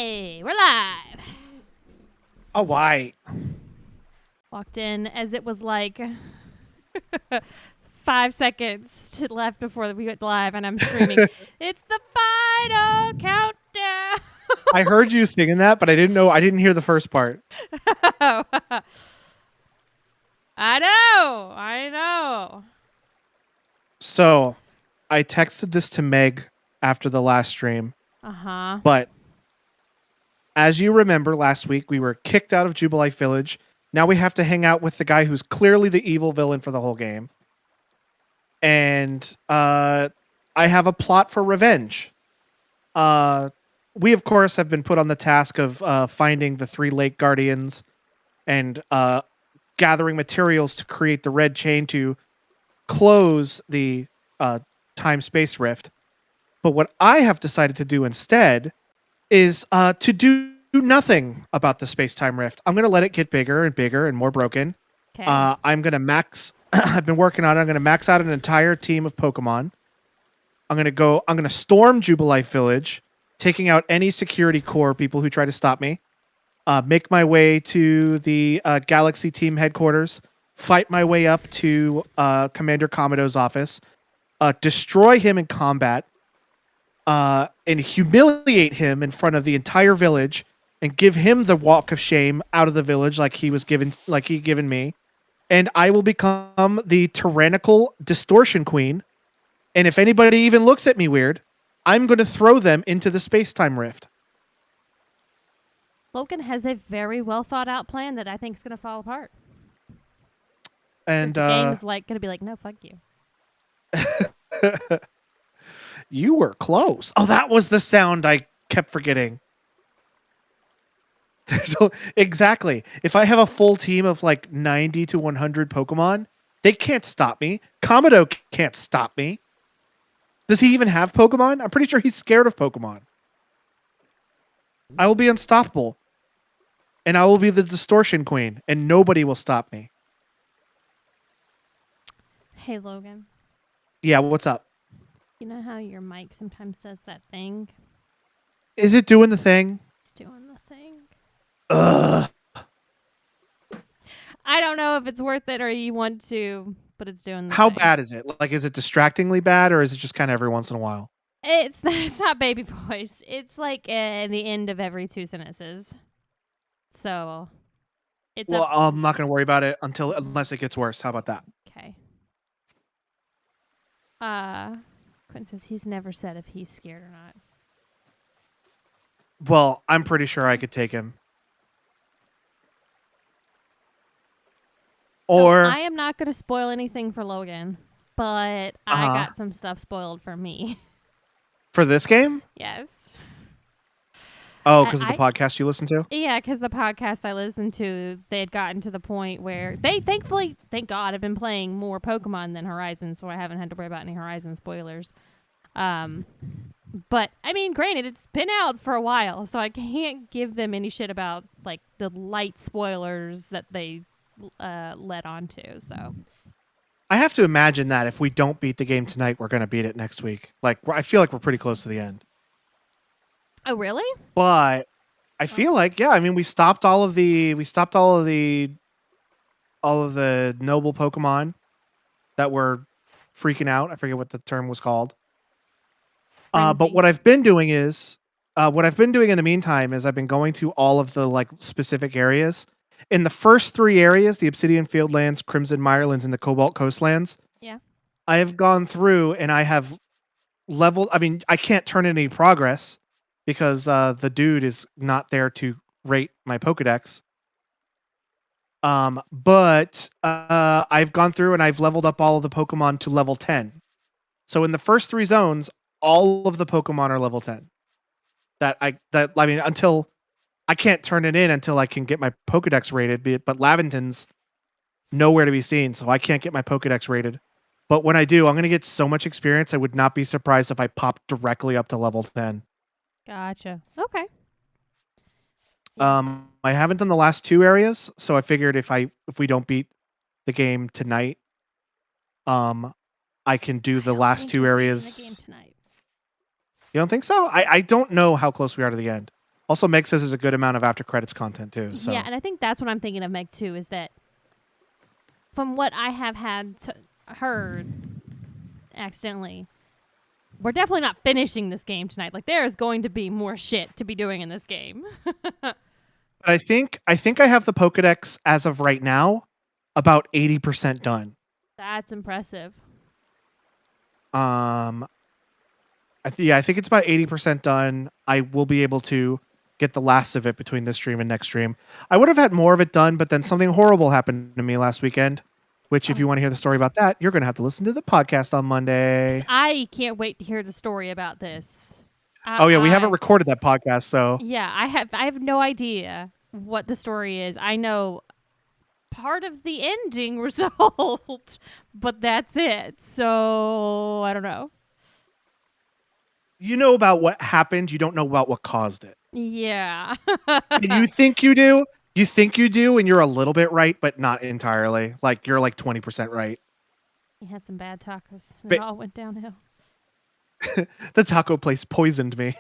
Hey, we're live. Oh, why? Walked in as it was like 5 seconds left before we went live, and I'm screaming, "It's the final countdown!" I heard you singing that, but I didn't hear the first part. I know. So, I texted this to Meg after the last stream, Uh huh. but as you remember last week, we were kicked out of Jubilife Village. Now we have to hang out with the guy who's clearly the evil villain for the whole game. And I have a plot for revenge. We, of course, have been put on the task of finding the 3 Lake Guardians and gathering materials to create the red chain to close the time-space rift. But what I have decided to do instead is to do nothing about the space-time rift. I'm going to let it get bigger and bigger and more broken. Okay. I'm going to max... I've been working on it. I'm going to max out an entire team of Pokemon. I'm going to storm Jubilife Village, taking out any security core people who try to stop me. Make my way to the Galaxy team headquarters, fight my way up to Commander Komodo's office, destroy him in combat, and humiliate him in front of the entire village, and give him the walk of shame out of the village like he given me. And I will become the tyrannical distortion queen. And if anybody even looks at me weird, I'm going to throw them into the space-time rift. Logan has a very well thought out plan that I think is going to fall apart. And the game is going to be like, no, fuck you. You were close. Oh, that was the sound I kept forgetting. So, exactly. If I have a full team of like 90 to 100 Pokemon, they can't stop me. Komodo can't stop me. Does he even have Pokemon? I'm pretty sure he's scared of Pokemon. I will be unstoppable. And I will be the distortion queen, and nobody will stop me. Hey, Logan. Yeah, what's up? You know how your mic sometimes does that thing? Is it doing the thing? It's doing the thing. Ugh. I don't know if it's worth it or you want to, but it's doing the How thing. bad is it? Like, is it distractingly bad, or is it just kind of every once in a while? It's not baby voice. It's like in the end of every 2 sentences. So, it's Well, I'm not going to worry about it unless it gets worse. How about that? Okay. Quinn says he's never said if he's scared or not. Well, I'm pretty sure I could take him. Or I am not going to spoil anything for Logan, but I got some stuff spoiled for me. For this game? Yes. Oh, because of the podcast you listen to? Yeah, because the podcast I listened to, they had gotten to the point where they thankfully, thank God, have been playing more Pokemon than Horizon, so I haven't had to worry about any Horizon spoilers. But I mean, granted, it's been out for a while, so I can't give them any shit about like the light spoilers that they led on to. So I have to imagine that if we don't beat the game tonight, we're going to beat it next week. Like, I feel like we're pretty close to the end. Oh, really? But I feel like, yeah, I mean, we stopped all of the noble Pokemon that were freaking out. I forget what the term was called. But what I've been doing in the meantime is I've been going to all of the like specific areas. In the first 3 areas, the Obsidian Fieldlands, Crimson Mirelands, and the Cobalt Coastlands. Yeah. I have gone through and I have leveled. I mean, I can't turn in any progress because the dude is not there to rate my Pokedex. But I've gone through and I've leveled up all of the Pokemon to level 10. So in the first 3 zones, all of the Pokemon are level 10. Until I can't turn it in until I can get my Pokedex rated, but Laventon's nowhere to be seen, so I can't get my Pokedex rated. But when I do, I'm going to get so much experience, I would not be surprised if I pop directly up to level 10. Gotcha. Okay. I haven't done the last 2 areas, so I figured if we don't beat the game tonight, I can do the last think 2 we're beating areas. the game tonight. You don't think so? I don't know how close we are to the end. Also, Meg says there's a good amount of after credits content too. So Yeah, and I think that's what I'm thinking of Meg too, is that from what I have heard accidentally, we're definitely not finishing this game tonight. Like there is going to be more shit to be doing in this game. but I think I have the Pokedex as of right now about 80% done. That's impressive. I think it's about 80% done. I will be able to get the last of it between this stream and next stream. I would have had more of it done, but then something horrible happened to me last weekend, which if you want to hear the story about that, you're going to have to listen to the podcast on Monday. I can't wait to hear the story about this. Oh yeah, we haven't recorded that podcast, so yeah, I have no idea what the story is. I know part of the ending result, but that's it. So I don't know. You know about what happened, you don't know about what caused it. Yeah. And you think you do. You think you do, and you're a little bit right, but not entirely. Like you're like 20% right. He had some bad tacos, and it all went downhill. The taco place poisoned me.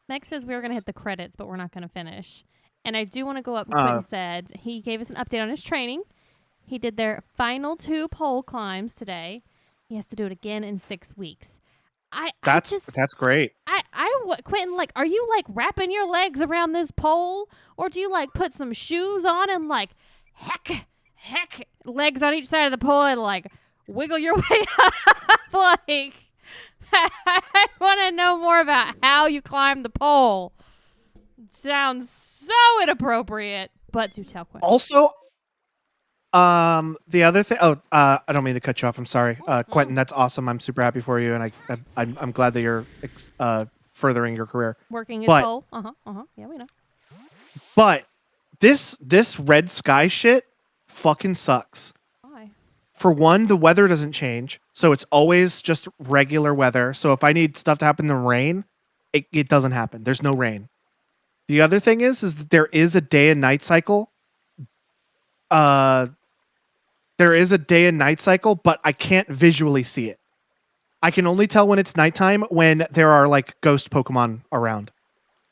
Meg says we were going to hit the credits, but we're not going to finish. And I do want to go up. Quentin said he gave us an update on his training. He did their final 2 pole climbs today. He has to do it again in 6 weeks. That's great. Quentin, like, are you like wrapping your legs around this pole, or do you like put some shoes on and like heck legs on each side of the pole and like wiggle your way up? Like, I want to know more about how you climb the pole. It sounds so inappropriate, but do tell Quentin. Also, the other thing. Oh, I don't mean to cut you off. I'm sorry, Quentin. That's awesome. I'm super happy for you, and I'm glad that you're furthering your career. Working his pole. Yeah, we know. But this red sky shit fucking sucks. Why? For one, the weather doesn't change, so it's always just regular weather. So if I need stuff to happen in the rain, it doesn't happen. There's no rain. The other thing is that there is a day and night cycle. There is a day and night cycle, but I can't visually see it. I can only tell when it's nighttime when there are like ghost Pokemon around.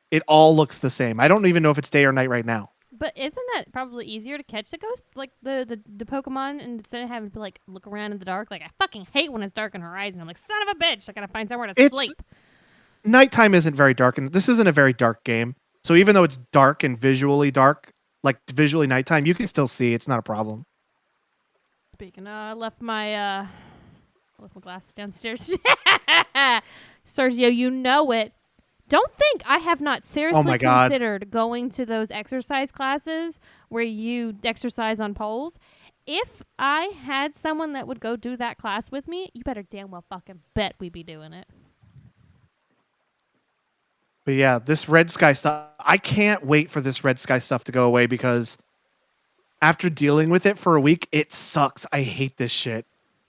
It all looks the same. I don't even know if it's day or night right now. But isn't that probably easier to catch the ghost, like the Pokemon, instead of having to like look around in the dark? Like I fucking hate when it's dark in Horizon. I'm like, son of a bitch! I gotta find somewhere to sleep. Nighttime isn't very dark, and this isn't a very dark game. So even though it's dark and visually dark, like visually nighttime, you can still see. It's not a problem. Speaking of, I left my glasses downstairs. Sergio, you know it. Don't think I have not seriously considered going to those exercise classes where you exercise on poles. If I had someone that would go do that class with me, you better damn well fucking bet we'd be doing it. But yeah, this red sky stuff, I can't wait for this red sky stuff to go away because after dealing with it for a week, it sucks. I hate this shit.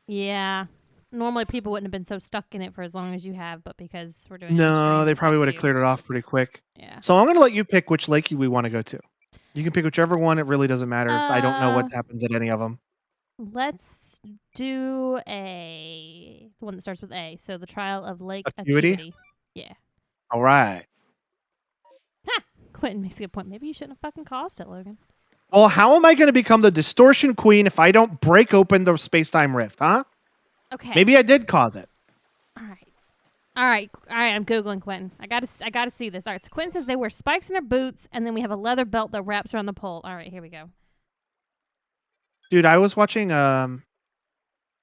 Yeah. Normally people wouldn't have been so stuck in it for as long as you have, but because we're doing No, they probably would have cleared it off pretty quick. Yeah. So I'm going to let you pick which lake we want to go to. You can pick whichever one. It really doesn't matter. I don't know what happens at any of them. Let's do the one that starts with A. So the trial of Lake Acuity? Acuity. Yeah. All right. Ha! Quentin makes a good point. Maybe you shouldn't have fucking caused it, Logan. Well, how am I going to become the distortion queen if I don't break open the space-time rift, huh? Okay. Maybe I did cause it. All right. I'm Googling Quentin. I gotta see this. All right. So Quentin says they wear spikes in their boots, and then we have a leather belt that wraps around the pole. All right. Here we go. Dude, I was watching. Oh,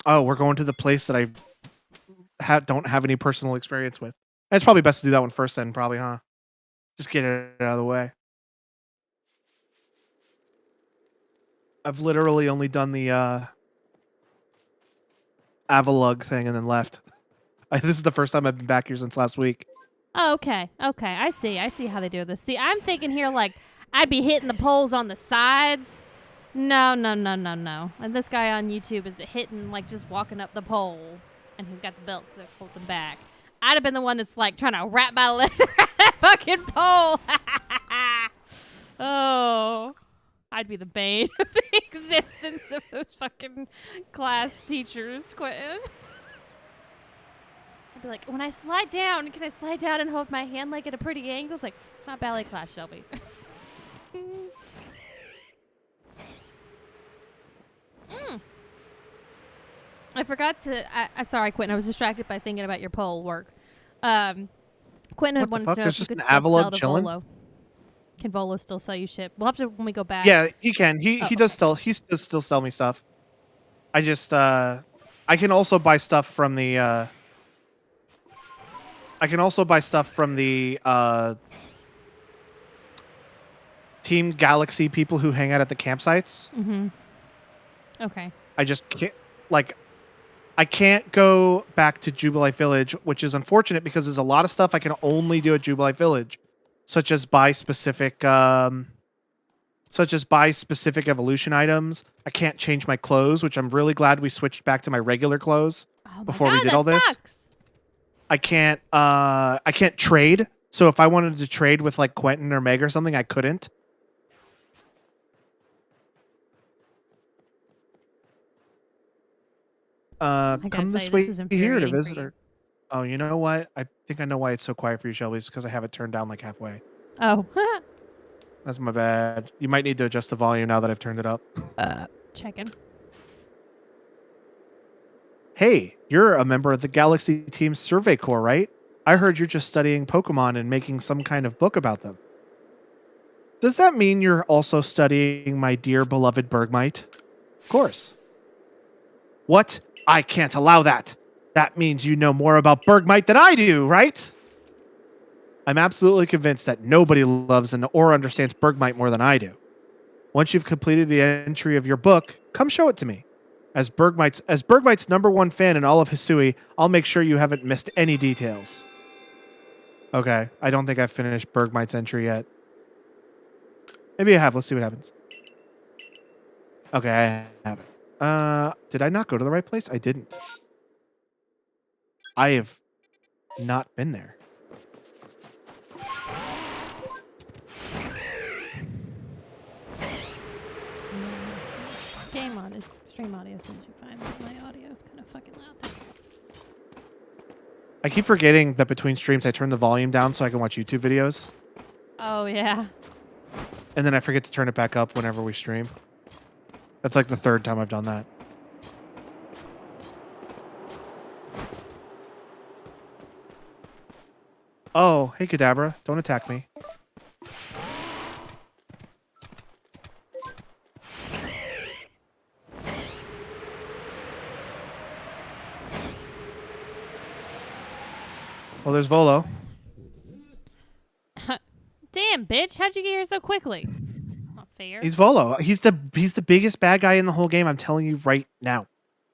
we're going to the place that I don't have any personal experience with. It's probably best to do that one first, then, probably, huh? Just get it out of the way. I've literally only done the Avalug thing and then left. This is the first time I've been back here since last week. Oh, okay. I see how they do this. See, I'm thinking here like I'd be hitting the poles on the sides. No. And this guy on YouTube is hitting like just walking up the pole, and he's got the belt so it holds him back. I'd have been the one that's like trying to wrap my leg around that fucking pole. Oh. I'd be the bane of the existence of those fucking class teachers, Quentin. I'd be like, when I slide down, can I slide down and hold my hand like at a pretty angle? It's like, it's not ballet class, Shelby. I forgot to. I'm sorry, Quentin. I was distracted by thinking about your pole work. Quentin What had the wanted fuck? to know There's if you just could an still Avalon sell the chilling? Volo. Can Volo still sell you shit? We'll have to when we go back. Yeah, he can. He Oh, does okay. still sell me stuff. I just I can also buy stuff from the Team Galaxy people who hang out at the campsites. Mm-hmm. Okay. I just can't like I can't go back to Jubilee Village, which is unfortunate because there's a lot of stuff I can only do at Jubilee Village, such as buy specific evolution items. I can't change my clothes, which I'm really glad we switched back to my regular clothes Oh my before god, we did that all this. sucks. I can't trade. So if I wanted to trade with like Quentin or Meg or something, I couldn't. gotta Come tell this you, this way is here to infuriating for visit you. her. Oh, you know what? I think I know why it's so quiet for you, Shelby. It's because I have it turned down like halfway. Oh, That's my bad. You might need to adjust the volume now that I've turned it up. checking. Hey, you're a member of the Galaxy Team Survey Corps, right? I heard you're just studying Pokemon and making some kind of book about them. Does that mean you're also studying my dear beloved Bergmite? Of course. What? I can't allow that. That means you know more about Bergmite than I do, right? I'm absolutely convinced that nobody loves or understands Bergmite more than I do. Once you've completed the entry of your book, come show it to me. As Bergmite's #1 fan in all of Hisui, I'll make sure you haven't missed any details. Okay, I don't think I've finished Bergmite's entry yet. Maybe I have. Let's see what happens. Okay, I have it. Did I not go to the right place? I didn't. I have not been there. Game audio, stream audio, so you find that my audio is kind of fucking loud. I keep forgetting that between streams I turn the volume down so I can watch YouTube videos. Oh yeah. And then I forget to turn it back up whenever we stream. That's like the third time I've done that. Oh, hey Kadabra, don't attack me. Well, there's Volo. Damn, bitch! How'd you get here so quickly? Not fair. He's Volo. He's the biggest bad guy in the whole game. I'm telling you right now.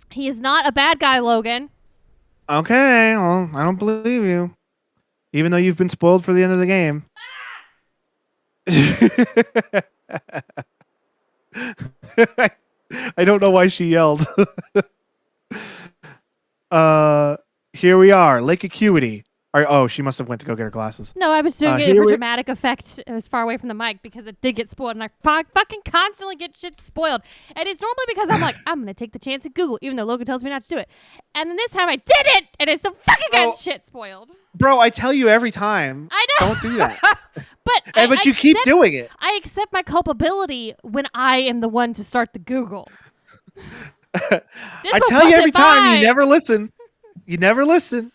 He is not a bad guy, Logan. Okay, well, I don't believe you. Even though you've been spoiled for the end of the game. I don't know why she yelled. Here we are, Lake Acuity. Oh, she must have went to go get her glasses. No, I was doing it for dramatic effect. It was far away from the mic because it did get spoiled, and I fucking constantly get shit spoiled. And it's normally because I'm like, I'm gonna take the chance at Google, even though Logan tells me not to do it. And then this time I did it, and it still fucking got shit spoiled. Bro, I tell you every time. I know. Don't do that. But you keep doing it. I accept my culpability when I am the one to start the Google. I tell you every time, you never listen. You never listen.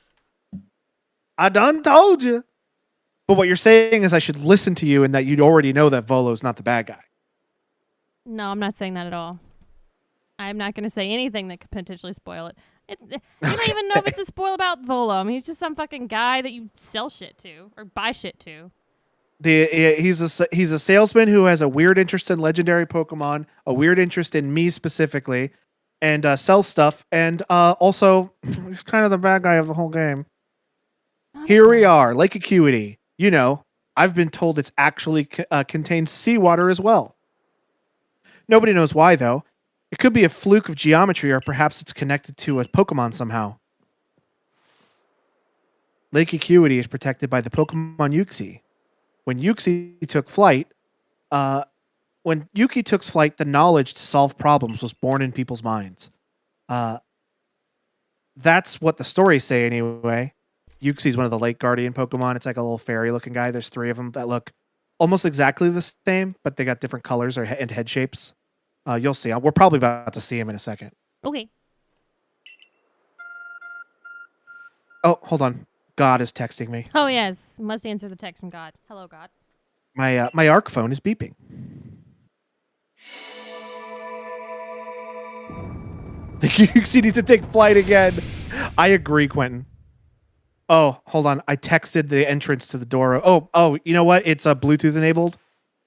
I done told you. But what you're saying is I should listen to you and that you'd already know that Volo's not the bad guy. No, I'm not saying that at all. I'm not going to say anything that could potentially spoil it. You don't even know if it's a spoil about Volo. I mean, he's just some fucking guy that you sell shit to or buy shit to. He's a salesman who has a weird interest in legendary Pokemon, a weird interest in me specifically, and sells stuff. And also, he's kind of the bad guy of the whole game. Here we are, Lake Acuity. You know, I've been told it's actually contains seawater as well. Nobody knows why, though. It could be a fluke of geometry, or perhaps it's connected to a Pokemon somehow. Lake Acuity is protected by the Pokemon Uxie. When Yuki took flight, the knowledge to solve problems was born in people's minds. That's what the stories say, anyway. Uxie's one of the Lake Guardian Pokemon. It's like a little fairy-looking guy. There's 3 of them that look almost exactly the same, but they got different colors and head shapes. You'll see. We're probably about to see him in a second. Okay. Oh, hold on. God is texting me. Oh yes, must answer the text from God. Hello, God. My ARC phone is beeping. The Uxie need to take flight again. I agree, Quentin. Oh, hold on. I texted the entrance to the door. Oh, you know what? It's Bluetooth enabled.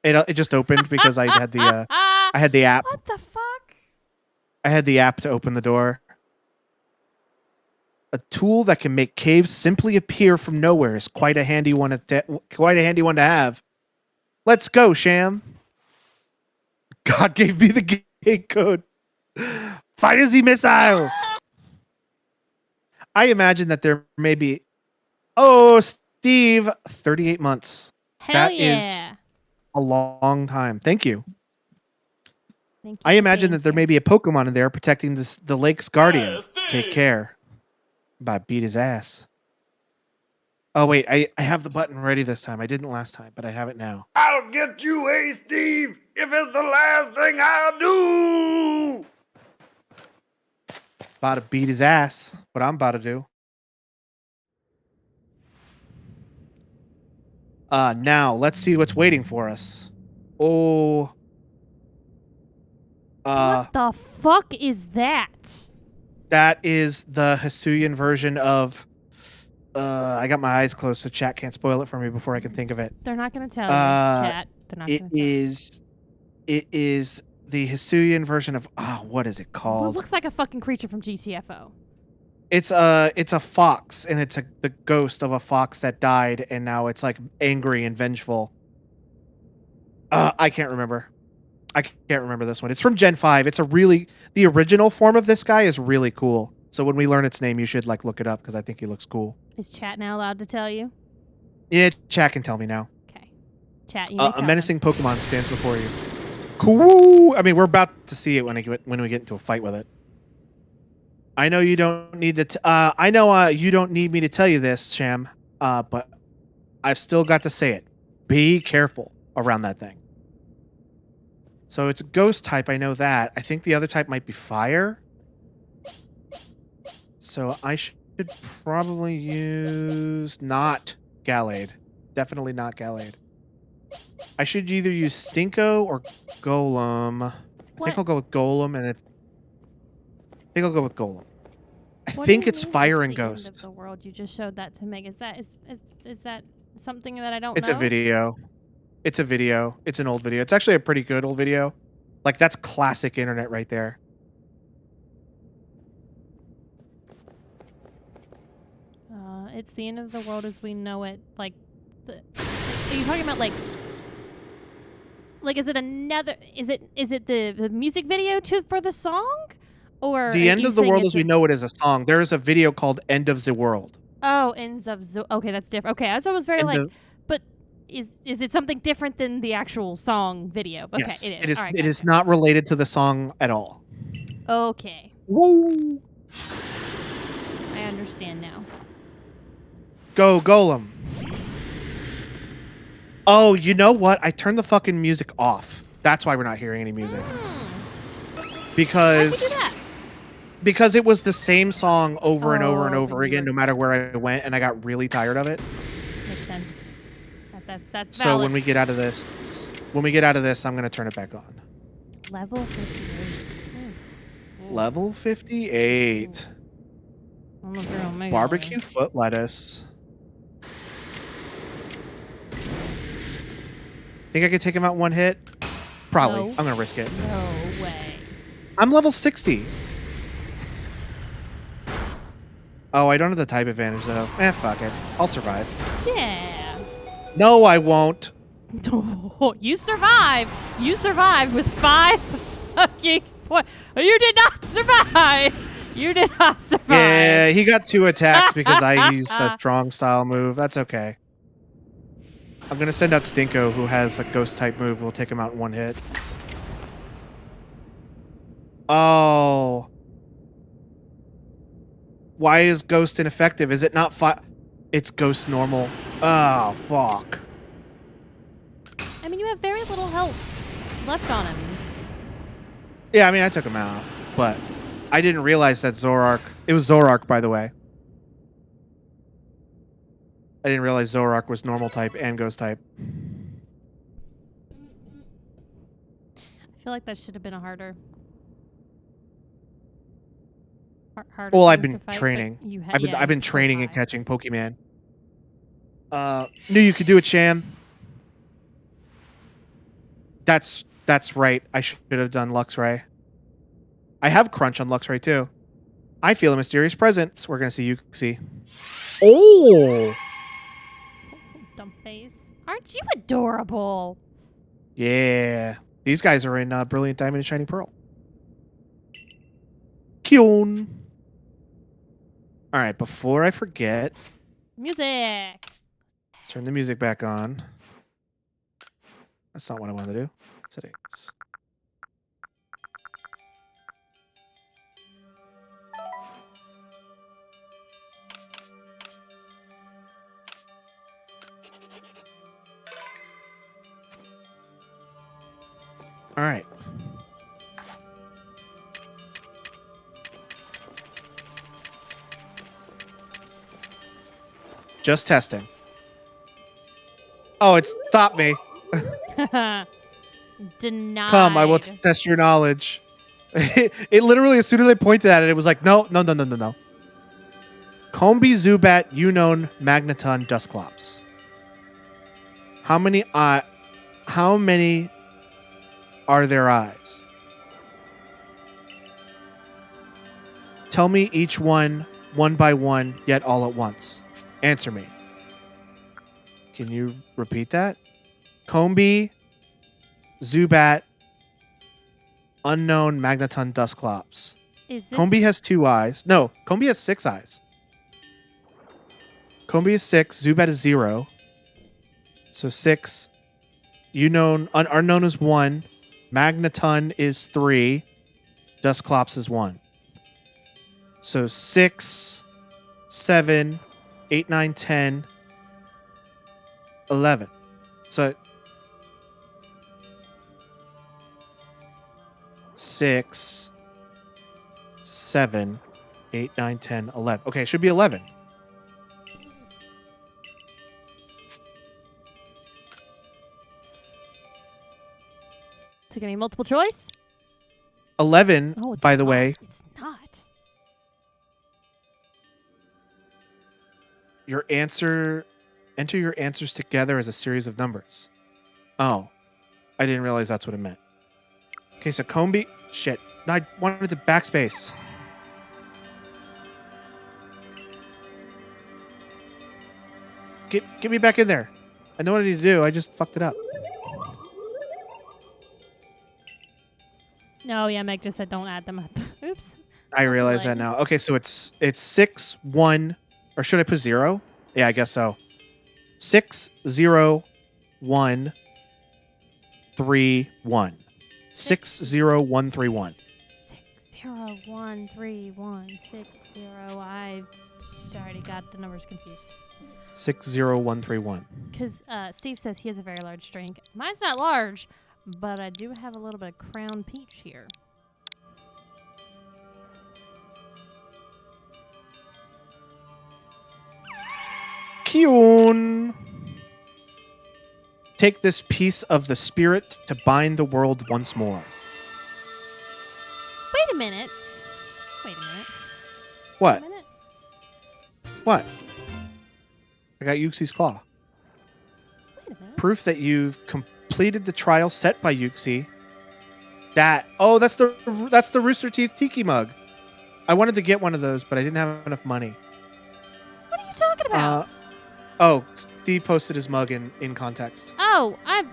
It just opened because I had the I had the app. What the fuck? I had the app to open the door. A tool that can make caves simply appear from nowhere is quite a handy one to have. Let's go, Sham. God gave me the gate code. Fire the missiles. I imagine that there may be. Oh, Steve, 38 months. Hell That yeah. is a long time. Thank you. Thank you I for imagine being that there here. may be a Pokemon in there protecting the lake's guardian. Take care. I'm about to beat his ass. Oh, wait. I have the button ready this time. I didn't last time, but I have it now. I'll get you, hey Steve, if it's the last thing I do. About to beat his ass. What I'm about to do. Now, let's see what's waiting for us. Oh. What the fuck is that? That is the Hisuian version of. I got my eyes closed, so chat can't spoil it for me before I can think of it. They're not gonna tell you, chat. They're not It gonna tell you. is the Hisuian version of. What is it Well, it called? looks like a fucking creature from GTFO. It's a fox, and it's the ghost of a fox that died, and now it's like angry and vengeful. I can't remember. I can't remember this one. It's from Gen 5. The original form of this guy is really cool. So when we learn its name, you should like look it up because I think he looks cool. Is chat now allowed to tell you? Yeah, chat can tell me now. Okay. Chat, you may A tell menacing Pokemon stands before you. Cool. I mean, we're about to see it when we get into a fight with it. I know you don't need to. You don't need me to tell you this, Sham. But I've still got to say it. Be careful around that thing. So it's a ghost type. I know that. I think the other type might be fire. So I should probably use not Gallade. Definitely not Gallade. I should either use Stinko or Golem. I think I'll go with Golem, and I think I'll go with Golem. I What think do you it's mean fire it's and the end ghost. of the world. You just showed that to Meg. Is that something that I don't It's know? a video. It's a video. It's an old video. It's actually a pretty good old video. Like, that's classic internet right there. It's the end of the world as we know it. Like, are you talking about like, is it another? Is it the music video for the song, or The are end you of the saying world it's as we know it is a song. There is a video called End of the World. Oh, ends of okay, that's different. Okay, I was very End of- but is it something different than the actual song video? Okay, yes, it is. All right, it is gotcha. not related to the song at all. Okay, Woo! I understand now. Go Golem. Oh, you know what? I turned the fucking music off. That's why we're not hearing any music. Why'd you Because do that? because it was the same song over and over and Oh, over then you again, were- no matter where I went, and I got really tired of it. Makes sense. That's So valid. when we get out of this, I'm gonna turn it back on. Level 58. Ooh. Level 58. I'm not gonna make it Barbecue foot lettuce. Think I could take him out in one hit? Probably. No. I'm gonna risk it. No way. I'm level 60. Oh, I don't have the type advantage though. Fuck it. I'll survive. Yeah. No, I won't. You survived. You survived with 5 fucking points. You did not survive. You did not survive. Yeah, he got 2 attacks because I used a strong style move. That's okay. I'm gonna send out Stinko, who has a ghost type move. We'll take him out in one hit. Oh. Why is ghost ineffective? Is it not It's ghost normal. Oh, fuck. I mean, you have very little health left on him. Yeah, I mean, I took him out, but I didn't realize that Zoroark... It was Zoroark, by the way. I didn't realize Zoroark was normal type and ghost type. I feel like that should have been a harder Well, I've thing been to fight, training. but you I've been so training and high. catching Pokemon. Knew you could do it, Sham. That's right. I should have done Luxray. I have Crunch on Luxray too. I feel a mysterious presence. We're gonna see Uxie. Oh, Dumb face. Aren't you adorable? yeah. These guys are in Brilliant Diamond and Shining Pearl. Kyon. All right. Before I forget, Music. let's turn the music back on. That's not what I wanted to do. Settings. All right. Just testing. Oh, it stopped me. Denied. Come, I will test your knowledge. It literally, as soon as I pointed at it, it was like, no. Combi, Zubat, Unone, Magneton, Dusclops. How many are their eyes? Tell me each one by one, yet all at once. Answer me. Can you repeat that? Combi, Zubat, Unknown, Magneton, Dusclops. Is this Combi has 2 eyes. No, Combi has 6 eyes. Combi is 6. Zubat is 0. So 6. Unknown is 1. Magneton is 3. Dusclops is 1. So 6, 7, 8, 9, 10, 11. So 6, 7, 8, 9, 10, 11. Okay, it should be 11. Is it gonna be multiple choice? 11, Oh, it's by the not. way, It's not. enter your answers together as a series of numbers. Oh, I didn't realize that's what it meant. Okay, so Combi, shit. No, I wanted to backspace. Get me back in there. I know what I need to do. I just fucked it up. No, yeah, Meg just said don't add them up. Oops. I realize that now. Okay, so it's 6, 1, or should I put 0? Yeah, I guess so. 6, 0, 1, 3, 1. 6, 0, 1, 3, 1. 6, 0, 1, 3, 1, 6, 0. I already got the numbers confused. 6, 0, 1, 3, 1. Because Steve says he has a very large drink. Mine's not large, but I do have a little bit of Crown Peach here. Kyun. Take this piece of the spirit to bind the world once more. Wait a minute. Wait a minute. What? Wait a minute. What? I got Yuxi's claw. Wait a minute. Proof that you've completed the trial set by Yuxi. That's the Rooster Teeth Tiki mug. I wanted to get one of those, but I didn't have enough money. What are you talking about? Steve posted his mug in context. Oh, I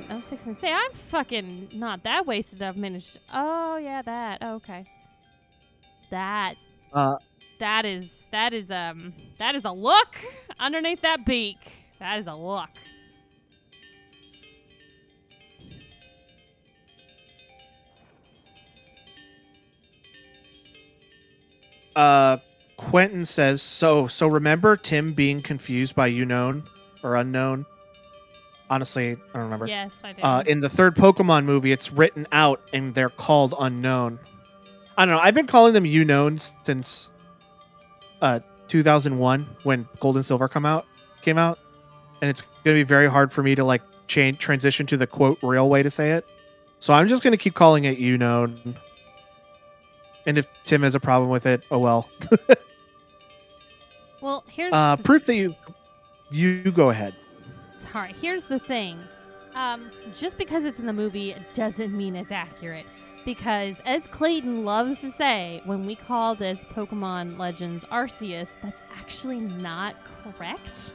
was fixing to say, I'm fucking not that wasted. I've managed. Oh, yeah, that. Oh, okay. That is a look underneath that beak. That is a look. Quentin says, so remember Tim being confused by Unknown or Unknown? Honestly, I don't remember. Yes, I do. In the third Pokemon movie, it's written out and they're called Unknown. I don't know. I've been calling them Unknown since 2001 when Gold and Silver came out, and it's going to be very hard for me to like transition to the quote real way to say it. So I'm just going to keep calling it Unknown. And if Tim has a problem with it, oh well. Well, here's proof that you go ahead. Sorry, here's the thing. Just because it's in the movie doesn't mean it's accurate. Because, as Clayton loves to say, when we call this Pokemon Legends Arceus, that's actually not correct.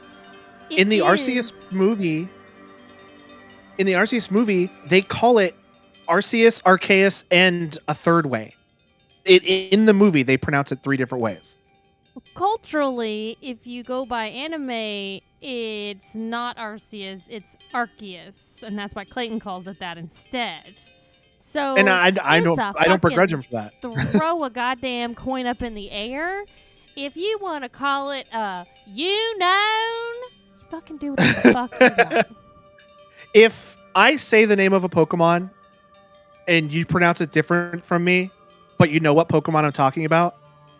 In the Arceus movie, they call it Arceus, Arceus, and a third way. In the movie, they pronounce it 3 different ways. Culturally, if you go by anime, it's not Arceus, it's Arceus, and that's why Clayton calls it that instead. So, and I don't begrudge him for that. Throw a goddamn coin up in the air. If you want to call it you fucking do whatever the fuck you want. If I say the name of a Pokemon and you pronounce it different from me, but you know what Pokemon I'm talking about,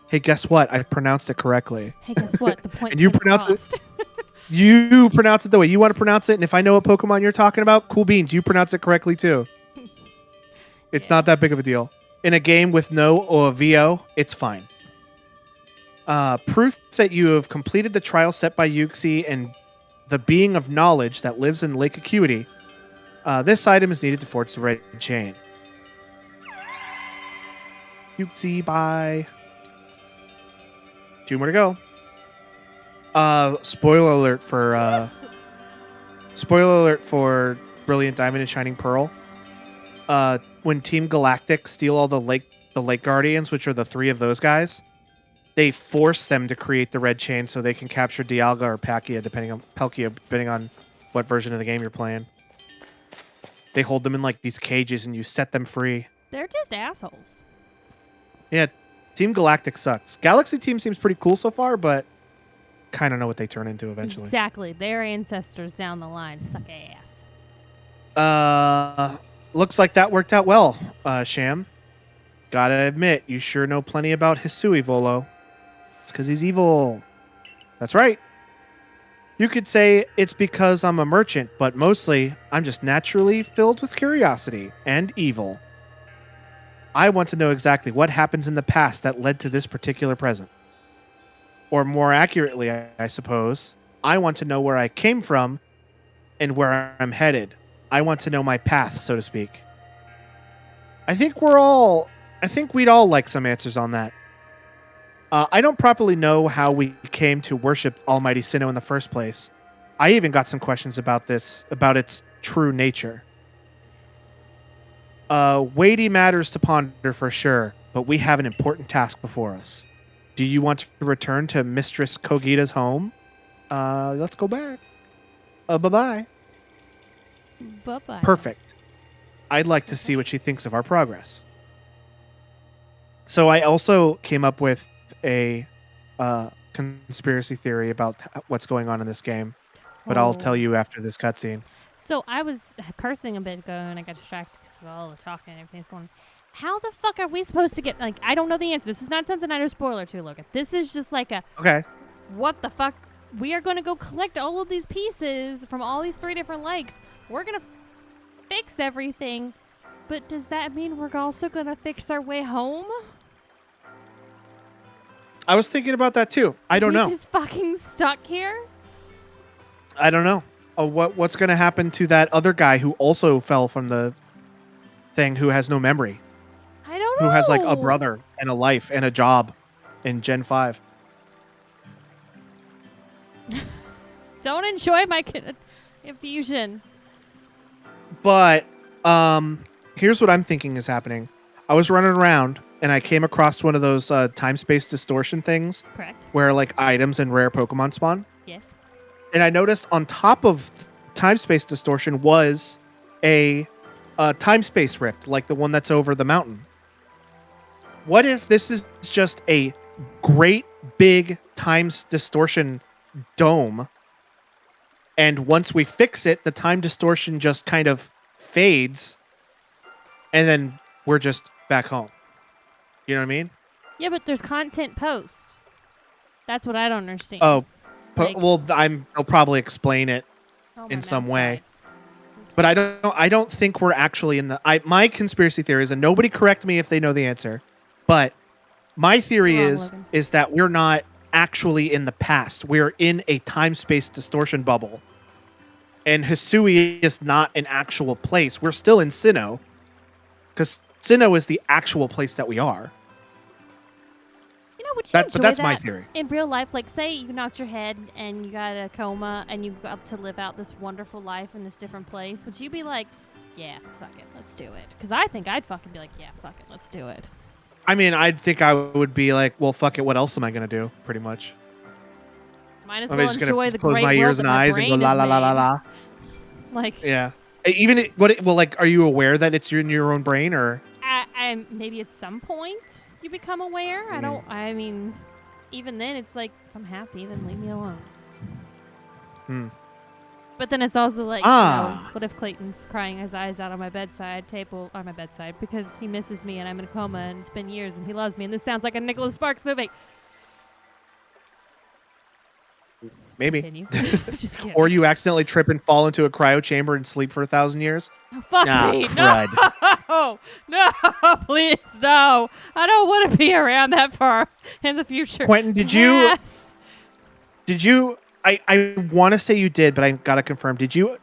hey, guess what? I pronounced it correctly. Hey, guess what? The point. And you pronounce it. You pronounce it the way you want to pronounce it, and if I know what Pokemon you're talking about, cool beans. You pronounce it correctly too. It's not that big of a deal. In a game with no or VO, it's fine. Proof that you have completed the trial set by Yuxi and the being of knowledge that lives in Lake Acuity. This item is needed to forge the red chain. Yuxi, bye. 2 more to go. Spoiler alert for Brilliant Diamond and Shining Pearl. When Team Galactic steal all the Lake Guardians, which are the 3 of those guys, they force them to create the red chain so they can capture Dialga or Palkia, depending on what version of the game you're playing. They hold them in like these cages and you set them free. They're just assholes. Yeah, Team Galactic sucks. Galaxy Team seems pretty cool so far, but kind of know what they turn into eventually. Exactly. Their ancestors down the line suck ass. Looks like that worked out well, Sham. Gotta admit, you sure know plenty about Hisui, Volo. It's because he's evil. That's right. You could say it's because I'm a merchant, but mostly I'm just naturally filled with curiosity and evil. I want to know exactly what happens in the past that led to this particular present. Or more accurately, I suppose, I want to know where I came from and where I'm headed. I want to know my path, so to speak. I think we'd all like some answers on that. I don't properly know how we came to worship Almighty Sinnoh in the first place. I even got some questions about its true nature. Weighty matters to ponder for sure, but we have an important task before us. Do you want to return to Mistress Kogita's home? Let's go back. Bye-bye. Bye-bye. Perfect. I'd like to see what she thinks of our progress. So I also came up with a conspiracy theory about what's going on in this game, but I'll tell you after this cutscene. So I was cursing a bit ago, and I got distracted because of all the talking and everything's going on. How the fuck are we supposed to get, like, I don't know the answer. This is not something I know spoiler to, Logan. This is just like okay. What the fuck? We are going to go collect all of these pieces from all these 3 different lakes. We're going to fix everything. But does that mean we're also going to fix our way home? I was thinking about that too. I don't know. We're just fucking stuck here? I don't know. What's going to happen to that other guy who also fell from the thing who has no memory? I don't know. Who has like a brother and a life and a job in Gen 5. Don't enjoy my confusion. But here's what I'm thinking is happening. I was running around and I came across one of those time-space distortion things. Correct. Where like items and rare Pokemon spawn. Yes. And I noticed on top of time-space distortion was a time-space rift, like the one that's over the mountain. What if this is just a great big time distortion dome. And once we fix it, the time distortion just kind of fades. And then we're just back home. You know what I mean? Yeah, but there's content post. That's what I don't understand. Oh, Like- well, I'll probably explain it Oh, my in some mouse way. died. Oops. But I don't think we're actually in the. My conspiracy theory is, and nobody correct me if they know the answer, but my theory You're wrong, Logan. is that we're not actually in the past. We're in a time space distortion bubble, and Hisui is not an actual place. We're still in Sinnoh, because Sinnoh is the actual place that we are. You know, would you But enjoy that's that my theory. in real life? Like, say you knocked your head and you got a coma and you got to live out this wonderful life in this different place. Would you be like, yeah, fuck it, let's do it? Because I think I'd fucking be like, yeah, fuck it, let's do it. I mean, I'd think I would be like, well, fuck it. What else am I gonna do? Pretty much. Might as I'm well just enjoy gonna the close great my world ears that and my eyes and go brain la has la la la made. la. Like, Yeah. Even are you aware that it's in your own brain, or I maybe at some point you become aware. I mean, even then, it's like, if I'm happy, then leave me alone. Hmm. But then it's also like, what if Clayton's crying his eyes out on my bedside table, on my bedside, because he misses me and I'm in a coma and it's been years and he loves me and this sounds like a Nicholas Sparks movie. maybe? Continue. Just kidding. Or you accidentally trip and fall into a cryo chamber and sleep for 1,000 years? Oh, fuck Ah, me. crud. No, no, please, no. I don't want to be around that far in the future. Quentin, did you I want to say you did, but I gotta confirm. Did you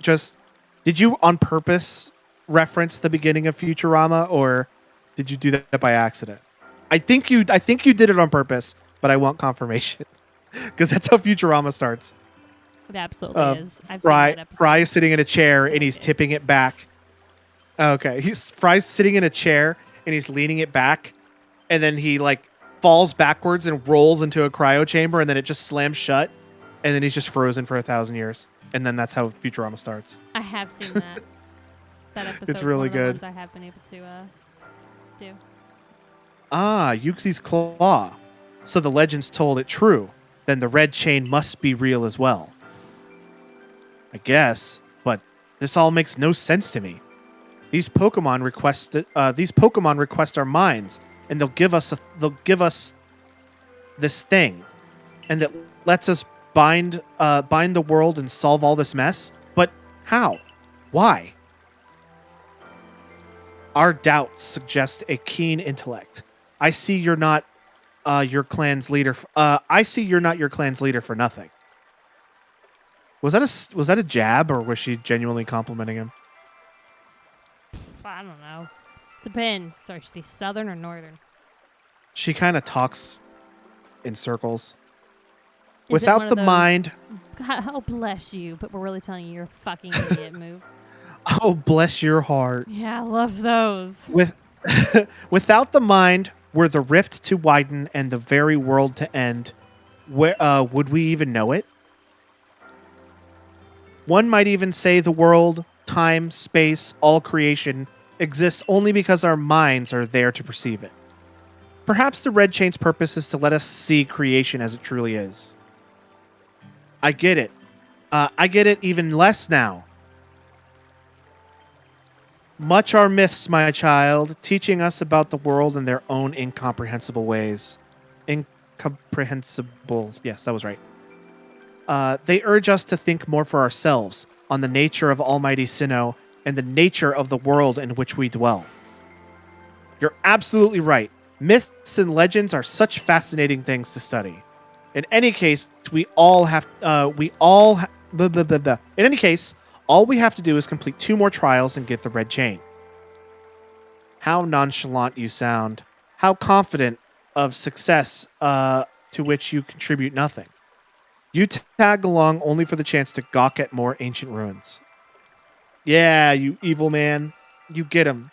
on purpose reference the beginning of Futurama, or did you do that by accident? I think you did it on purpose, but I want confirmation because that's how Futurama starts. It absolutely is. I've seen Fry that episode. Fry is sitting in a chair and he's Okay. tipping it back. Okay, Fry's sitting in a chair and he's leaning it back, and then he like falls backwards and rolls into a cryo chamber, and then it just slams shut, and then he's just frozen for 1,000 years, and then that's how Futurama starts. I have seen that. That episode. It's really one of the good. ones I have been able to do. Ah, Yuxi's claw. So the legends told it true. Then the red chain must be real as well. I guess, but this all makes no sense to me. These Pokemon request our minds, and they'll give us this thing, and that lets us bind the world and solve all this mess. But how? Why? Our doubts suggest a keen intellect. I see you're not your clan's leader. I see you're not your clan's leader for nothing. Was that a jab, or was she genuinely complimenting him? I don't know. Depends. So should be southern or northern? She kind of talks in circles. Is it Without one of the those, mind. God, oh bless you, but we're really telling you you're a fucking idiot move. Oh, bless your heart. Yeah, I love those. Without the mind, were the rift to widen and the very world to end, where would we even know it? One might even say the world, time, space, all creation exists only because our minds are there to perceive it. Perhaps the red chain's purpose is to let us see creation as it truly is. I get it. I get it even less now. Much are myths, my child, teaching us about the world in their own incomprehensible ways. Incomprehensible. Yes, that was right. They urge us to think more for ourselves on the nature of Almighty Sinnoh and the nature of the world in which we dwell. You're absolutely right. Myths and legends are such fascinating things to study. In any case, in any case, all we have to do is complete 2 more trials and get the red chain. How nonchalant you sound. How confident of success to which you contribute nothing. You tag along only for the chance to gawk at more ancient ruins. Yeah, you evil man. You get him.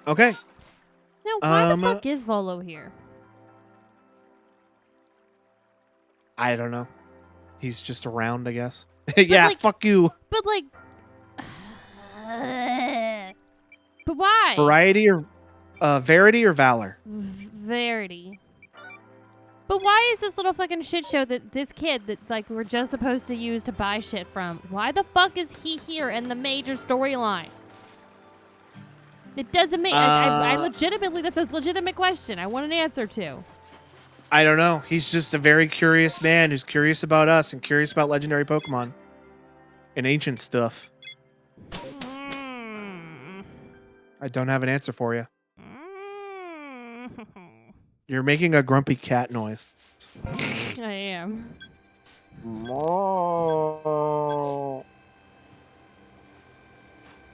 Okay. Now, why the fuck is Volo here? I don't know. He's just around, I guess. Yeah, like- fuck you. But like, But why? Variety or Verity or Valor? Verity. But why is this little fucking shit show that this kid that like we're just supposed to use to buy shit from? Why the fuck is he here in the major storyline? It doesn't make. I legitimately, that's a legitimate question. I want an answer to. I don't know. He's just a very curious man who's curious about us and curious about legendary Pokemon and ancient stuff. I don't have an answer for you. You're making a grumpy cat noise. I am.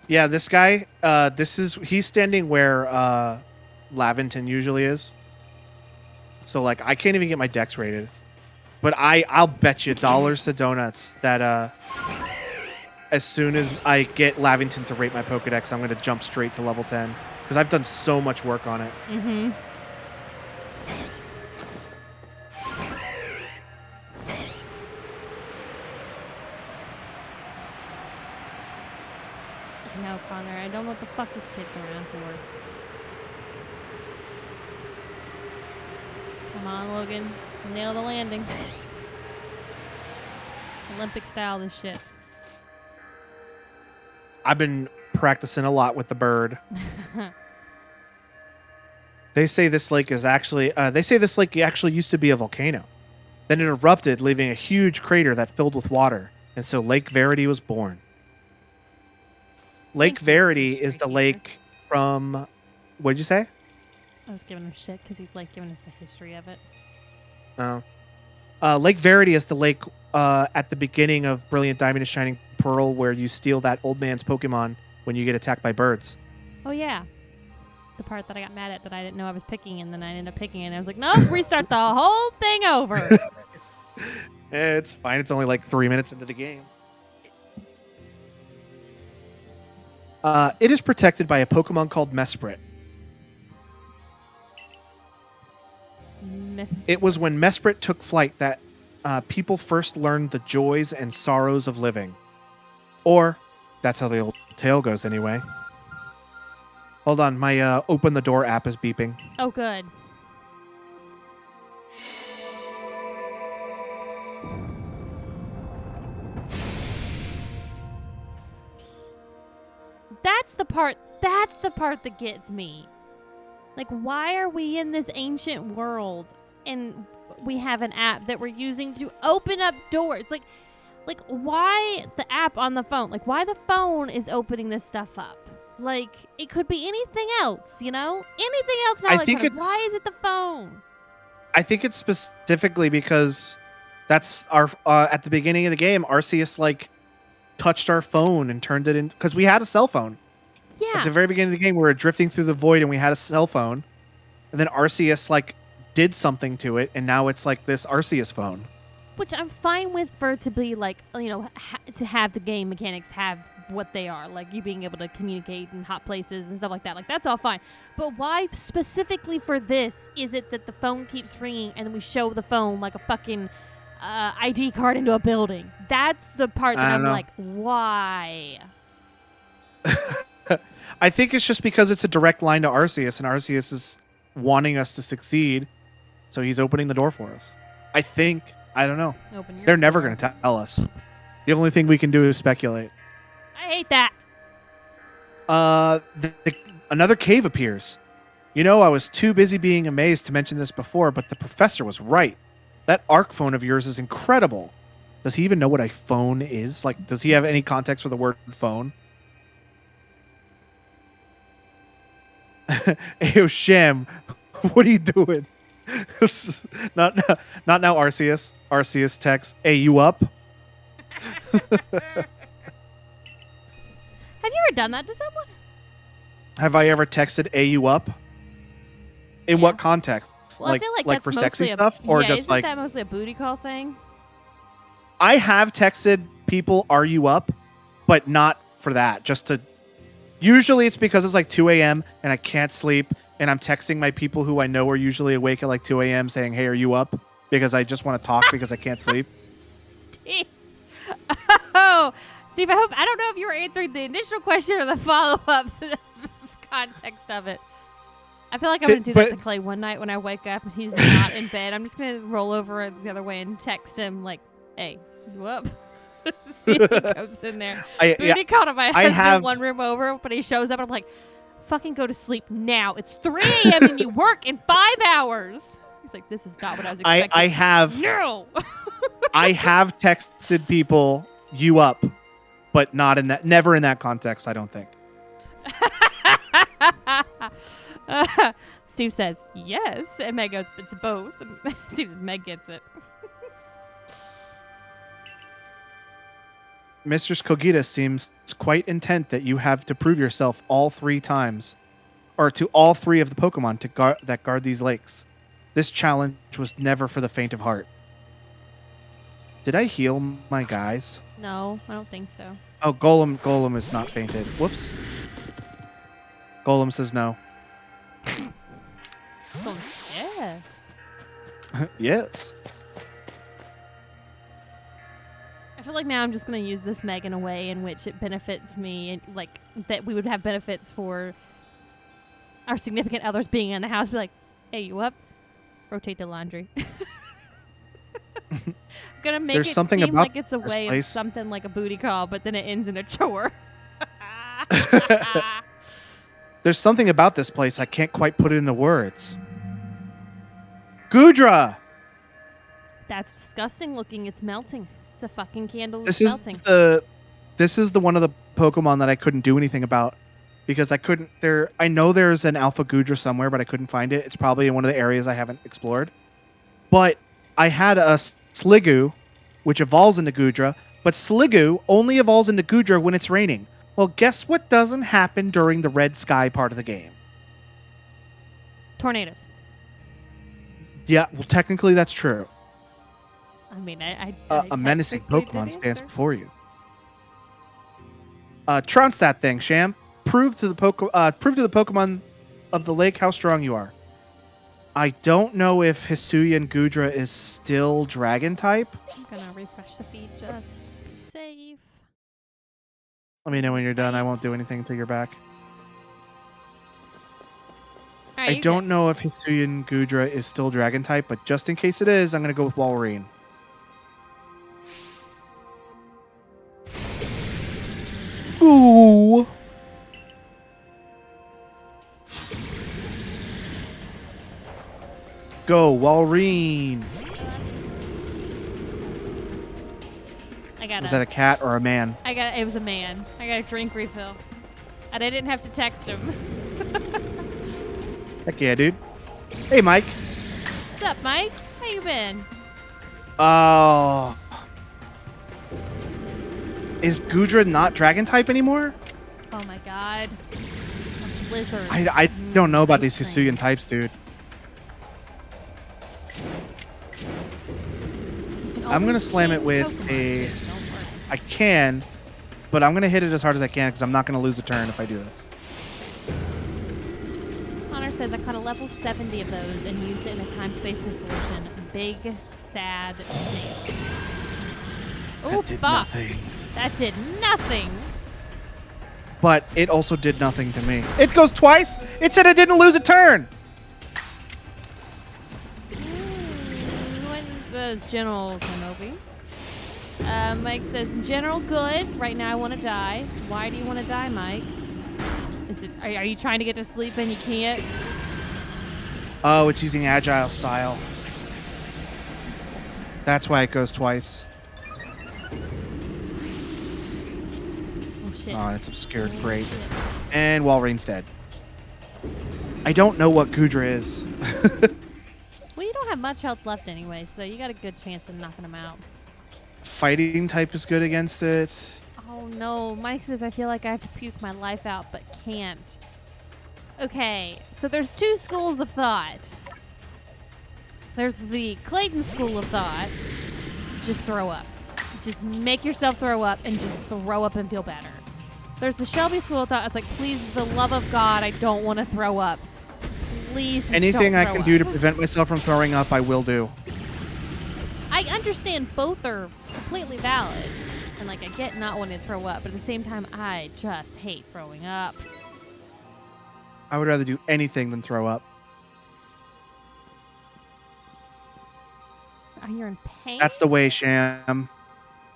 Yeah, this guy, he's standing where Laventon usually is. So like I can't even get my dex rated. But I'll bet you dollars to donuts that as soon as I get Lavington to rate my Pokedex, I'm gonna jump straight to level 10. Because I've done so much work on it. Mm-hmm. No, Connor, I don't know what the fuck this kid's around for. Come on, Logan. Nail the landing. Olympic style this shit. I've been practicing a lot with the bird. They say this lake is actually actually used to be a volcano. Then it erupted, leaving a huge crater that filled with water, and so Lake Verity was born. Lake Verity is the lake from... What did you say? I was giving him shit because he's like giving us the history of it. Oh. Lake Verity is the lake at the beginning of Brilliant Diamond and Shining Pearl where you steal that old man's Pokemon when you get attacked by birds. Oh, yeah. The part that I got mad at that I didn't know I was picking, and then I ended up picking it, and I was like, nope, restart the whole thing over. It's fine. It's only like 3 minutes into the game. It is protected by a Pokemon called Mesprit. It was when Mesprit took flight that people first learned the joys and sorrows of living. Or, that's how the old tale goes anyway. Hold on, my Open the Door app is beeping. Oh, good. That's the part that gets me. Like, why are we in this ancient world and we have an app that we're using to open up doors? Like why the app on the phone? Like, why the phone is opening this stuff up? Like, it could be anything else, you know? Anything else. Not why is it the phone? I think it's specifically because that's our at the beginning of the game, Arceus like touched our phone and turned it in because we had a cell phone. Yeah. At the very beginning of the game, we were drifting through the void and we had a cell phone, and then Arceus like did something to it, and now it's like this Arceus phone. Which I'm fine with for it to be like, you know, to have the game mechanics have what they are, like you being able to communicate in hot places and stuff like that. Like, that's all fine. But why specifically for this is it that the phone keeps ringing and we show the phone like a fucking ID card into a building? That's the part that I'm like, why? I think it's just because it's a direct line to Arceus, and Arceus is wanting us to succeed, so he's opening the door for us. I think. I don't know. They're never going to tell us. The only thing we can do is speculate. I hate that. Another cave appears. You know, I was too busy being amazed to mention this before, but the professor was right. That ARC phone of yours is incredible. Does he even know what a phone is? Like, does he have any context for the word phone? Ayo, Shem, what are you doing? not now, Arceus. Arceus texts, "Hey, you up?" Have you ever done that to someone? Have I ever texted, "Hey, you up"? In what context? Well, I feel like for sexy stuff, or just isn't that mostly a booty call thing? I have texted people, "Are you up?" but not for that. Just to. Usually, it's because it's like 2 a.m. and I can't sleep. And I'm texting my people who I know are usually awake at like 2 a.m. saying, "Hey, are you up?" Because I just want to talk because I can't sleep. Oh, Steve, I don't know if you were answering the initial question or the follow-up context of it. I feel like I'm going to do that to Clay one night when I wake up and he's not in bed. I'm just going to roll over the other way and text him like, hey, you up? See if he comes in there. Booty called on my husband one room over, but he shows up and I'm like, fucking go to sleep now. It's 3 a.m. and you work in 5 hours. He's like, this is not what I was expecting. I have texted people you up, but never in that context, I don't think. Steve says, yes. And Meg goes, it's both. And Steve says, Meg gets it. Mistress Kogita seems quite intent that you have to prove yourself all 3 times, or to all 3 of the Pokemon that guard these lakes. This challenge was never for the faint of heart. Did I heal my guys? No, I don't think so. Oh, Golem is not fainted. Whoops. Golem says no. Oh, yes. Yes. I feel like now I'm just going to use this Meg in a way in which it benefits me, and like that we would have benefits for our significant others being in the house. Be like, hey, you up? Rotate the laundry. I'm going to make it seem like it's a way of something like a booty call, but then it ends in a chore. There's something about this place I can't quite put it into words. Goodra! That's disgusting looking. It's melting. It's a fucking candle. This melting. This is the one of the Pokemon that I couldn't do anything about because I couldn't. I know there's an Alpha Goodra somewhere, but I couldn't find it. It's probably in one of the areas I haven't explored. But I had a Sliggoo, which evolves into Goodra, but Sliggoo only evolves into Goodra when it's raining. Well, guess what doesn't happen during the red sky part of the game? Tornadoes. Yeah, well, technically that's true. I mean, a menacing Pokemon stands before you. Trounce that thing, Sham. Prove to the Pokemon of the lake how strong you are. I don't know if Hisuian Goodra is still Dragon type. I'm gonna refresh the feed just to be safe. Let me know when you're done. I won't do anything until you're back. Right, I don't know if Hisuian Goodra is still Dragon type, but just in case it is, I'm going to go with Walrein. Ooh. Go, Walrein. Was that a cat or a man? It was a man. I got a drink refill. And I didn't have to text him. Heck yeah, dude. Hey, Mike. What's up, Mike? How you been? Oh. Is Goodra not Dragon type anymore? Oh my god. A blizzard. I don't know about these Hisuian types, dude. I'm going to slam it with a... I can, but I'm going to hit it as hard as I can because I'm not going to lose a turn if I do this. Connor says I caught a level 70 of those and used it in a time-space distortion. Big, sad snake. Oh, fuck. Nothing. That did nothing. But it also did nothing to me. It goes twice. It said it didn't lose a turn. What is General Kenobi? Mike says, in general, good. Right now, I want to die. Why do you want to die, Mike? Are you trying to get to sleep and you can't? Oh, it's using Agile style. That's why it goes twice. Oh, shit. Oh, it's obscured. Great. And Walrein's dead. I don't know what Goodra is. Well, you don't have much health left anyway, so you got a good chance of knocking him out. Fighting type is good against it. Oh no, Mike says I feel like I have to puke my life out, but can't. Okay, so there's 2 schools of thought. There's the Clayton school of thought. Just throw up. Just make yourself throw up and just throw up and feel better. There's the Shelby school of thought. It's like, please, the love of God, I don't want to throw up. Please just anything don't I can throw do up. to prevent myself from throwing up, I will do. I understand both are completely valid. And, like, I get not wanting to throw up, but at the same time, I just hate throwing up. I would rather do anything than throw up. Are you in pain? That's the way, Sham.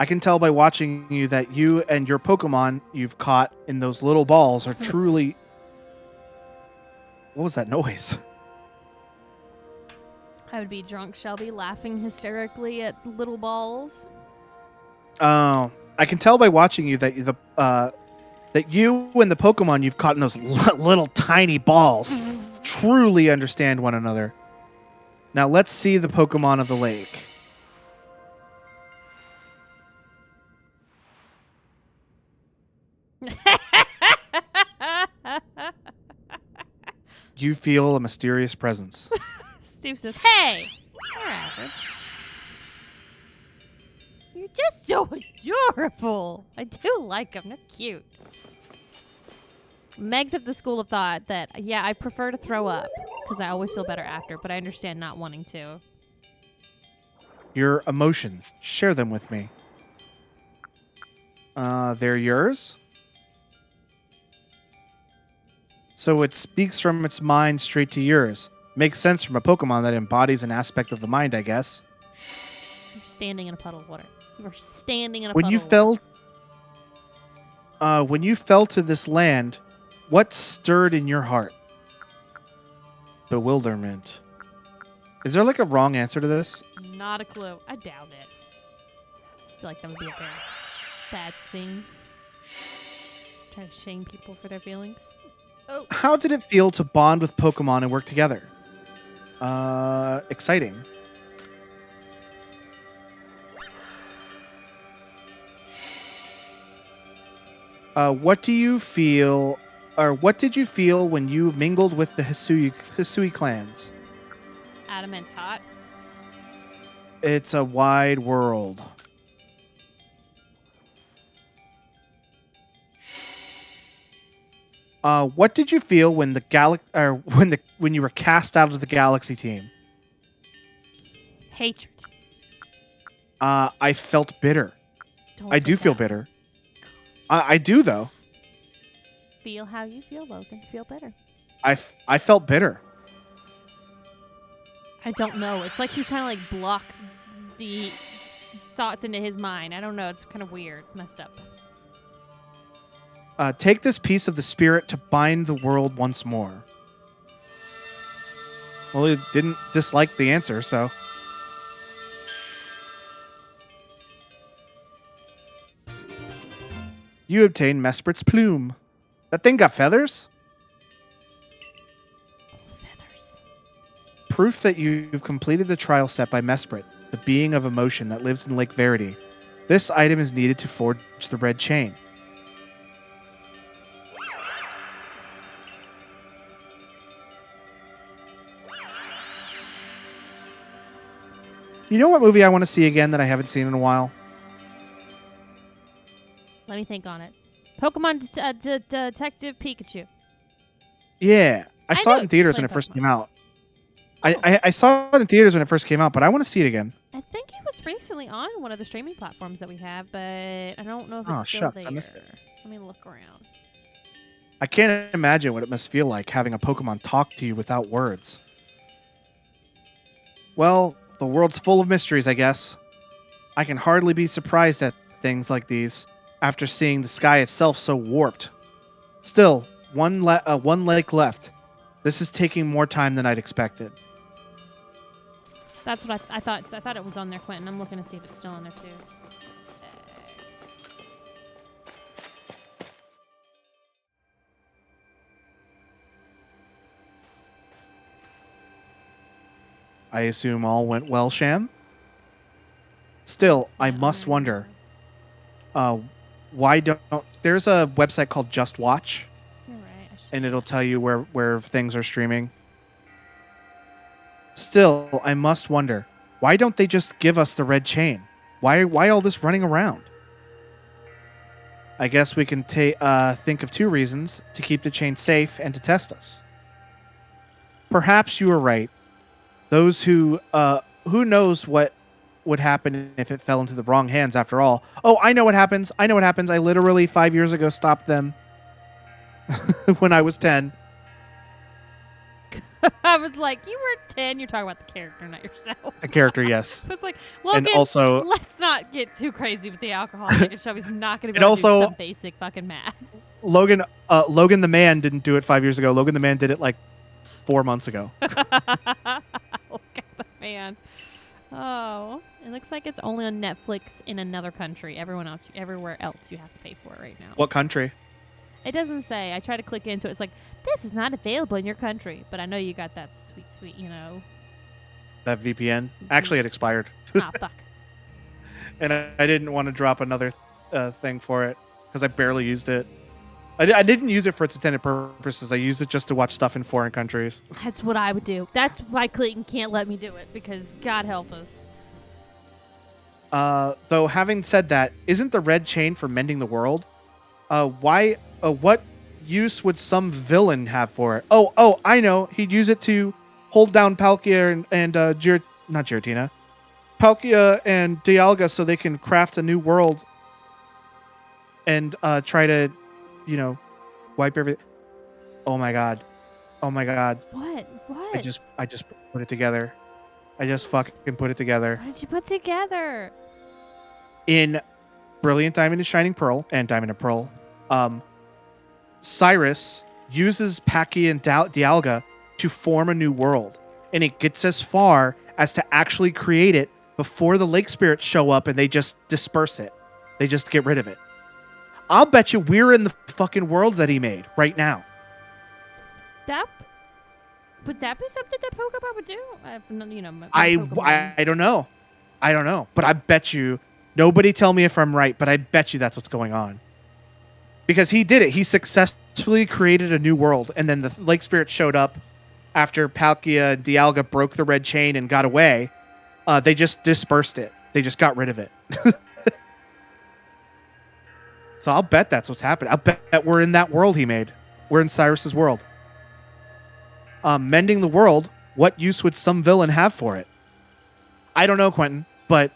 I can tell by watching you that you and your Pokemon you've caught in those little balls are truly... What was that noise? I would be drunk Shelby laughing hysterically at little balls. Oh, I can tell by watching you that that you and the Pokemon you've caught in those little tiny balls truly understand one another. Now let's see the Pokemon of the lake. You feel a mysterious presence. Steve says, "Hey, you're average. You're just so adorable. I do like them. They're cute." Meg's of the school of thought that, yeah, I prefer to throw up because I always feel better after, but I understand not wanting to. Your emotions, share them with me. They're yours? So it speaks from its mind straight to yours. Makes sense from a Pokemon that embodies an aspect of the mind, I guess. You're standing in a puddle of water. You are standing in a When puddle you of water. when you fell to this land, what stirred in your heart? Bewilderment. Is there like a wrong answer to this? Not a clue. I doubt it. I feel like that would be a very bad thing. Try to shame people for their feelings. Oh. How did it feel to bond with Pokemon and work together? Exciting. What do you feel, or what did you feel when you mingled with the Hisui clans? Adamant's hot. It's a wide world. What did you feel when when you were cast out of the Galaxy team? Hatred. I felt bitter. Don't I say do feel that. bitter. I do though. Feel how you feel, Logan. Feel better. I felt bitter. I don't know. It's like he's trying to like block the thoughts into his mind. I don't know. It's kind of weird. It's messed up. Take this piece of the spirit to bind the world once more. Well, he didn't dislike the answer, so. You obtain Mesprit's plume. That thing got feathers? Feathers. Proof that you've completed the trial set by Mesprit, the being of emotion that lives in Lake Verity. This item is needed to forge the red chain. You know what movie I want to see again that I haven't seen in a while? Let me think on it. Pokemon Detective Pikachu. Yeah. I saw knew it in you theaters played when it first Pokemon. came out. Oh. I saw it in theaters when it first came out, but I want to see it again. I think it was recently on one of the streaming platforms that we have, but I don't know if Oh, it's still shucks, there. I missed it. Let me look around. I can't imagine what it must feel like having a Pokemon talk to you without words. Well, the world's full of mysteries, I guess. I can hardly be surprised at things like these after seeing the sky itself so warped. Still, one lake left. This is taking more time than I'd expected. That's what I thought. I thought it was on there, Quentin. I'm looking to see if it's still on there too. I assume all went well, Sham? Still, I Yeah, must on there. wonder, why don't... There's a website called Just Watch, You're right. I should and do it'll that. tell you where things are streaming. Still, I must wonder, why don't they just give us the red chain? Why all this running around? I guess we can think of two reasons: to keep the chain safe and to test us. Perhaps you are right. Those who knows what would happen if it fell into the wrong hands after all. Oh, I know what happens. I literally 5 years ago stopped them when I was 10. I was like, you were 10. You're talking about the character, not yourself. A character, yes. So it's like, Logan, And also, let's not get too crazy with the alcohol making show. He's not going to be And able to do also- some basic fucking math. Logan the man didn't do it 5 years ago. Logan the man did it like 4 months ago. Look at the man. Oh, it looks like it's only on Netflix in another country. Everywhere else, you have to pay for it right now. What country? It doesn't say. I tried to click into it. It's like, this is not available in your country. But I know you got that sweet, That VPN. Actually, it expired. Ah, fuck. And I didn't want to drop another thing for it because I barely used it. I didn't use it for its intended purposes. I used it just to watch stuff in foreign countries. That's what I would do. That's why Clayton can't let me do it, because God help us. Though, having said that, isn't the red chain for mending the world? What use would some villain have for it? Oh, I know. He'd use it to hold down Palkia and not Giratina. Palkia and Dialga so they can craft a new world and try to, wipe everything. Oh my god. What? I just put it together. I just fucking put it together. What did you put together? In Brilliant Diamond and Shining Pearl and Diamond and Pearl, Cyrus uses Palkia and Dialga to form a new world. And it gets as far as to actually create it before the Lake Spirits show up and they just disperse it. They just get rid of it. I'll bet you we're in the fucking world that he made right now. Would that be something that Pokemon would do? I don't know. But I bet you, nobody tell me if I'm right, but I bet you that's what's going on. Because he did it. He successfully created a new world, and then the Lake Spirit showed up after Palkia and Dialga broke the red chain and got away. They just dispersed it. They just got rid of it. So I'll bet that's what's happening. I'll bet we're in that world he made. We're in Cyrus's world. Mending the world, what use would some villain have for it? I don't know, Quentin, but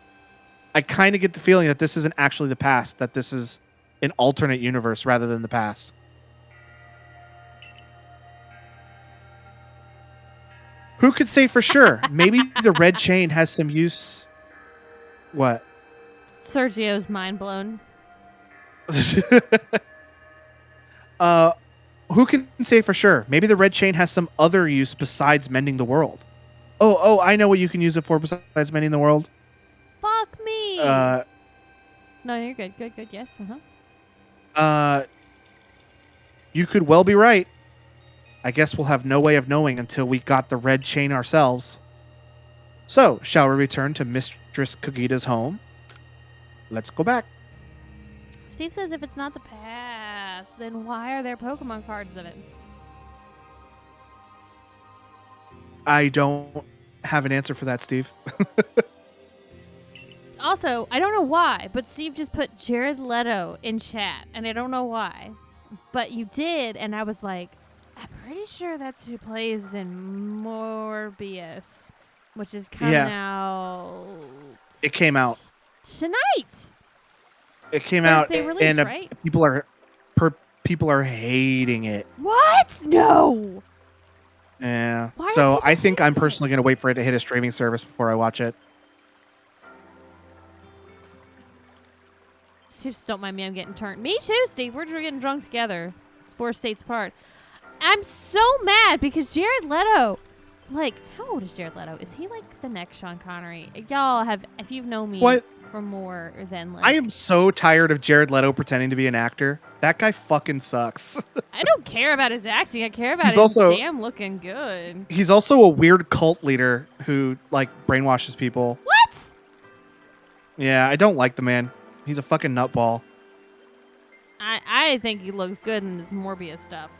I kind of get the feeling that this isn't actually the past, that this is an alternate universe rather than the past. Who could say for sure? Maybe the red chain has some use. What? Sergio's mind blown. Who can say for sure? Maybe the red chain has some other use besides mending the world. Oh, I know what you can use it for besides mending the world. Fuck me. No, you're good. Good. Yes. You could well be right. I guess we'll have no way of knowing until we got the red chain ourselves. So, shall we return to Mistress Kogita's home? Let's go back. Steve says if it's not the past, then why are there Pokemon cards of it? I don't have an answer for that, Steve. Also, I don't know why, but Steve just put Jared Leto in chat, and I don't know why. But you did, and I was like, I'm pretty sure that's who plays in Morbius, which is coming out. It came out. Tonight! It came out, Thursday release, and right? people are hating it. What? No! Yeah. Why are So people I think I'm hating it? personally going to wait for it to hit a streaming service before I watch it. Just don't mind me, I'm getting turned. Me too, Steve. We're getting drunk together. It's 4 states apart. I'm so mad because Jared Leto, like, how old is Jared Leto? Is he like the next Sean Connery? Y'all have, if you've known me What? for more than like, I am so tired of Jared Leto pretending to be an actor. That guy fucking sucks. I don't care about his acting. I care about He's him also- damn looking good. He's also a weird cult leader who like brainwashes people. What? Yeah, I don't like the man. He's a fucking nutball. I think he looks good in this Morbius stuff.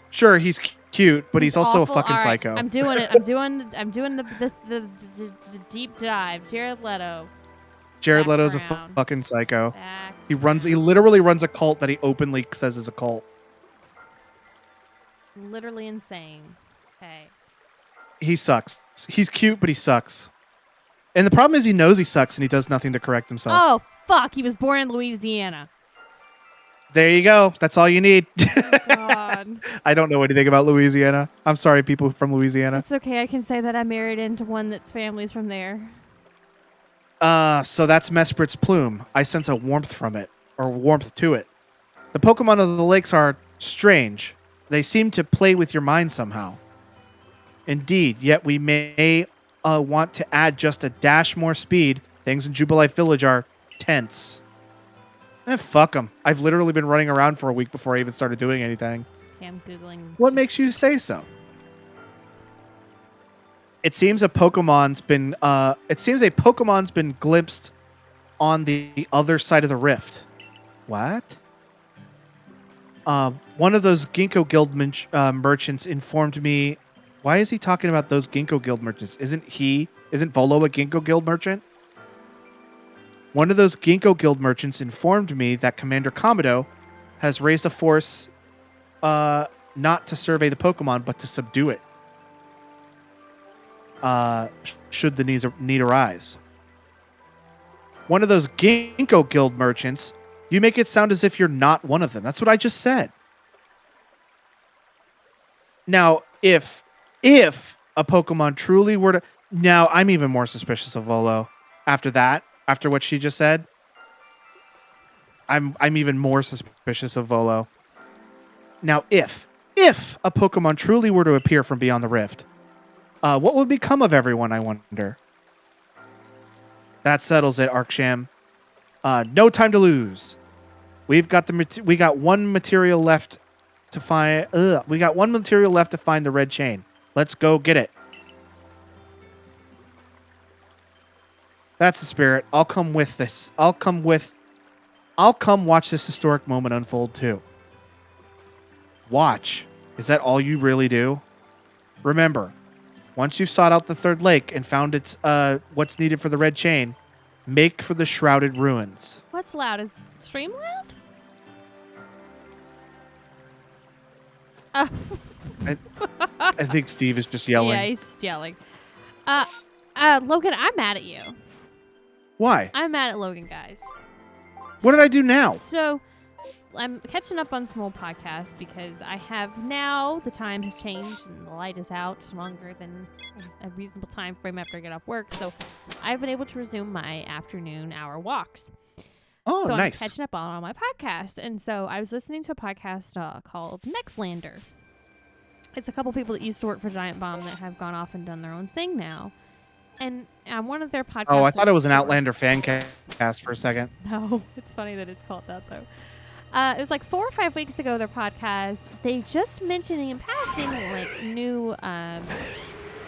Sure, he's cute, but he's also awful. a fucking All right, psycho. I'm doing it. I'm doing the deep dive. Jared Leto. Jared Leto's a background. fucking psycho. Back. He literally runs a cult that he openly says is a cult. Literally insane. Okay. He sucks. He's cute, but he sucks. And the problem is he knows he sucks and he does nothing to correct himself. Oh, fuck. He was born in Louisiana. There you go. That's all you need. God. I don't know anything about Louisiana. I'm sorry, people from Louisiana. It's okay. I can say that I married into one that's family's from there. So that's Mesprit's plume. I sense a warmth from it, or warmth to it. The Pokemon of the lakes are strange. They seem to play with your mind somehow. Indeed, yet we may want to add just a dash more speed. Things in Jubilife Village are tense. Fuck them. I've literally been running around for a week before I even started doing anything. Okay, I'm Googling. What makes you say so? It seems a Pokemon's been glimpsed on the other side of the rift. What? One of those Ginkgo Guild merchants informed me. Why is he talking about those Ginkgo Guild merchants? Isn't Volo a Ginkgo Guild merchant? One of those Ginkgo Guild merchants informed me that Commander Komodo has raised a force not to survey the Pokemon, but to subdue it. Should the need arise. One of those Ginkgo Guild merchants, you make it sound as if you're not one of them. That's what I just said. Now, if a Pokemon truly were to... Now, I'm even more suspicious of Volo after that. After what she just said, I'm even more suspicious of Volo. Now, if a Pokemon truly were to appear from beyond the rift, what would become of everyone, I wonder? That settles it, Arksham. No time to lose. We got one material left to find. We got one material left to find the red chain. Let's go get it. That's the spirit. I'll come with this. I'll come watch this historic moment unfold too. Watch. Is that all you really do? Remember, once you've sought out the third lake and found its what's needed for the red chain, make for the shrouded ruins. What's loud? Is the stream loud? Oh. I think Steve is just yelling. Yeah, he's just yelling. Logan, I'm mad at you. Why? I'm mad at Logan, guys. What did I do now? So, I'm catching up on some old podcasts because I have now, the time has changed and the light is out longer than a reasonable time frame after I get off work. So, I've been able to resume my afternoon hour walks. Oh, so nice. I'm catching up on all my podcasts. And so, I was listening to a podcast called Nextlander. It's a couple people that used to work for Giant Bomb that have gone off and done their own thing now. And one of their podcasts... Oh, I thought it was an Outlander fan cast for a second. No, it's funny that it's called that, though. It was like 4 or 5 weeks ago, their podcast, they just mentioning in passing, like, new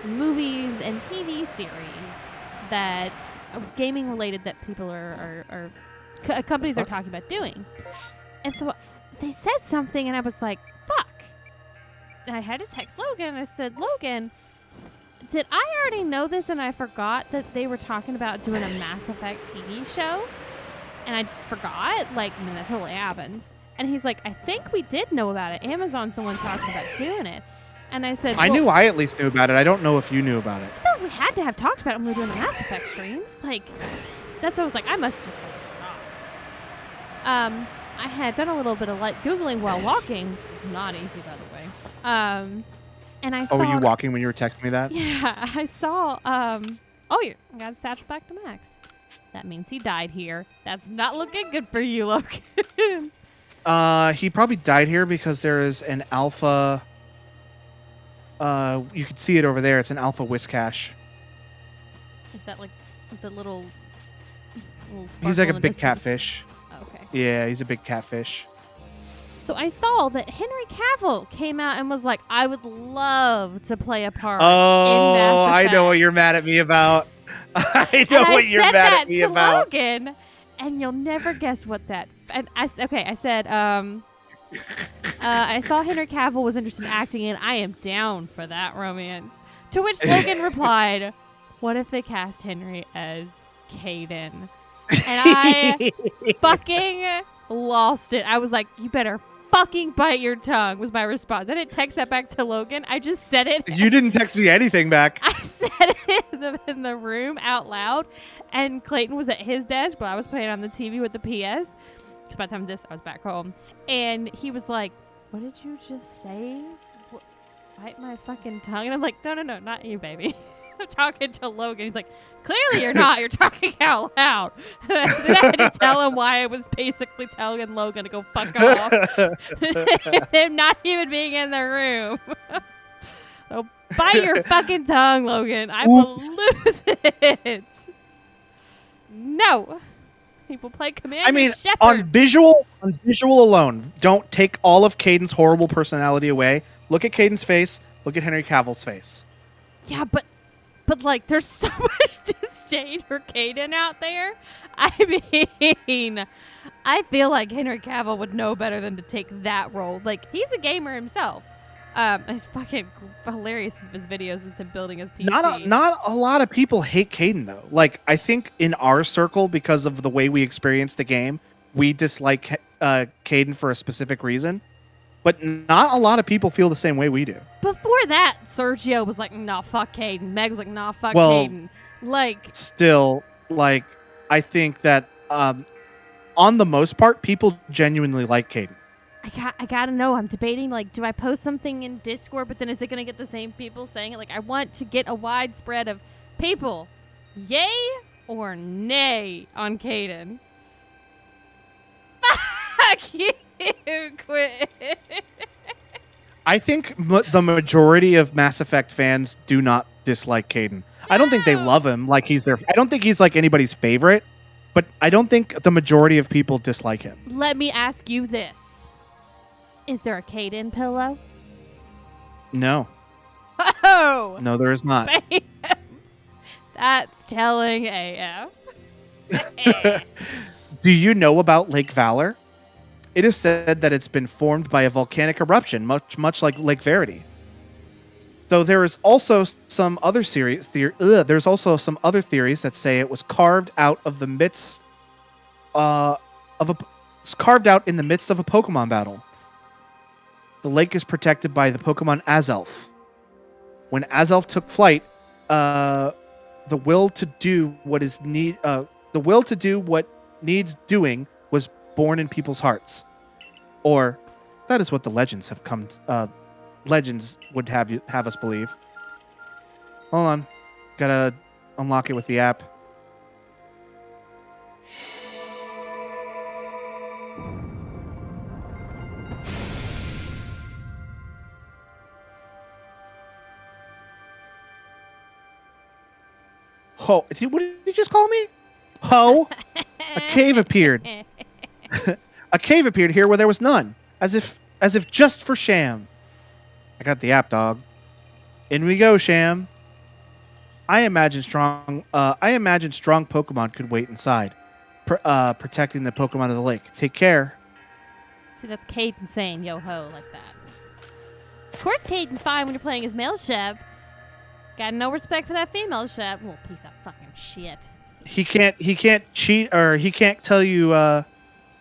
movies and TV series that's gaming-related that people companies are talking about doing. And so they said something, and I was like, fuck. And I had to text Logan, and I said, Logan... Did I already know this and I forgot that they were talking about doing a Mass Effect TV show? And I just forgot? Like, I mean, that totally happens. And he's like, I think we did know about it. Amazon, someone talking about doing it. And I said, I knew I at least knew about it. I don't know if you knew about it. No, we had to have talked about it when we were doing the Mass Effect streams. Like, that's what I was like, I must just forgot. I had done a little bit of light Googling while walking, which was not easy, by the way. And I saw... Oh, were you walking when you were texting me that? Yeah, I saw... I got a satchel back to Max. That means he died here. That's not looking good for you, Logan. He probably died here because there is an alpha... you can see it over there. It's an alpha Whiscash. Is that like the little He's like a in the big distance? Catfish. Okay. Yeah, he's a big catfish. So I saw that Henry Cavill came out and was like, I would love to play a part in Oh, Mass I Effect. know what you're mad at me about. I know what you're mad at me about. Logan, and you'll never guess what that... And I said, I saw Henry Cavill was interested in acting, and I am down for that romance. To which Logan replied, what if they cast Henry as Caden? And I fucking lost it. I was like, you better fucking bite your tongue was my response. I didn't text that back to Logan. I just said it. You didn't text me anything back. I said it in the room out loud, and Clayton was at his desk while I was playing on the TV with the PS. Because by the time of this, I was back home. And he was like, what did you just say? Bite my fucking tongue? And I'm like, no, not you, baby. I'm talking to Logan. He's like, clearly you're not. You're talking out loud. Then I had to tell him why I was basically telling Logan to go fuck off. Them not even being in the room. So bite your fucking tongue, Logan. I will lose it. No. People play Commander I mean, Shepard. on visual alone, don't take all of Caden's horrible personality away. Look at Caden's face. Look at Henry Cavill's face. Yeah, but like, there's so much disdain for Caden out there. I mean, I feel like Henry Cavill would know better than to take that role. Like, he's a gamer himself. It's fucking hilarious, his videos with him building his PC. Not a lot of people hate Caden, though. Like, I think in our circle, because of the way we experience the game, we dislike Caden for a specific reason. But not a lot of people feel the same way we do. Before that, Sergio was like, nah, fuck Caden. Meg was like, nah, fuck Caden. Like, still, like, I think that on the most part, people genuinely like Caden. I gotta know. I'm debating, like, do I post something in Discord, but then is it gonna get the same people saying it? Like, I want to get a wide spread of people. Yay or nay on Caden? Fuck you, quit. I think the majority of Mass Effect fans do not dislike Caden. No. I don't think they love him like he's their. I don't think he's like anybody's favorite, but I don't think the majority of people dislike him. Let me ask you this: is there a Caden pillow? No. Oh. No, there is not. That's telling AF. Do you know about Lake Valor? It is said that it's been formed by a volcanic eruption, much like Lake Verity. Though there is also some other theories that say it was carved out in the midst of a Pokemon battle. The lake is protected by the Pokemon Azelf. When Azelf took flight, the will to do what needs doing was born in people's hearts, or that is what the legends have come. Legends would have us believe. Hold on, gotta unlock it with the app. Oh, what did you just call me? Ho! A cave appeared. A cave appeared here where there was none, as if just for Sham. I got the app, dog. In we go, Sham. I imagine strong Pokemon could wait inside, protecting the Pokemon of the lake. Take care. See, that's Caden saying yo ho like that. Of course, Caden's fine when you're playing his male Shep. Got no respect for that female Shep. Little piece of fucking shit. He can't cheat, or he can't tell you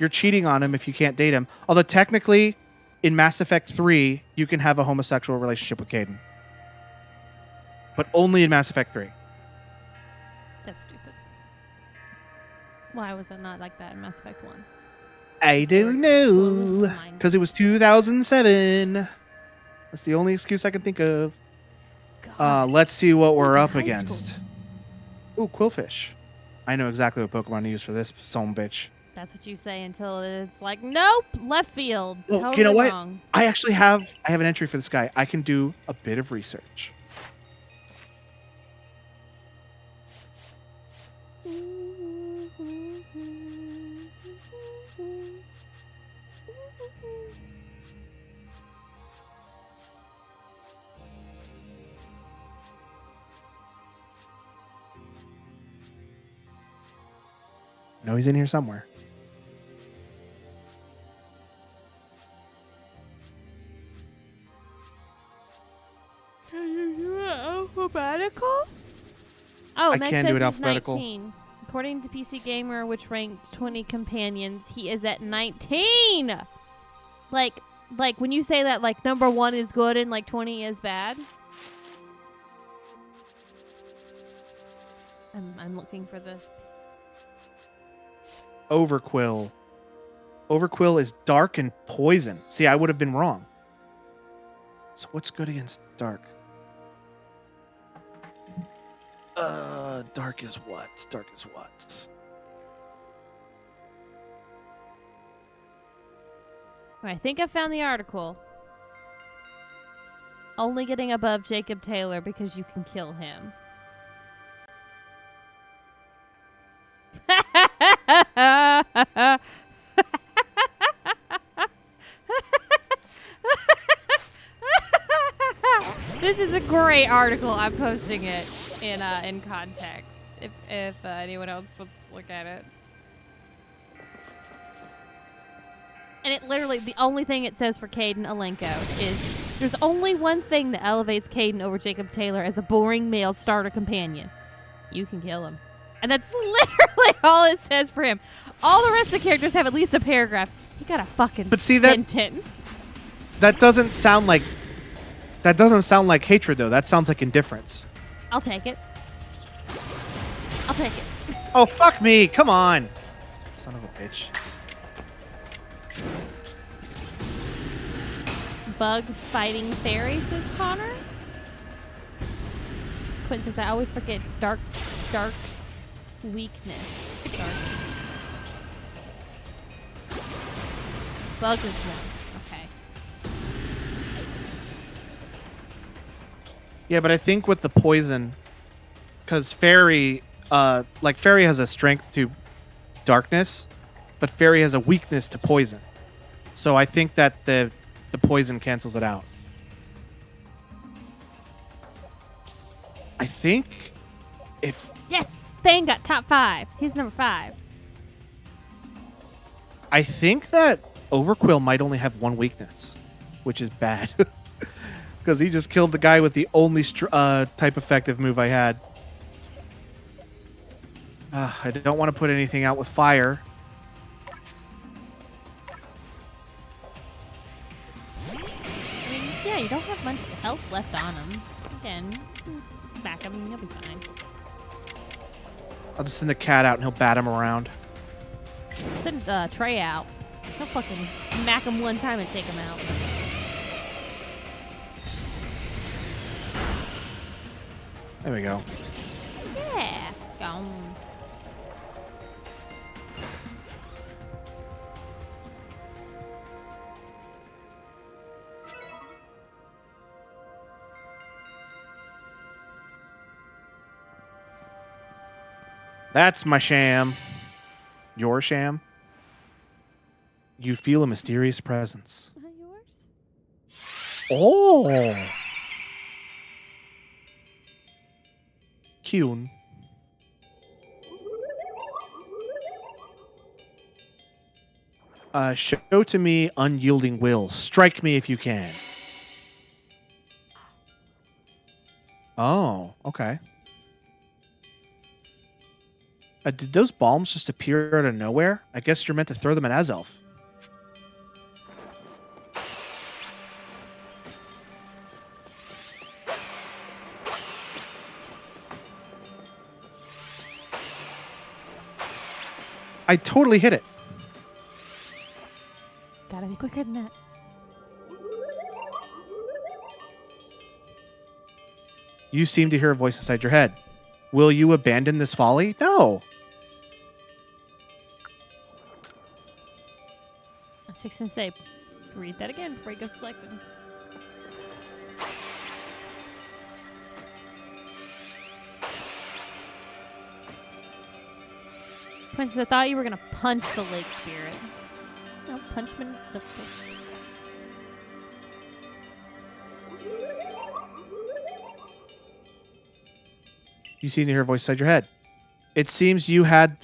you're cheating on him if you can't date him. Although technically, in Mass Effect 3, you can have a homosexual relationship with Caden. But only in Mass Effect 3. That's stupid. Why was it not like that in Mass Effect 1? I don't know. Because it was 2007. That's the only excuse I can think of. Let's see what we're up against. Ooh, Quillfish. I know exactly what Pokemon to use for this son bitch. That's what you say until it's like, nope, left field. Oh, totally you know what? wrong. I actually have an entry for this guy. I can do a bit of research. No, he's in here somewhere. Can you do it alphabetical? Oh, I Meg can says do it he's alphabetical. 19. According to PC Gamer, which ranked 20 companions, he is at 19. Like when you say that like number 1 is good and like 20 is bad. I'm looking for this. Overquill. Overquill is dark and poison. See, I would have been wrong. So what's good against dark? Dark is what? Dark is what? I think I found the article. Only getting above Jacob Taylor because you can kill him. This is a great article. I'm posting it in context if anyone else wants to look at it. And it literally, the only thing it says for Caden Alenko is there's only one thing that elevates Caden over Jacob Taylor as a boring male starter companion. You can kill him. And that's literally all it says for him. All the rest of the characters have at least a paragraph. He got a fucking sentence. That doesn't sound like hatred though. That sounds like indifference. I'll take it. I'll take it. Oh, fuck me. Come on. Son of a bitch. Bug fighting fairy, says Connor. Quinn says, I always forget Dark's weakness. Bug is one. Okay. Yeah, but I think with the poison, because Fairy has a strength to darkness, but Fairy has a weakness to poison. So I think that the poison cancels it out. I think if... Yes! Thane got top 5. He's number 5. I think that Overquill might only have one weakness, which is bad. Because he just killed the guy with the only type effective move I had. I don't want to put anything out with fire. Yeah, you don't have much health left on him. Again, smack him and you'll be fine. I'll just send the cat out and he'll bat him around. Send Trey out. He'll fucking smack him one time and take him out. There we go. Yeah. Gone. That's my sham. Your sham. You feel a mysterious presence. Yours? Oh. Kyun. Show to me unyielding will. Strike me if you can. Oh, okay. Did those bombs just appear out of nowhere? I guess you're meant to throw them at Azelf. I totally hit it. Gotta be quicker than that. You seem to hear a voice inside your head. Will you abandon this folly? No. I was fixing to say, read that again before you go selecting. Princess, I thought you were gonna punch the lake spirit. No, punch him in the... You seem to hear a voice inside your head. It seems you had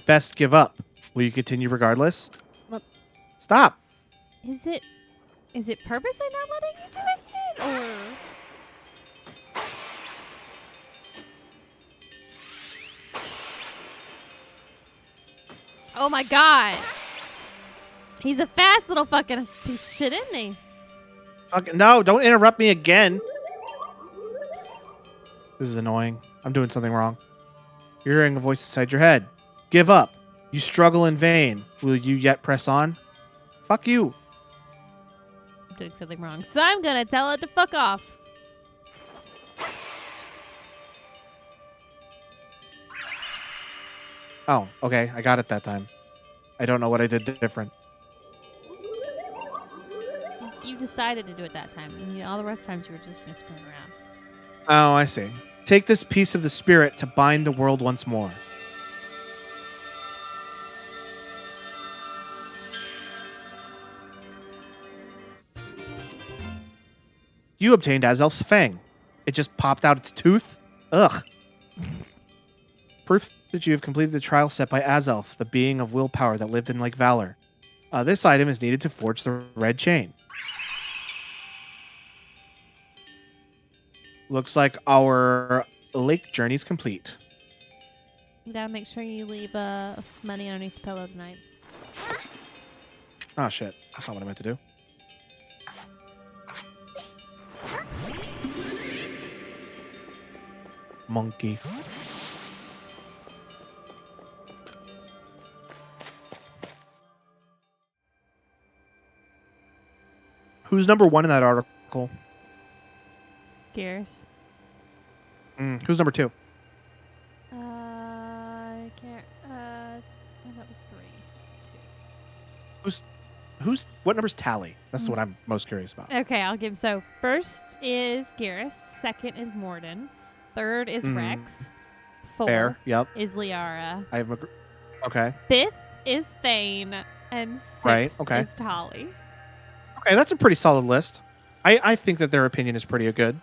best give up. Will you continue regardless? Stop. Is it purposely not letting you do it yet, or... Oh my god! He's a fast little fucking piece of shit, isn't he? No, don't interrupt me again. This is annoying. I'm doing something wrong. You're hearing a voice inside your head. Give up. You struggle in vain. Will you yet press on? Fuck you. I'm doing something wrong. So I'm gonna tell it to fuck off. Oh, okay. I got it that time. I don't know what I did different. You decided to do it that time. And all the rest of times you were just gonna spin around. Oh, I see. Take this piece of the spirit to bind the world once more. You obtained Azelf's Fang. It just popped out its tooth? Ugh. Proof that you have completed the trial set by Azelf, the being of willpower that lived in Lake Valor. This item is needed to forge the red chain. Looks like our lake journey's complete. You gotta make sure you leave money underneath the pillow tonight. Oh, shit. That's not what I meant to do. Monkey. Who's number one in that article? Gears. Who's number two? I can't. That was 3. What number's Tally? That's what I'm most curious about. 2. Okay, I'll give. So first is Garrus. Second is Morden. Third is Rex. Fourth Fair. Yep. is Liara. Okay. Fifth is Thane. And sixth Right, okay. is Tolly. Okay, that's a pretty solid list. I think that their opinion is pretty good.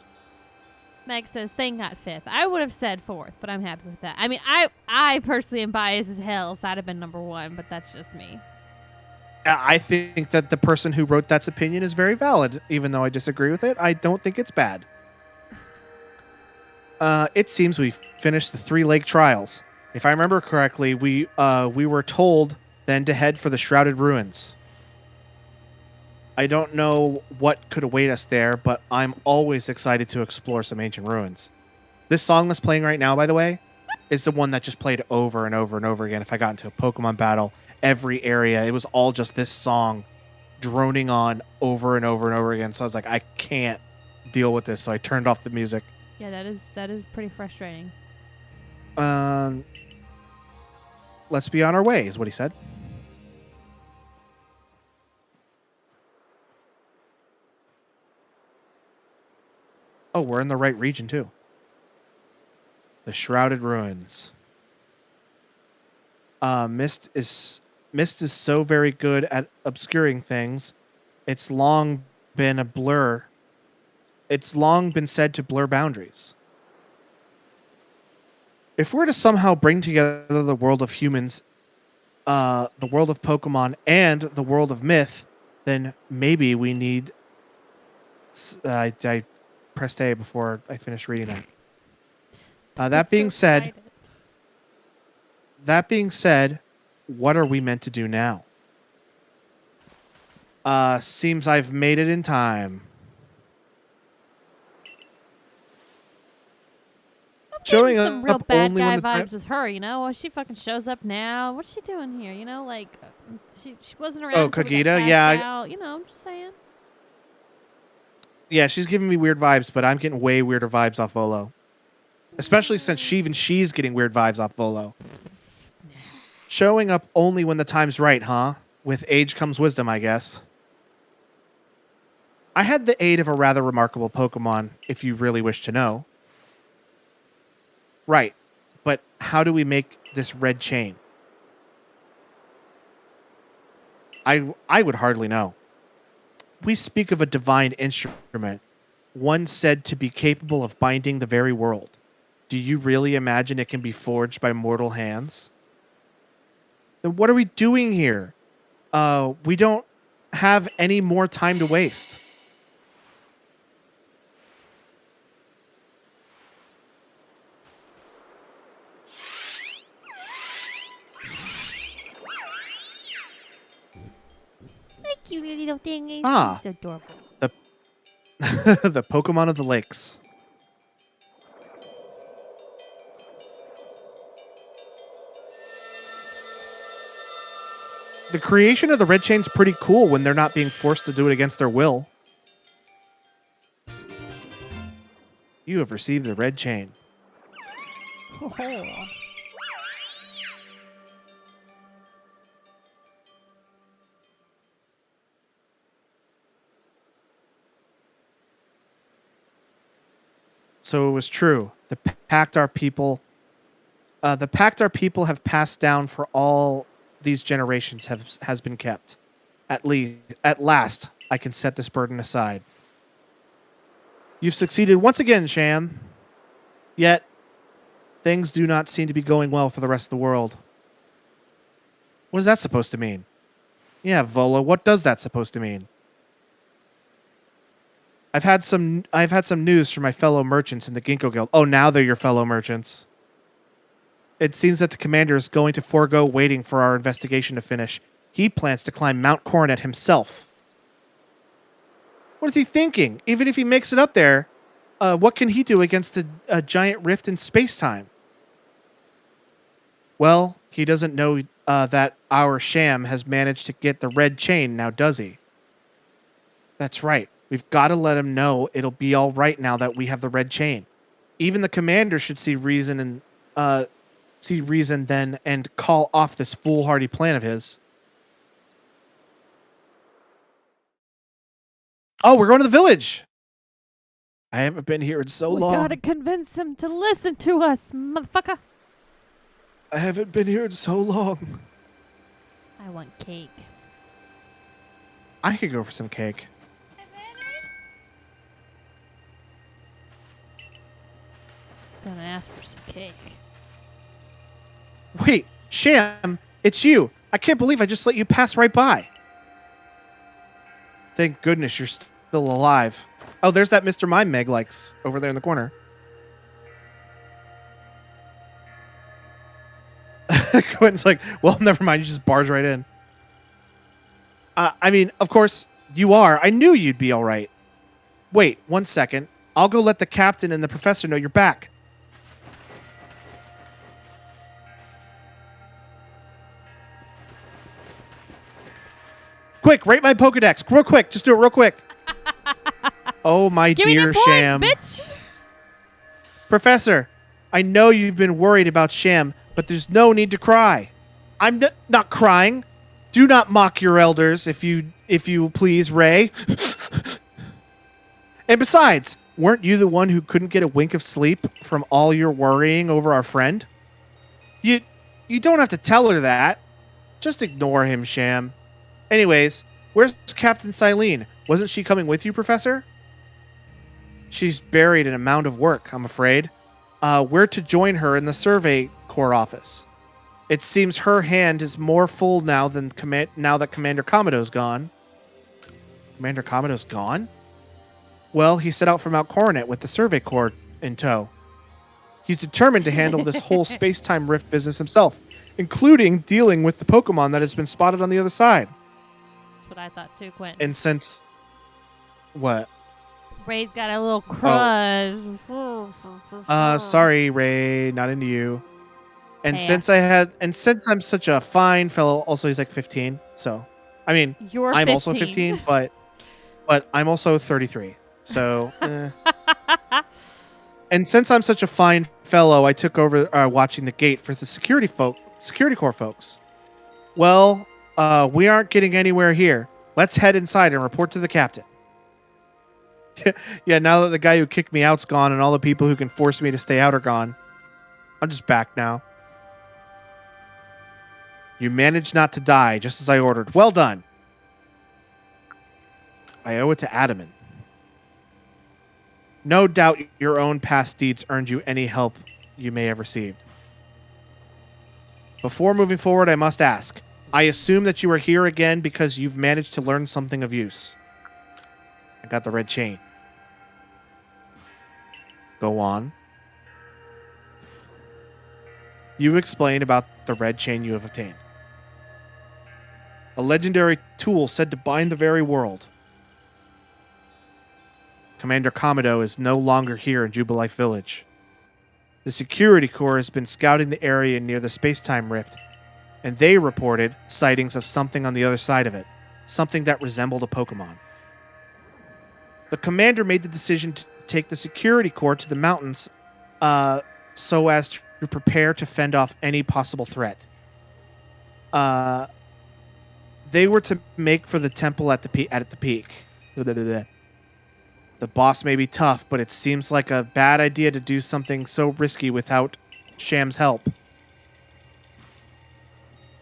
Meg says Thane got 5th. I would have said 4th, but I'm happy with that. I mean, I personally am biased as hell, so I'd have been number 1, but that's just me. I think that the person who wrote that's opinion is very valid, even though I disagree with it. I don't think it's bad. It seems we've finished the 3 lake trials. If I remember correctly, we were told then to head for the Shrouded Ruins. I don't know what could await us there, but I'm always excited to explore some ancient ruins. This song that's playing right now, by the way, is the one that just played over and over and over again. If I got into a Pokemon battle, every area, it was all just this song droning on over and over and over again. So I was like, I can't deal with this. So I turned off the music. Yeah, that is pretty frustrating. Let's be on our way, is what he said. Oh, we're in the right region, too. The Shrouded Ruins. Mist is so very good at obscuring things. It's long been a blur. It's long been said to blur boundaries. If we're to somehow bring together the world of humans, the world of Pokemon, and the world of myth, then maybe we need... I pressed A before I finished reading that. That being said, what are we meant to do now? Seems I've made it in time. Showing some real bad guy vibes with her, you know? Well, she fucking shows up now. What's she doing here? You know, like she wasn't around. Oh, Kagita, yeah. You know, I'm just saying. Yeah, she's giving me weird vibes, but I'm getting way weirder vibes off Volo. Especially since she's getting weird vibes off Volo. Showing up only when the time's right, huh? With age comes wisdom, I guess. I had the aid of a rather remarkable Pokemon, if you really wish to know. Right, but how do we make this red chain? I would hardly know. We speak of a divine instrument, one said to be capable of binding the very world. Do you really imagine it can be forged by mortal hands? Then what are we doing here? We don't have any more time to waste. cute little thing. Ah. It's adorable. The Pokemon of the lakes. The creation of the red chain's pretty cool when they're not being forced to do it against their will. You have received the red chain. Oh. So it was true. The pact our people have passed down for all these generations has been kept. At last, I can set this burden aside. You've succeeded once again, Sham. Yet, things do not seem to be going well for the rest of the world. What is that supposed to mean? Yeah, Volo, what does that supposed to mean? I've had some news from my fellow merchants in the Ginkgo Guild. Oh, now they're your fellow merchants. It seems that the commander is going to forego waiting for our investigation to finish. He plans to climb Mount Coronet himself. What is he thinking? Even if he makes it up there, what can he do against a giant rift in space-time? Well, he doesn't know that our Sham has managed to get the red chain now, does he? That's right. We've got to let him know it'll be all right now that we have the red chain. Even the commander should see reason then and call off this foolhardy plan of his. Oh, we're going to the village. I haven't been here in so long. We gotta convince him to listen to us, motherfucker. I haven't been here in so long. I want cake. I could go for some cake. Gonna ask for some cake. Wait, Sham, it's you. I can't believe I just let you pass right by. Thank goodness you're still alive. Oh, there's that Mr. Mime Meg likes over there in the corner. Quentin's like, well, never mind. You just barge right in. I mean, of course, you are. I knew you'd be all right. Wait, 1 second. I'll go let the captain and the professor know you're back. Quick, rate my Pokedex. Real quick. Just do it real quick. Oh, my Give me dear your points, Sham. bitch. Professor, I know you've been worried about Sham, but there's no need to cry. I'm not crying. Do not mock your elders, if you please, Ray. And besides, weren't you the one who couldn't get a wink of sleep from all your worrying over our friend? You don't have to tell her that. Just ignore him, Sham. Anyways, where's Captain Silene? Wasn't she coming with you, Professor? She's buried in a mound of work, I'm afraid. We're to join her in the Survey Corps office. It seems her hand is more full now that Commander Comodo's gone. Commander Comodo's gone? Well, he set out for Mount Coronet with the Survey Corps in tow. He's determined to handle this whole space-time rift business himself, including dealing with the Pokemon that has been spotted on the other side. That's what I thought too, Quentin. And since... What? Ray's got a little crush. Sorry, Ray, not into you. And Hey, since I'm such a fine fellow, also he's like 15, so I mean, You're I'm 15. also 15, but I'm also 33. So, And since I'm such a fine fellow, I took over watching the gate for the security corps folks. Well, we aren't getting anywhere here. Let's head inside and report to the captain. Yeah, now that the guy who kicked me out's gone and all the people who can force me to stay out are gone, I'm just back now. You managed not to die, just as I ordered. Well done. I owe it to Adaman. No doubt your own past deeds earned you any help you may have received. Before moving forward, I must ask. I assume that you are here again because you've managed to learn something of use. I got the red chain. Go on. You explain about the red chain you have obtained. A legendary tool said to bind the very world. Commander Komodo is no longer here in Jubilife Village. The Security Corps has been scouting the area near the space-time rift, and they reported sightings of something on the other side of it, something that resembled a Pokemon. The commander made the decision to take the Security Corps to the mountains so as to prepare to fend off any possible threat. They were to make for the temple at the peak. The boss may be tough, but it seems like a bad idea to do something so risky without Sham's help.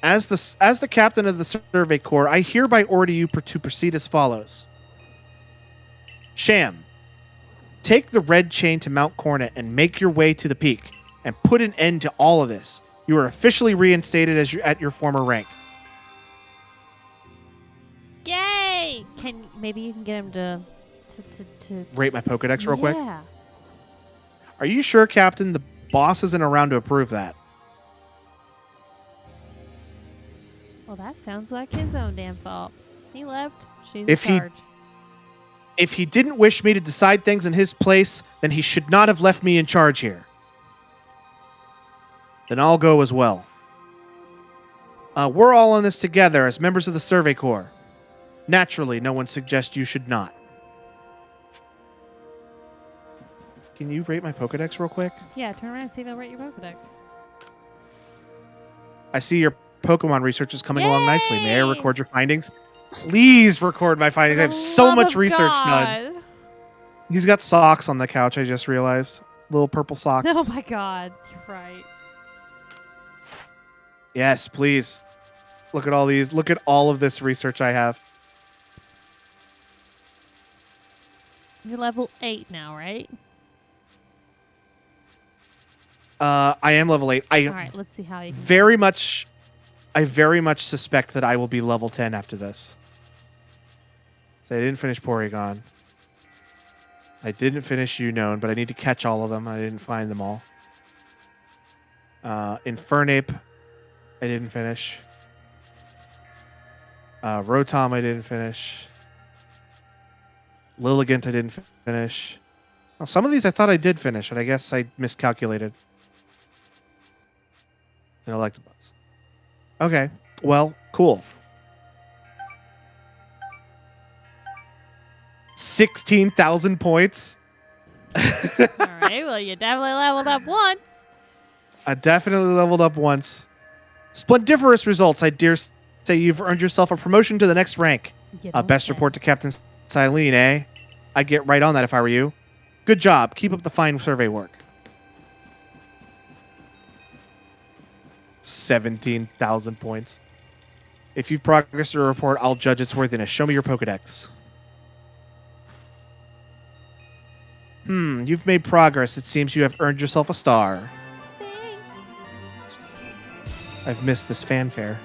As the captain of the Survey Corps, I hereby order you to proceed as follows. Sham, take the red chain to Mount Cornet and make your way to the peak and put an end to all of this. You are officially reinstated at your former rank. Yay! Maybe you can get him to Rate my Pokedex real quick. Yeah. Are you sure, Captain? The boss isn't around to approve that. Well, that sounds like his own damn fault. He left. She's If in he- charge. If he didn't wish me to decide things in his place, then he should not have left me in charge here. Then I'll go as well. We're all in this together as members of the Survey Corps. Naturally, no one suggests you should not. Can you rate my Pokedex real quick? Yeah, turn around and see if they'll rate your Pokedex. I see your Pokemon research is coming along nicely. May I Yay! record your findings? Please record my findings. I have so much research done. He's got socks on the couch, I just realized. Little purple socks. Oh my god, you're right. Yes, please. Look at all these. Look at all of this research I have. You're level 8 now, right? I am level 8. All right, let's see how you can. I very much suspect that I will be level 10 after this. So I didn't finish Porygon. I didn't finish Unknown, but I need to catch all of them. I didn't find them all. Infernape, I didn't finish. Rotom, I didn't finish. Lilligant, I didn't finish. Well, some of these I thought I did finish, and I guess I miscalculated. And Electabuzz. Okay, well, cool. 16,000 points. All right, well, you definitely leveled up once. I definitely leveled up once. Splendiferous results. I dare say you've earned yourself a promotion to the next rank. You don't Best say. report to Captain Silene, eh? I'd get right on that if I were you. Good job. Keep up the fine survey work. 17,000 points. If you've progressed your report, I'll judge its worthiness. Show me your Pokedex. You've made progress. It seems you have earned yourself a star. Thanks. I've missed this fanfare.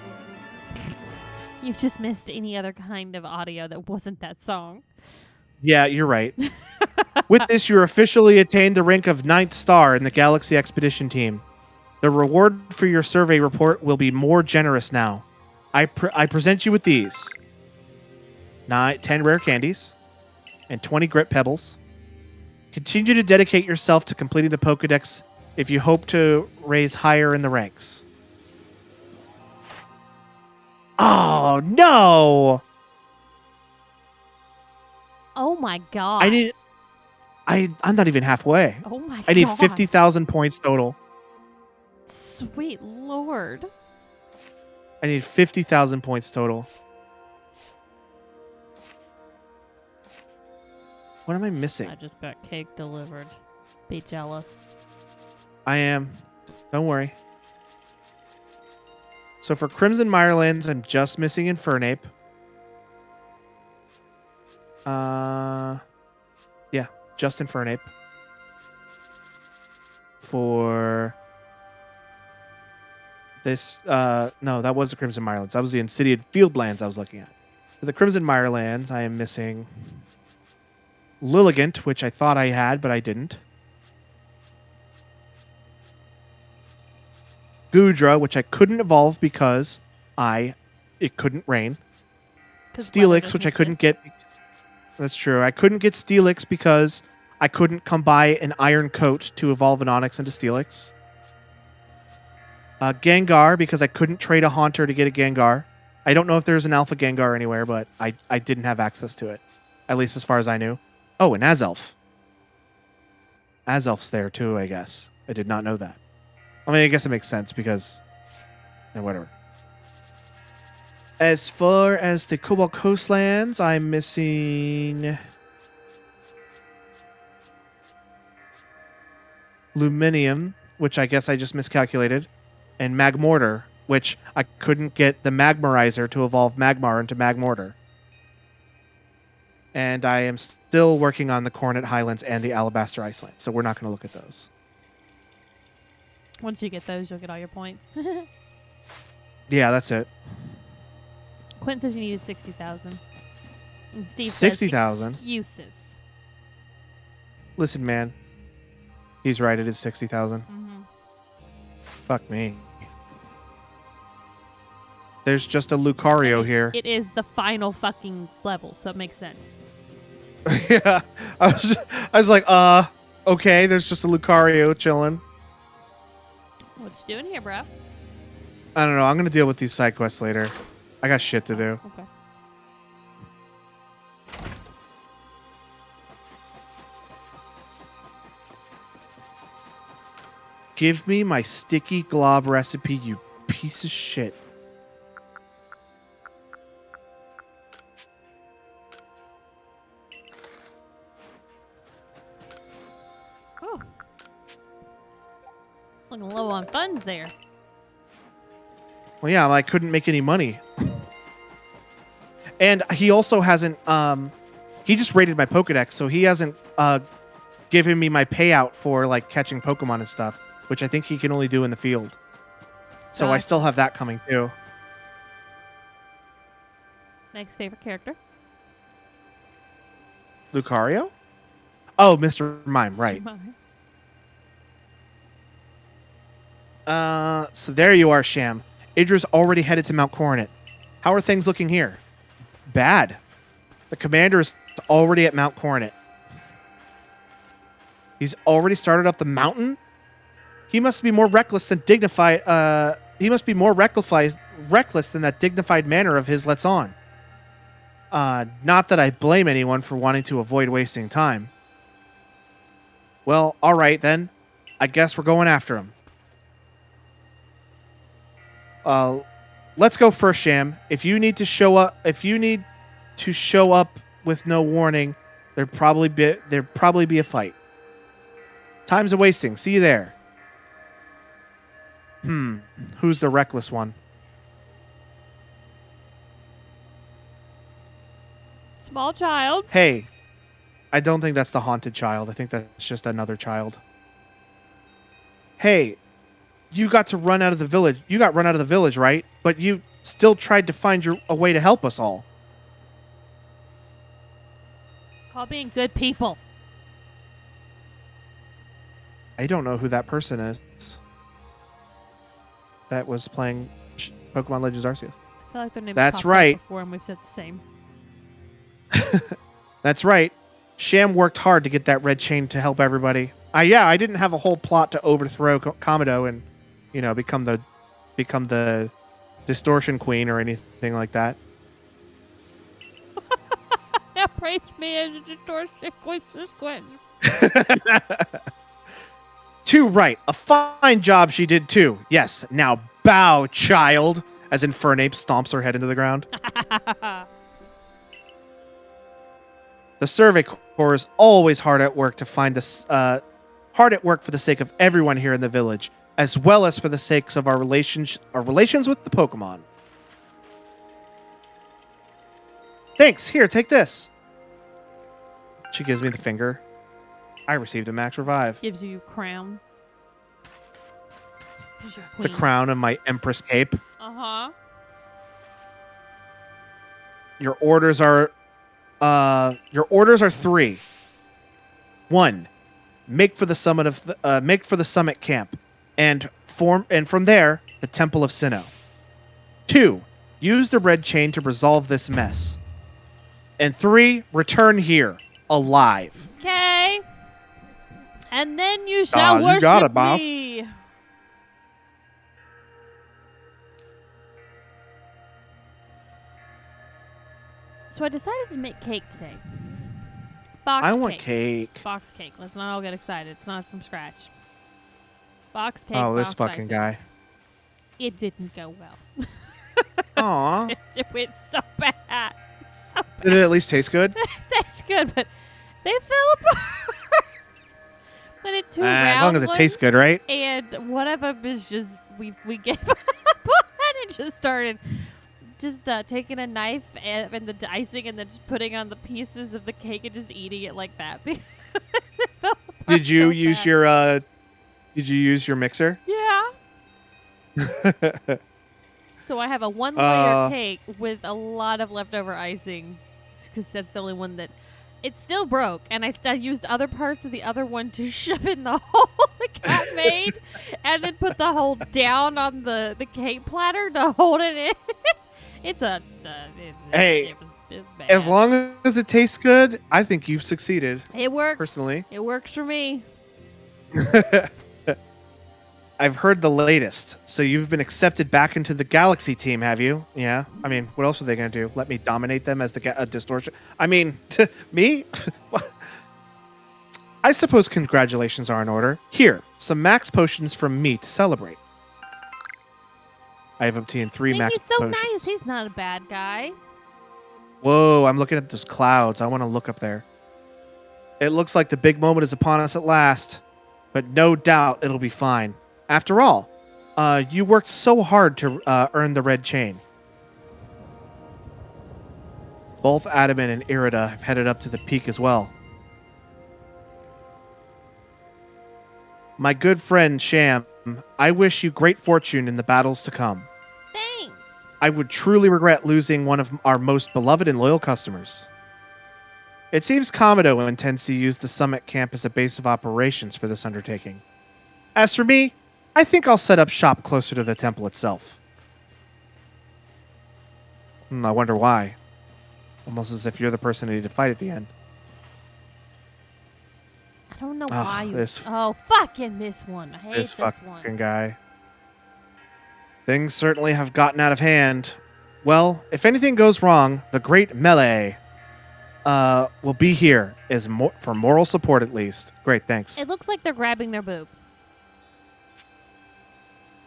You've just missed any other kind of audio that wasn't that song. Yeah, you're right. With this, you're officially attained the rank of 9th star in the Galaxy Expedition Team. The reward for your survey report will be more generous now. I present you with these. 10 rare candies and 20 grit pebbles. Continue to dedicate yourself to completing the Pokedex if you hope to raise higher in the ranks. Oh, no! Oh my god. I'm not even halfway. Oh my god. I need 50,000 points total. Sweet lord. I need 50,000 points total. What am I missing? I just got cake delivered. Be jealous. I am. Don't worry. So for Crimson Mirelands, I'm just missing Infernape. Yeah, just Infernape. For this, no, that was the Crimson Mirelands. That was the Insidious Fieldlands I was looking at. For the Crimson Mirelands, I am missing Lilligant, which I thought I had, but I didn't. Goodra, which I couldn't evolve because I it couldn't rain. 'Cause weather Steelix, doesn't which I couldn't exist. get. That's true. I couldn't get Steelix because I couldn't come by an Iron Coat to evolve an Onix into Steelix. Gengar, because I couldn't trade a Haunter to get a Gengar. I don't know if there's an Alpha Gengar anywhere, but I didn't have access to it. At least as far as I knew. Oh, an Azelf. Azelf's there too, I guess. I did not know that. I mean, I guess it makes sense because... whatever. As far as the Cobalt Coastlands, I'm missing... Luminium, which I guess I just miscalculated, and Magmortar, which I couldn't get the Magmarizer to evolve Magmar into Magmortar. And I am still working on the Coronet Highlands and the Alabaster Iceland, so we're not going to look at those. Once you get those, you'll get all your points. Yeah, that's it. Quentin says you needed 60,000. And Steve 60,000? says excuses. Listen, man. He's right, it is 60,000. Mm-hmm. Fuck me. There's just a Lucario here. It is the final fucking level, so it makes sense. Yeah. I was like, okay, there's just a Lucario chilling. What you doing here, bro? I don't know. I'm going to deal with these side quests later. I got shit to do. Okay. Give me my sticky glob recipe, you piece of shit. Oh. Looking low on funds there. Well, yeah, I couldn't make any money. And he also hasn't, he just raided my Pokedex, so he hasn't given me my payout for, like, catching Pokemon and stuff, which I think he can only do in the field. So I Gotcha. still have that coming, too. Next favorite character? Lucario? Oh, Mr. Mime, right. So there you are, Sham. Idra's already headed to Mount Coronet. How are things looking here? Bad. The commander is already at Mount Coronet. He's already started up the mountain? He must be more reckless than dignified. He must be more reckless than that dignified manner of his lets on. Not that I blame anyone for wanting to avoid wasting time. Well, all right then. I guess we're going after him. Let's go first, Sham. If you need to show up with no warning, there'd probably be a fight. Time's a wasting. See you there. Who's the reckless one? Small child. Hey, I don't think that's the haunted child. I think that's just another child. Hey, you got run out of the village. You got run out of the village, right? But you still tried to find a way to help us all. Call being good people. I don't know who that person is. That was playing Pokemon Legends Arceus. I feel like their name That's popped up right. before and we've said the same. That's right. Sham worked hard to get that red chain to help everybody. I didn't have a whole plot to overthrow Komodo and, become the distortion queen or anything like that. Now praise me as a distortion queen. Too right. A fine job she did too. Yes. Now bow, child. As Infernape stomps her head into the ground. The Survey Corps is always hard at work to find this. Hard at work for the sake of everyone here in the village, as well as for the sakes of our relations with the Pokemon. Thanks. Here, take this. She gives me the finger. I received a max revive. Gives you crown. She's your The queen. crown and my Empress cape. Uh-huh. Your orders are 3. 1. Make for the summit camp, and from there the Temple of Sinnoh. 2. Use the red chain to resolve this mess. And 3, return here, alive. Okay. And then you shall you worship got it, boss. me. So I decided to make cake today. Box I cake. want cake. Box cake. Let's not all get excited. It's not from scratch. Box cake. Oh, this box fucking icing. guy. It didn't go well. Aw. It went so bad. So bad. Did it at least taste good? It tastes good, but they fell apart. Then it 2 round As long as it tastes good, right? And one of them is just we gave up and it just started taking a knife and the icing and then just putting on the pieces of the cake and just eating it like that. Because it fell apart Did you so use fast. your Did you use your mixer? Yeah. So I have a 1-layer cake with a lot of leftover icing because that's the only one that it still broke, and I used other parts of the other one to shove in the hole the cat made, and then put the hole down on the cake platter to hold it in. Hey, it was bad. As long as it tastes good, I think you've succeeded. It works. personally. It works for me. I've heard the latest. So you've been accepted back into the Galaxy team, have you? Yeah. I mean, what else are they going to do? Let me dominate them as the distortion? I mean, me? I suppose congratulations are in order. Here, some max potions from me to celebrate. I have obtained 3 max He's so potions. nice. He's not a bad guy. Whoa, I'm looking at those clouds. I want to look up there. It looks like the big moment is upon us at last, but no doubt it'll be fine. After all, you worked so hard to earn the red chain. Both Adamant and Irida have headed up to the peak as well. My good friend Sham, I wish you great fortune in the battles to come. Thanks. I would truly regret losing one of our most beloved and loyal customers. It seems Komodo intends to use the summit camp as a base of operations for this undertaking. As for me, I think I'll set up shop closer to the temple itself. I wonder why. Almost as if you're the person who needed to fight at the end. I don't know why you. This Fucking this one. I hate this this fucking one. guy. Things certainly have gotten out of hand. Well, if anything goes wrong, the great melee will be here for moral support at least. Great, thanks. It looks like they're grabbing their boob.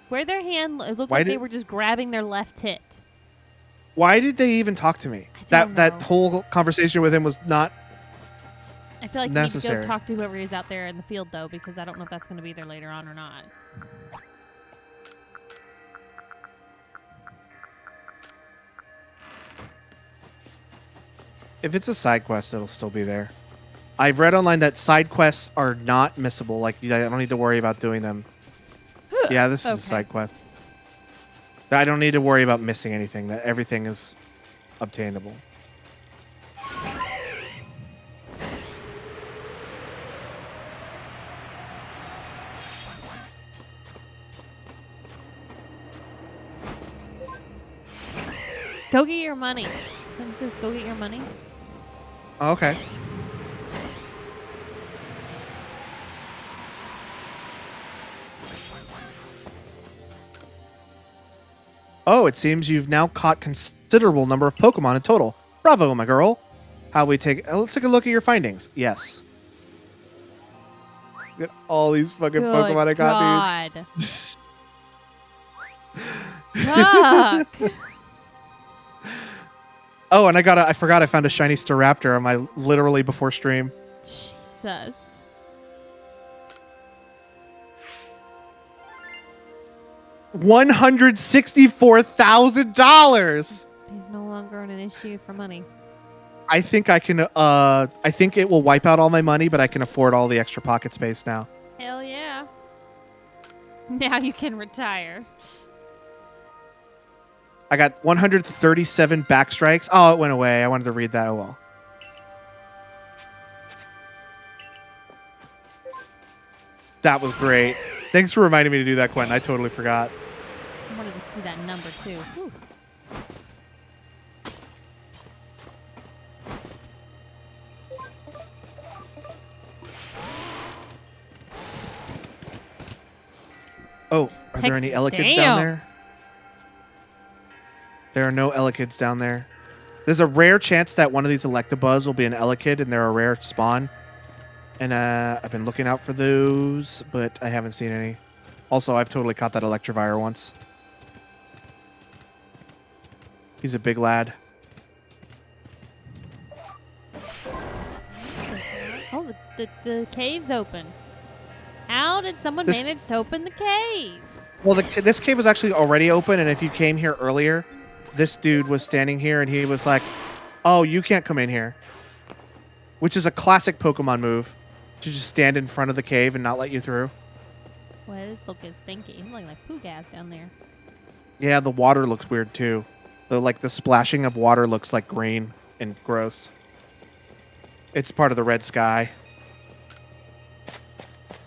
Where their hand, it looked Why like they did- were just grabbing their left tit. Why did they even talk to me? I don't That know. whole conversation with him was not. I feel like you necessary. need to go talk to whoever is out there in the field, though, because I don't know if that's going to be there later on or not. If it's a side quest, it'll still be there. I've read online that side quests are not missable. Like, I don't need to worry about doing them. Yeah, this is a Okay. side quest. I don't need to worry about missing anything. That everything is obtainable. Go get your money. Princess, go get your money. Oh, okay. Oh, it seems you've now caught considerable number of Pokemon in total. Bravo, my girl. Let's take a look at your findings. Yes. Look at all these fucking Good Pokemon I got, God. Fuck. Oh, and I forgot I found a shiny Staraptor on my literally before stream. Jesus. $164,000. He's no longer an issue for money. I think I can. I think it will wipe out all my money, but I can afford all the extra pocket space now. Hell yeah. Now you can retire. I got 137 backstrikes. Oh, it went away. I wanted to read that. Oh well. That was great. Thanks for reminding me to do that, Quentin. I totally forgot. I wanted to see that number too. Whew. Are there any Texas, Elekids damn. down there? There are no Elekids down there. There's a rare chance that one of these Electabuzz will be an Elekid, and they're a rare spawn. And I've been looking out for those, but I haven't seen any. Also, I've totally caught that Electivire once. He's a big lad. Oh, the cave's open. How did someone manage to open the cave? Well, this cave was actually already open, and if you came here earlier, this dude was standing here, and he was like, oh, you can't come in here. Which is a classic Pokemon move, to just stand in front of the cave and not let you through. Well, this look is stinky. It's looking like poo gas down there. Yeah, the water looks weird, too. The splashing of water looks like green and gross. It's part of the red sky.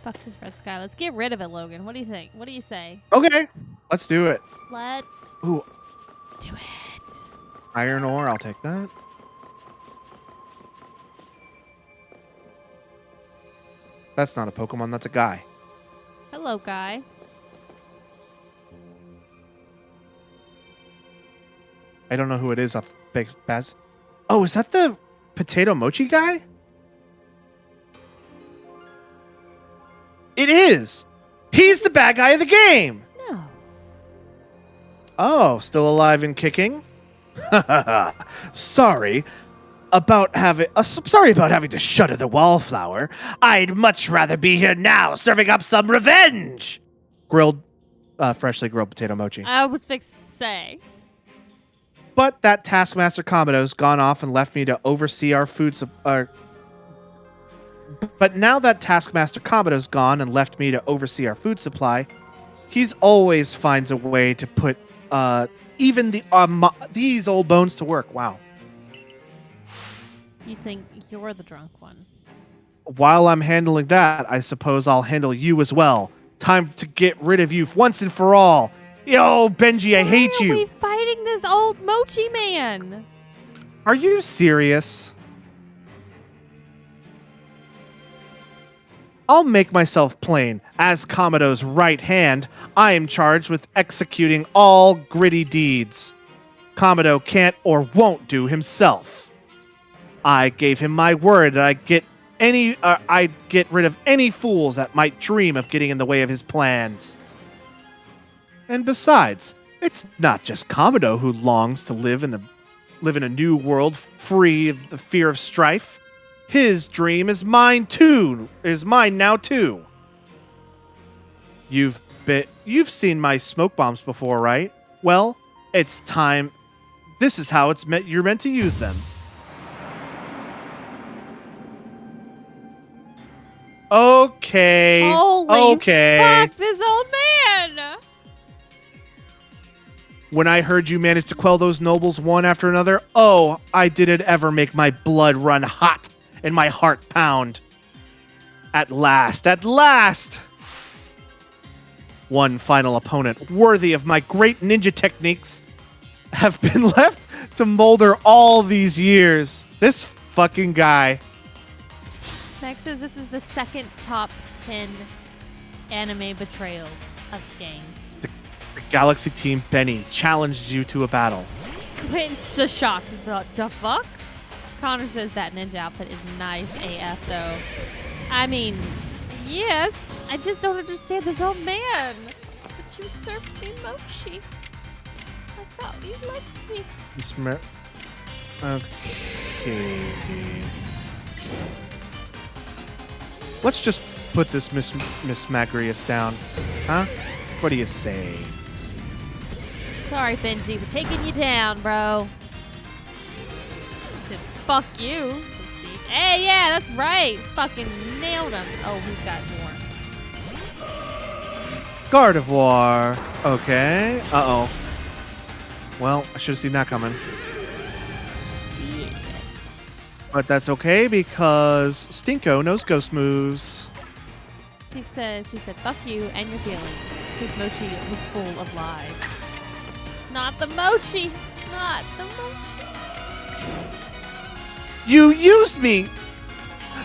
Fuck this red sky. Let's get rid of it, Logan. What do you think? What do you say? Okay, let's do it. Let's Ooh, do it. iron ore, I'll take that. That's not a Pokemon, that's a guy. Hello, guy. I don't know who it is. Oh, is that the potato mochi guy? It is. He's the bad guy of the game. No. Oh, still alive and kicking? Sorry about having to shutter the wallflower. I'd much rather be here now, serving up some revenge. Freshly grilled potato mochi. I was fixed to say. But that Taskmaster Komodo's gone off and left me to oversee our food supply. But now that Taskmaster Komodo's gone and left me to oversee our food supply, he's always finds a way to put even these old bones to work. Wow. You think you're the drunk one? While I'm handling that, I suppose I'll handle you as well. Time to get rid of you once and for all. Yo, Benji, I hate you. Why are we fighting this old mochi man? Are you serious? I'll make myself plain. As Komodo's right hand, I am charged with executing all gritty deeds Komodo can't or won't do himself. I gave him my word that I'd get rid of any fools that might dream of getting in the way of his plans. And besides, it's not just Komodo who longs to live in a new world free of the fear of strife. His dream is mine too. Is mine now too. You've seen my smoke bombs before, right? Well, it's time. This is how you're meant to use them. Okay. Holy okay. fuck, this old man! When I heard you managed to quell those nobles one after another, oh, I didn't ever make my blood run hot and my heart pound. At last. One final opponent worthy of my great ninja techniques have been left to molder all these years. This fucking guy. Next says this is the second top 10 anime betrayal of the game. The Galaxy Team Benny challenged you to a battle. Quentin's so shocked. The fuck? Connor says that ninja outfit is nice AF though. I mean, yes. I just don't understand this old man. But you served me mochi. I thought you liked me. Okay. Let's just put this Miss Magrius down. Huh? What do you say? Sorry, Benji. We're taking you down, bro. He said, fuck you. Hey, yeah, that's right. Fucking nailed him. Oh, he's got more. Gardevoir. Okay. Uh-oh. Well, I should have seen that coming. Shit. But that's okay because Stinko knows ghost moves. Steve says, he said, fuck you and your feelings. His mochi was full of lies. Not the mochi. Not the mochi. You used me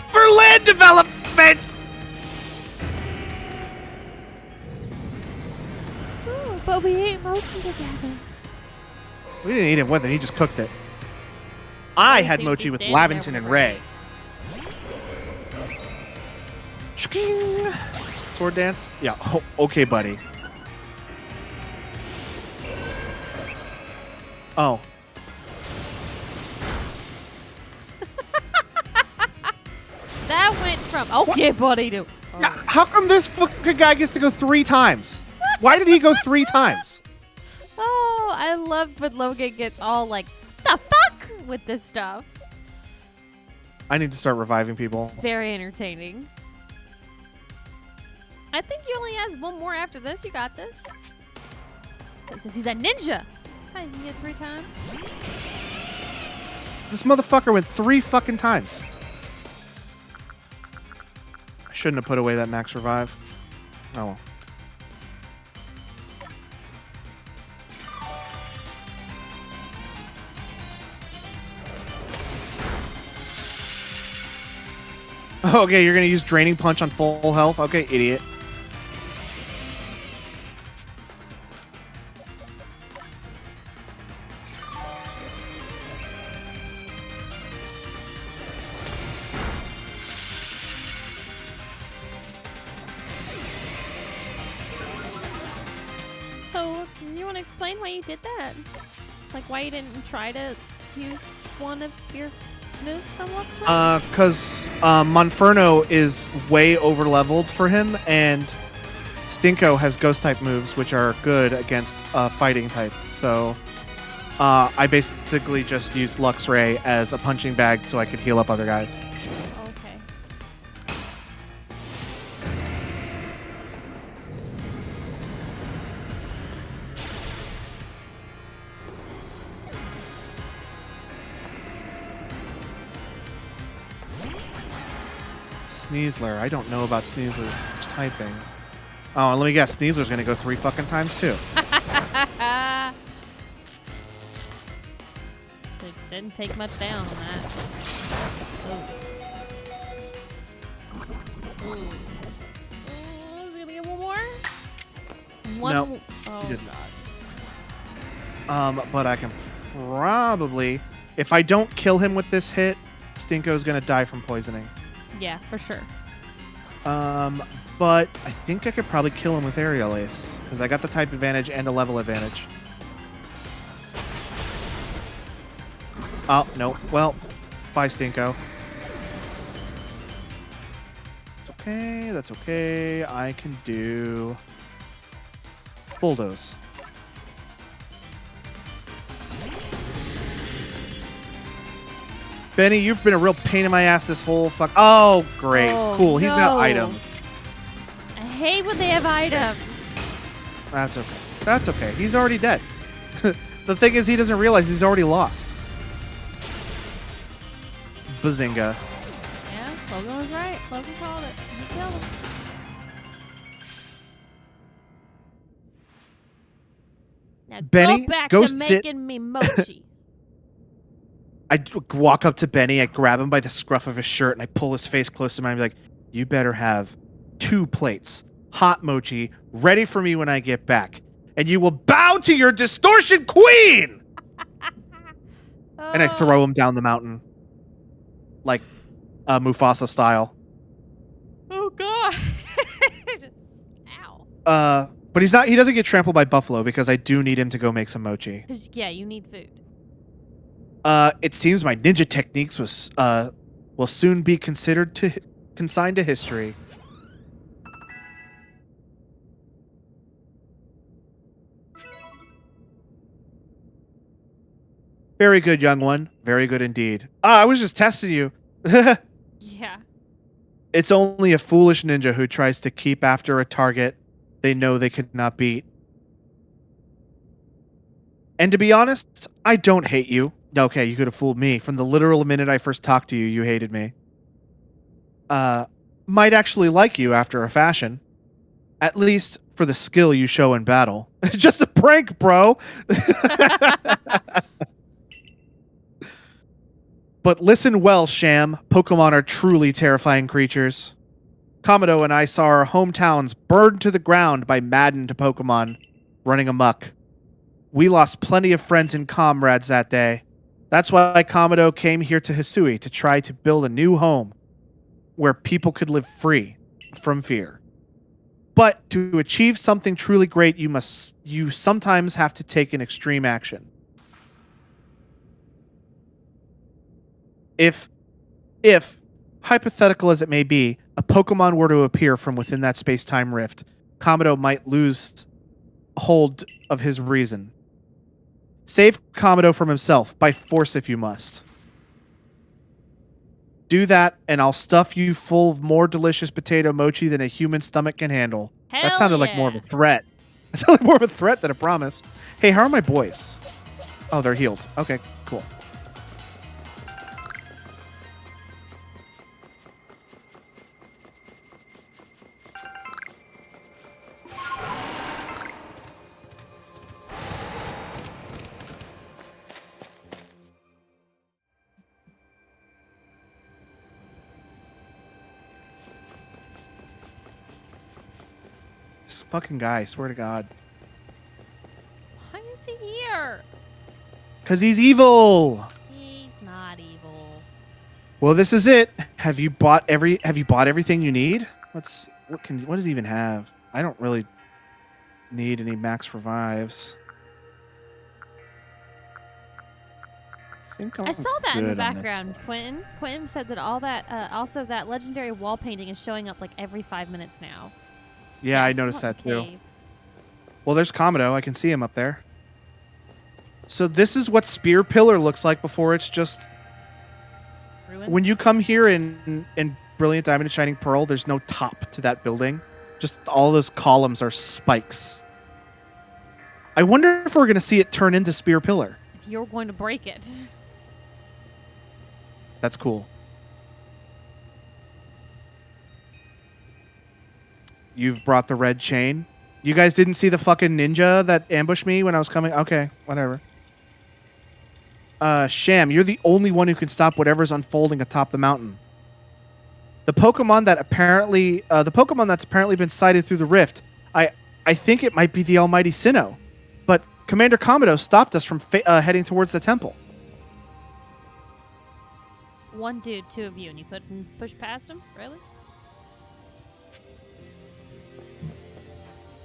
for land development! But we ate mochi together. We didn't eat it with it. He just cooked it. I He had seemed to mochi be with standing there Lavington and for Ray. Shking. Sword dance? Yeah. Oh, okay, buddy. Oh. That went from okay, buddy to Yeah, how come this fucking guy gets to go 3 times? Why did he go 3 times? oh, I love when Logan gets all like the fuck with this stuff. I need to start reviving people. It's very entertaining. I think he only has one more after this. You got this. Since he's a ninja. That's how you can get 3 times. This motherfucker went 3 fucking times. I shouldn't have put away that max revive. Oh well. Okay, you're gonna use Draining Punch on full health? Okay, idiot. So, you want to explain why you did that? Like, why you didn't try to use one of your moves from Luxray? Because Monferno is way over leveled for him, and Stinko has ghost type moves, which are good against fighting type. So I basically just used Luxray as a punching bag so I could heal up other guys. Okay. Sneasler. I don't know about Sneasler's typing. Oh, and let me guess. Sneasler's going to go 3 fucking times, too. It didn't take much down on that. Oh. Is he gonna get one more? No, Oh. he did not. But I can probably... If I don't kill him with this hit, Stinko's going to die from poisoning. Yeah, for sure. But I think I could probably kill him with Aerial Ace, because I got the type advantage and a level advantage. Oh, no. Well, bye, Stinko. It's okay. That's okay. I can do Bulldoze. Benny, you've been a real pain in my ass this whole fuck. Oh, great. Oh, Cool. He's got no. item. I hate when they have items. That's okay. That's okay. He's already dead. The thing is, he doesn't realize he's already lost. Bazinga. Yeah, Logan was right. Logan called it. He killed him. Now Benny, go back go to sit- making me mochi. I walk up to Benny, I grab him by the scruff of his shirt, and I pull his face close to mine and be like, you better have 2 plates, hot mochi, ready for me when I get back. And you will bow to your distortion queen! And I throw him down the mountain. Like Mufasa style. Oh god. Ow. But he doesn't get trampled by Buffalo because I do need him to go make some mochi. 'Cause, yeah, you need food. It seems my ninja techniques will soon be consigned to history. Very good, young one. Very good indeed. I was just testing you. Yeah. It's only a foolish ninja who tries to keep after a target they know they could not beat. And to be honest, I don't hate you. Okay, you could have fooled me. From the literal minute I first talked to you, you hated me. Might actually like you after a fashion. At least for the skill you show in battle. Just a prank, bro! But listen well, Sham. Pokemon are truly terrifying creatures. Komodo and I saw our hometowns burned to the ground by maddened Pokemon. running amok. We lost plenty of friends and comrades that day. That's why Kamado came here to Hisui to try to build a new home where people could live free from fear. But to achieve something truly great, you sometimes have to take an extreme action. If hypothetical as it may be, a Pokemon were to appear from within that space-time rift, Kamado might lose hold of his reason. Save Kamado from himself, by force if you must. Do that, and I'll stuff you full of more delicious potato mochi than a human stomach can handle. Hell That sounded like more of a threat. That sounded like more of a threat than a promise. Hey, how are my boys? Oh, they're healed. Okay, cool. This fucking guy, I swear to God. Why is he here? Because he's evil. He's not evil. Well, this is it. Have you bought everything you need? What does he even have? I don't really need any max revives. I saw that in the background, Quentin. Quentin said that all that, also that legendary wall painting is showing up like every 5 minutes now. Yeah, I noticed that too. Cave. Well, there's Kamado. I can see him up there. So this is what Spear Pillar looks like before it's just... Ruin? When you come here in Brilliant Diamond and Shining Pearl, there's no top to that building. Just all those columns are spikes. I wonder if we're going to see it turn into Spear Pillar. You're going to break it. That's cool. You've brought the red chain. You guys didn't see the fucking ninja that ambushed me when I was coming? Okay, whatever. Sham, you're the only one who can stop whatever's unfolding atop the mountain. The Pokemon that's apparently been sighted through the rift, I think it might be the almighty Sinnoh. But Commander Kamado stopped us from heading towards the temple. One dude, two of you, and you couldn't push past him? Really?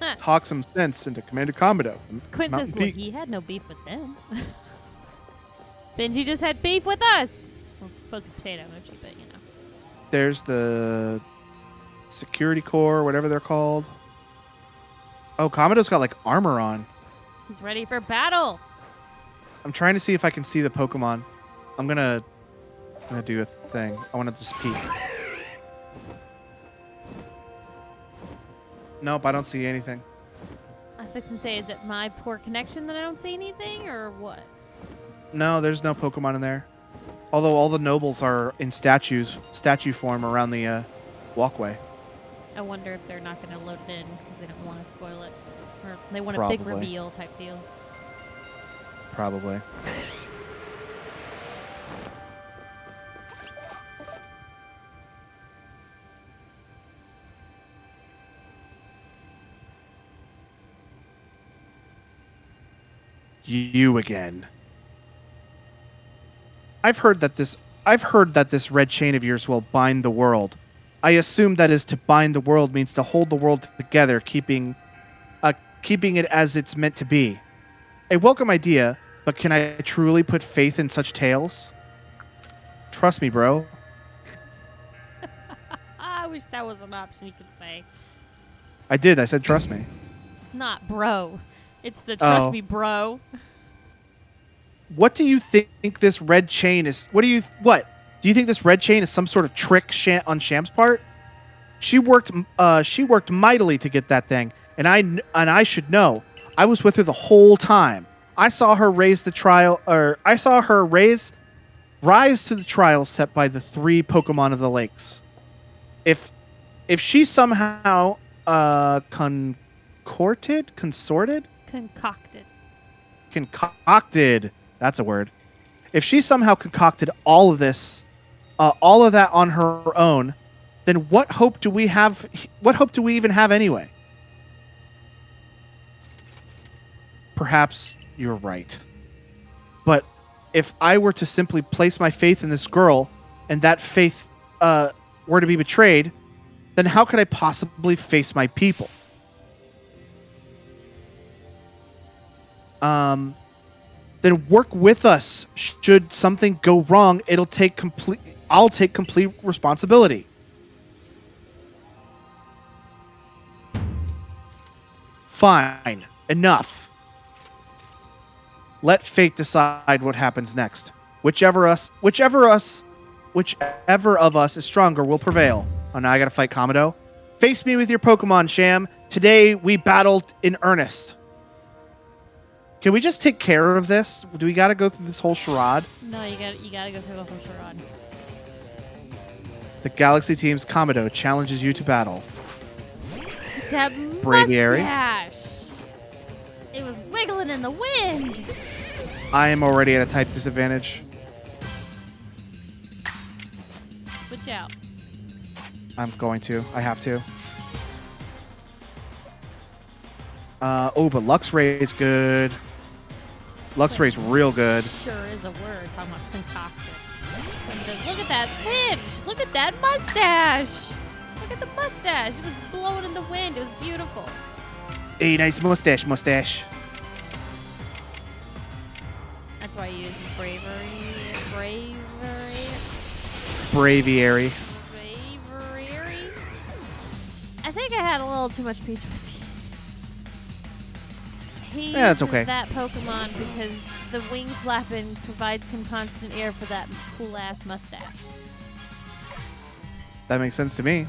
Huh. Talk some sense into Commander Kamado. Quinn says, well, he had no beef with them. Benji just had beef with us. Well, both the potato emoji, but you know. There's the security core, whatever they're called. Oh, Kamado's got like armor on. He's ready for battle. I'm trying to see if I can see the Pokemon. I'm gonna do a thing. I want to just peek. Nope, I don't see anything. I was fixing to say, is it my poor connection that I don't see anything, or what? No, there's no Pokemon in there. Although all the nobles are in statue form around the walkway. I wonder if they're not going to load it in because they don't want to spoil it. Or they want Probably. a big reveal type deal. Probably. You again. I've heard that this red chain of yours will bind the world. I assume that is to bind the world means to hold the world together, keeping it as it's meant to be. A welcome idea, but can I truly put faith in such tales? Trust me, bro. I wish that was an option you could say. I did. I said trust me. Not bro. It's the trust Oh. me, bro. What do you think this red chain is? What? Do you think this red chain is some sort of trick on Sham's part? She worked mightily to get that thing, and I should know. I was with her the whole time. I saw her rise to the trial set by the 3 Pokemon of the lakes. If she somehow consorted, concocted. That's a word. If she somehow concocted all of this, all of that on her own, then what hope do we have? What hope do we even have anyway? perhaps you're right. But if I were to simply place my faith in this girl, and that faith were to be betrayed, then how could I possibly face my people? Then work with us. Should something go wrong, I'll take complete responsibility. Fine. Enough. Let fate decide what happens next. Whichever of us is stronger will prevail. Oh, now I gotta fight Kamado. Face me with your Pokemon, Sham. Today we battled in earnest. Can we just take care of this? Do we gotta go through this whole charade? No, you gotta go through the whole charade. The Galaxy Team's Kamado challenges you to battle. That Braviary. mustache! It was wiggling in the wind! I am already at a type disadvantage. Switch out. I'm going to. I have to. But Luxray is good. Luxray's real good. Sure is a word. Talking about concoction. Look at that pitch! Look at that mustache! Look at the mustache! It was blowing in the wind. It was beautiful. Hey, nice mustache. That's why I use bravery. Braviary. I think I had a little too much peach whiskey. He Yeah, that's uses okay. that Pokemon because the wing flapping provides him constant air for that cool ass mustache. That makes sense to me.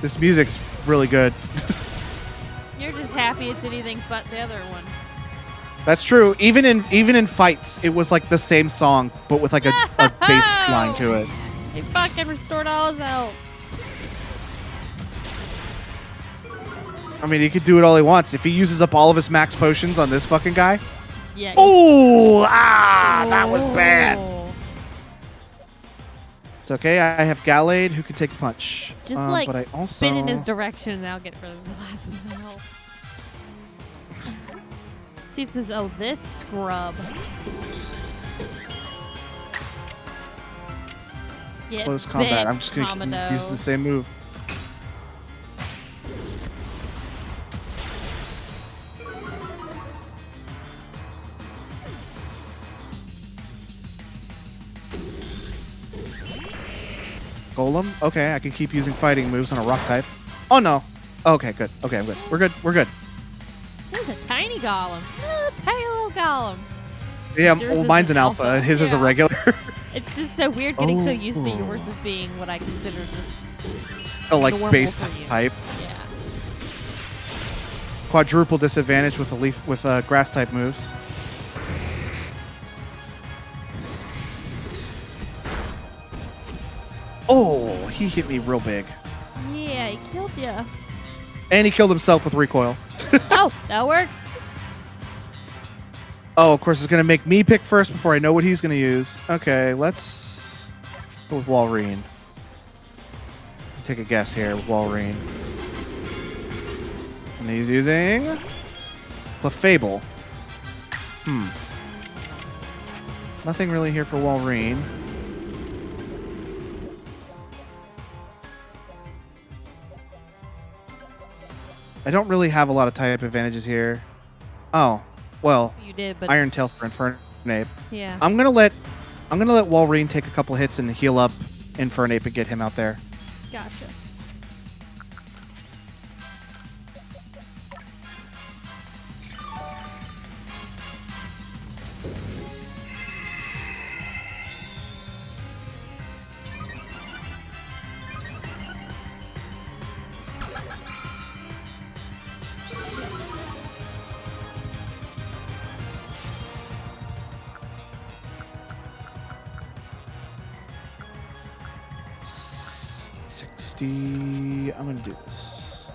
This music's really good. You're just happy it's anything but the other one. That's true. Even in fights, it was like the same song, but with like a bass line to it. He fucking restored all his health. I mean, he could do it all he wants. If he uses up all of his max potions on this fucking guy. Yeah. Oh, that was bad. Oh. It's okay. I have Gallade who can take a punch. Just but I also... spin in his direction and I'll get rid of the last one health. Steve says, oh, this scrub. Get Close combat. bit, I'm just going to Kamado. keep using the same move. Golem? Okay, I can keep using fighting moves on a rock type. Oh, no. Okay, good. Okay, I'm good. We're good. This is a tiny golem. Tiny little golem. Yeah, Yours well, is mine's an an alpha. His is a Yeah. regular. It's just so weird getting so Oh. used to yours as being what I consider just Oh, like normal base for you. type. Yeah. Quadruple disadvantage with grass type moves. Oh, he hit me real big. Yeah, he killed you. And he killed himself with recoil. Oh, that works. Oh, of course, it's going to make me pick first before I know what he's going to use. Okay, let's go with Walrein. Take a guess here with Walrein. And he's using Clefable. Nothing really here for Walrein. I don't really have a lot of type advantages here. Oh, well, You did, but Iron Tail for Infernape. yeah. I'm gonna let Walrein take a couple hits and heal up Infernape and get him out there. Gotcha. I'm gonna do this.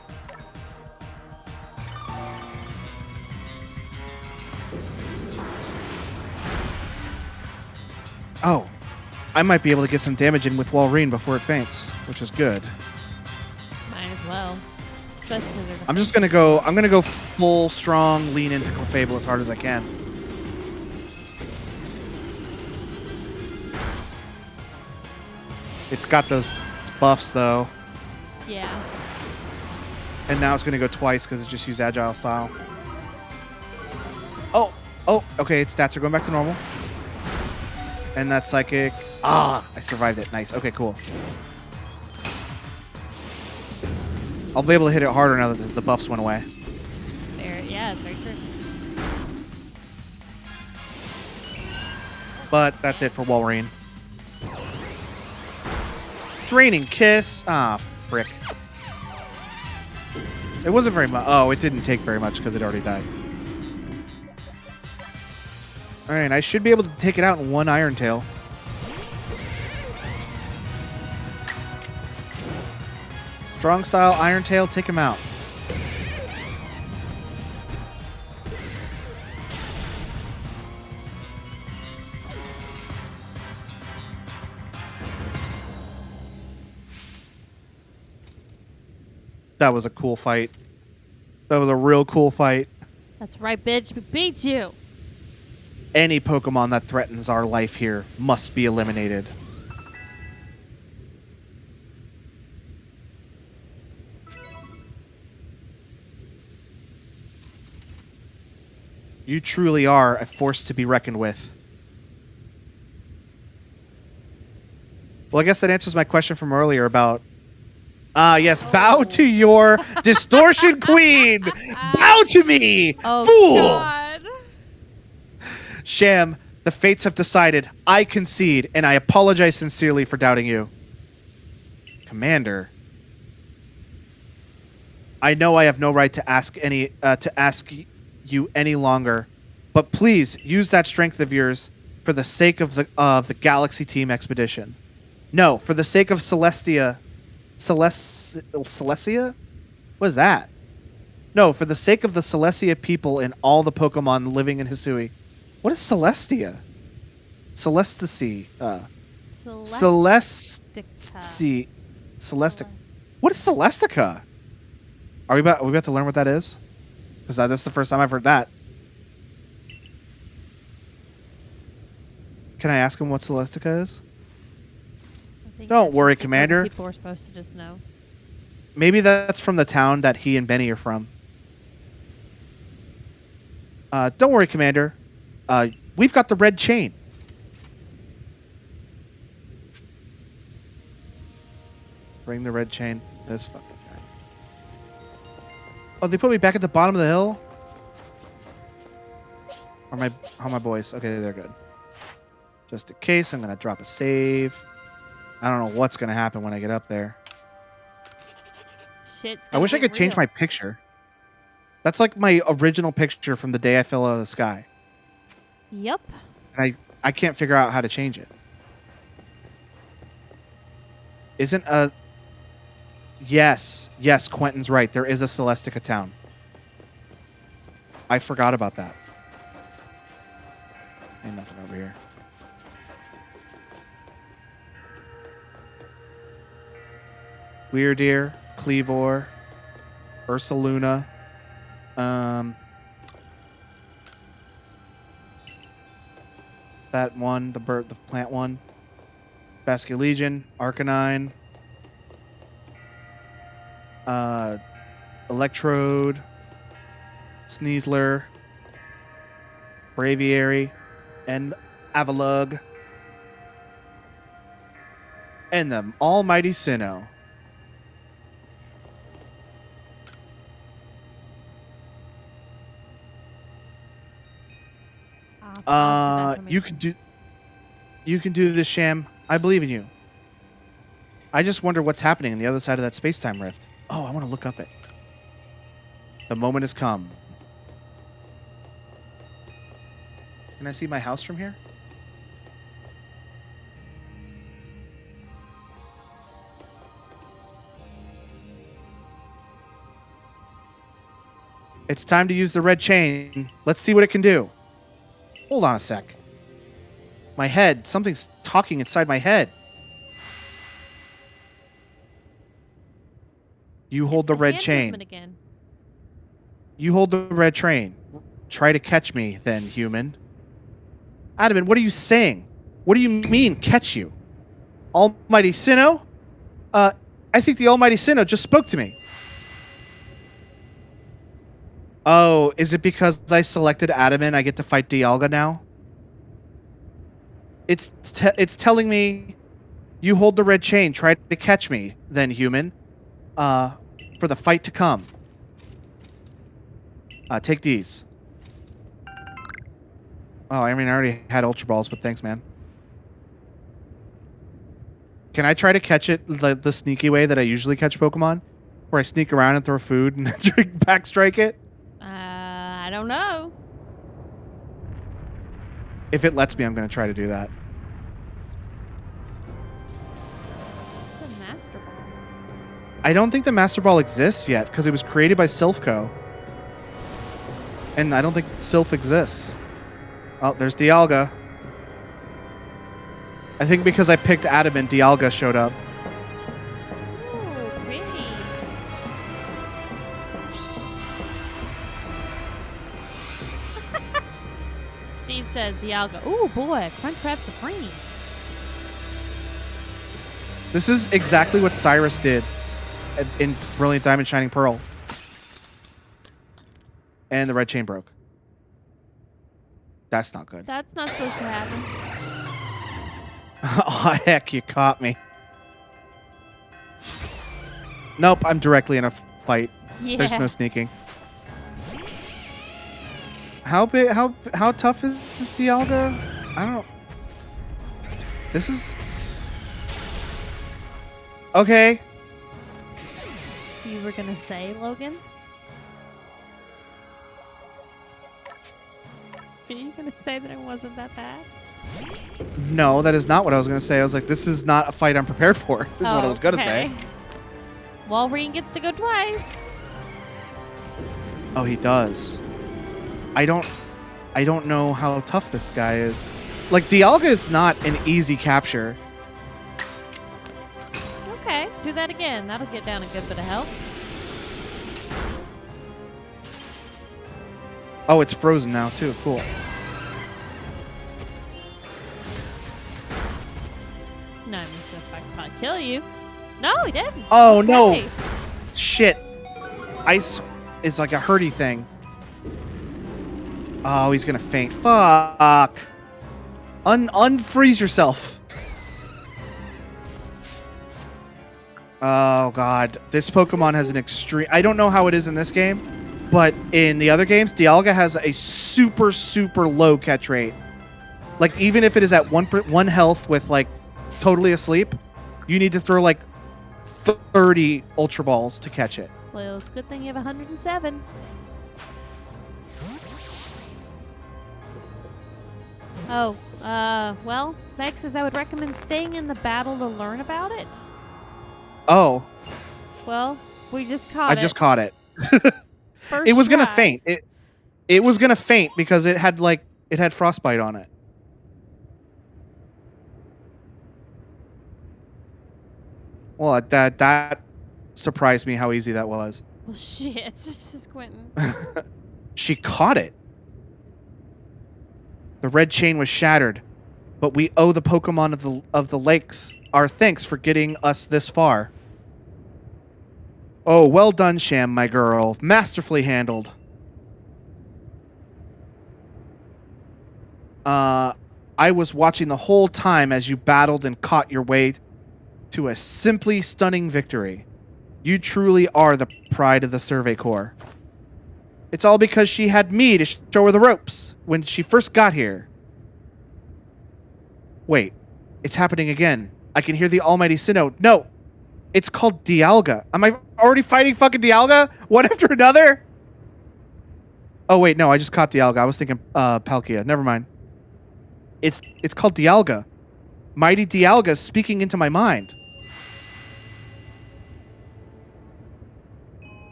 Oh, I might be able to get some damage in with Walrein before it faints, which is good. Might as well. Especially because they're I'm just gonna go. I'm gonna go full strong, lean into Clefable as hard as I can. It's got those buffs though, Yeah. and now it's gonna go twice because it just used Agile Style. Oh, okay. Its stats are going back to normal, and that Psychic. I survived it. Nice. Okay, cool. I'll be able to hit it harder now that the buffs went away. Yeah, it's very true. But that's it for Walrein. Draining Kiss. Frick. It wasn't very much. Oh, it didn't take very much because it already died. Alright, I should be able to take it out in one Iron Tail. Strong Style, Iron Tail, take him out. That was a cool fight. That was a real cool fight. That's right, bitch. We beat you. Any Pokemon that threatens our life here must be eliminated. You truly are a force to be reckoned with. Well, I guess that answers my question from earlier about... yes, bow to your distortion queen! Bow to me! Oh, Fool! God. Sham, the fates have decided. I concede, and I apologize sincerely for doubting you. Commander, I know I have no right to ask you any longer, but please use that strength of yours for the sake of the Galaxy Team expedition. No, for the sake of Celestia. Celestia? What is that? No, for the sake of the Celestia people and all the Pokemon living in Hisui. What is Celestia? Celesticy. Celestic. What is Celestica? Are we about to learn what that is? Because that's the first time I've heard that. Can I ask him what Celestica is? Don't worry, Commander. People are supposed to just know. Maybe that's from the town that he and Benny are from. Don't worry, Commander. We've got the red chain. Bring the red chain. This fucking guy. Oh, they put me back at the bottom of the hill? How are my boys? Okay, they're good. Just in case, I'm going to drop a save. I don't know what's going to happen when I get up there. Shit's I wish I could change my picture. That's like my original picture from the day I fell out of the sky. Yep. And I can't figure out how to change it. Isn't a... Yes, Quentin's right. There is a Celestica town. I forgot about that. Ain't nothing over here. Weirdeer, Cleavor, Ursaluna, that one, the plant one, Basculegion, Arcanine, Electrode, Sneasler, Braviary, and Avalugg, and the almighty Sinnoh. You can do this, Sham. I believe in you. I just wonder what's happening on the other side of that space-time rift. Oh, I want to look up it. The moment has come. Can I see my house from here? It's time to use the red chain. Let's see what it can do. Hold on a sec. My head. Something's talking inside my head. You hold It's the red hand chain. movement again. You hold the red train. Try to catch me, then, human. Adamant, what are you saying? What do you mean, catch you? Almighty Sinnoh? I think the Almighty Sinnoh just spoke to me. Oh, is it because I selected Adamant I get to fight Dialga now? It's telling me, you hold the red chain. Try to catch me, then, human. For the fight to come. Take these. Oh, I mean, I already had Ultra Balls, but thanks, man. Can I try to catch it the sneaky way that I usually catch Pokemon? Where I sneak around and throw food and then backstrike it? I don't know. If it lets me, I'm going to try to do that. It's a Master Ball. I don't think the Master Ball exists yet because it was created by Silphco. And I don't think Silph exists. Oh, there's Dialga. I think because I picked Adamant, Dialga showed up. Ooh, pretty. Steve says Dialga. Ooh, boy, Crunchwrap Supreme. This is exactly what Cyrus did in Brilliant Diamond Shining Pearl. And the red chain broke. That's not good. That's not supposed to happen. Oh, heck, you caught me. Nope, I'm directly in a fight. Yeah. There's no sneaking. How big? How tough is Dialga? I don't. This is okay. You were gonna say, Logan? Are you gonna say that it wasn't that bad? No, that is not what I was gonna say. I was like, this is not a fight I'm prepared for. This is what I was gonna say. Walrein gets to go twice. Oh, he does. I don't know how tough this guy is. Like, Dialga is not an easy capture. Okay, do that again. That'll get down a good bit of health. Oh, it's frozen now too. Cool. No, I mean, if I could probably kill you. No, he didn't. Oh Okay. no! Shit. Ice is like a hurdy thing. Oh, he's gonna faint. Fuck. Unfreeze yourself. Oh god, this Pokemon has an extreme. I don't know how it is in this game, but in the other games, Dialga has a super low catch rate. Like even if it is at one health with like totally asleep, you need to throw like 30 Ultra Balls to catch it. Well, it's a good thing you have 107. Oh, well, Meg says I would recommend staying in the battle to learn about it. Oh, Well, we just caught it. I just caught it. First It was gonna try. faint. It was gonna faint because it had frostbite on it. Well, that surprised me how easy that was. Well, shit. This is Quentin. She caught it. The red chain was shattered, but we owe the Pokemon of the lakes our thanks for getting us this far. Oh, well done, Sham, my girl. Masterfully handled. I was watching the whole time as you battled and caught your way to a simply stunning victory. You truly are the pride of the Survey Corps. It's all because she had me to show her the ropes when she first got here. Wait, it's happening again. I can hear the Almighty Sinnoh. No, it's called Dialga. Am I already fighting fucking Dialga? One after another? Oh, wait, no, I just caught Dialga. I was thinking Palkia. Never mind. It's called Dialga. Mighty Dialga speaking into my mind.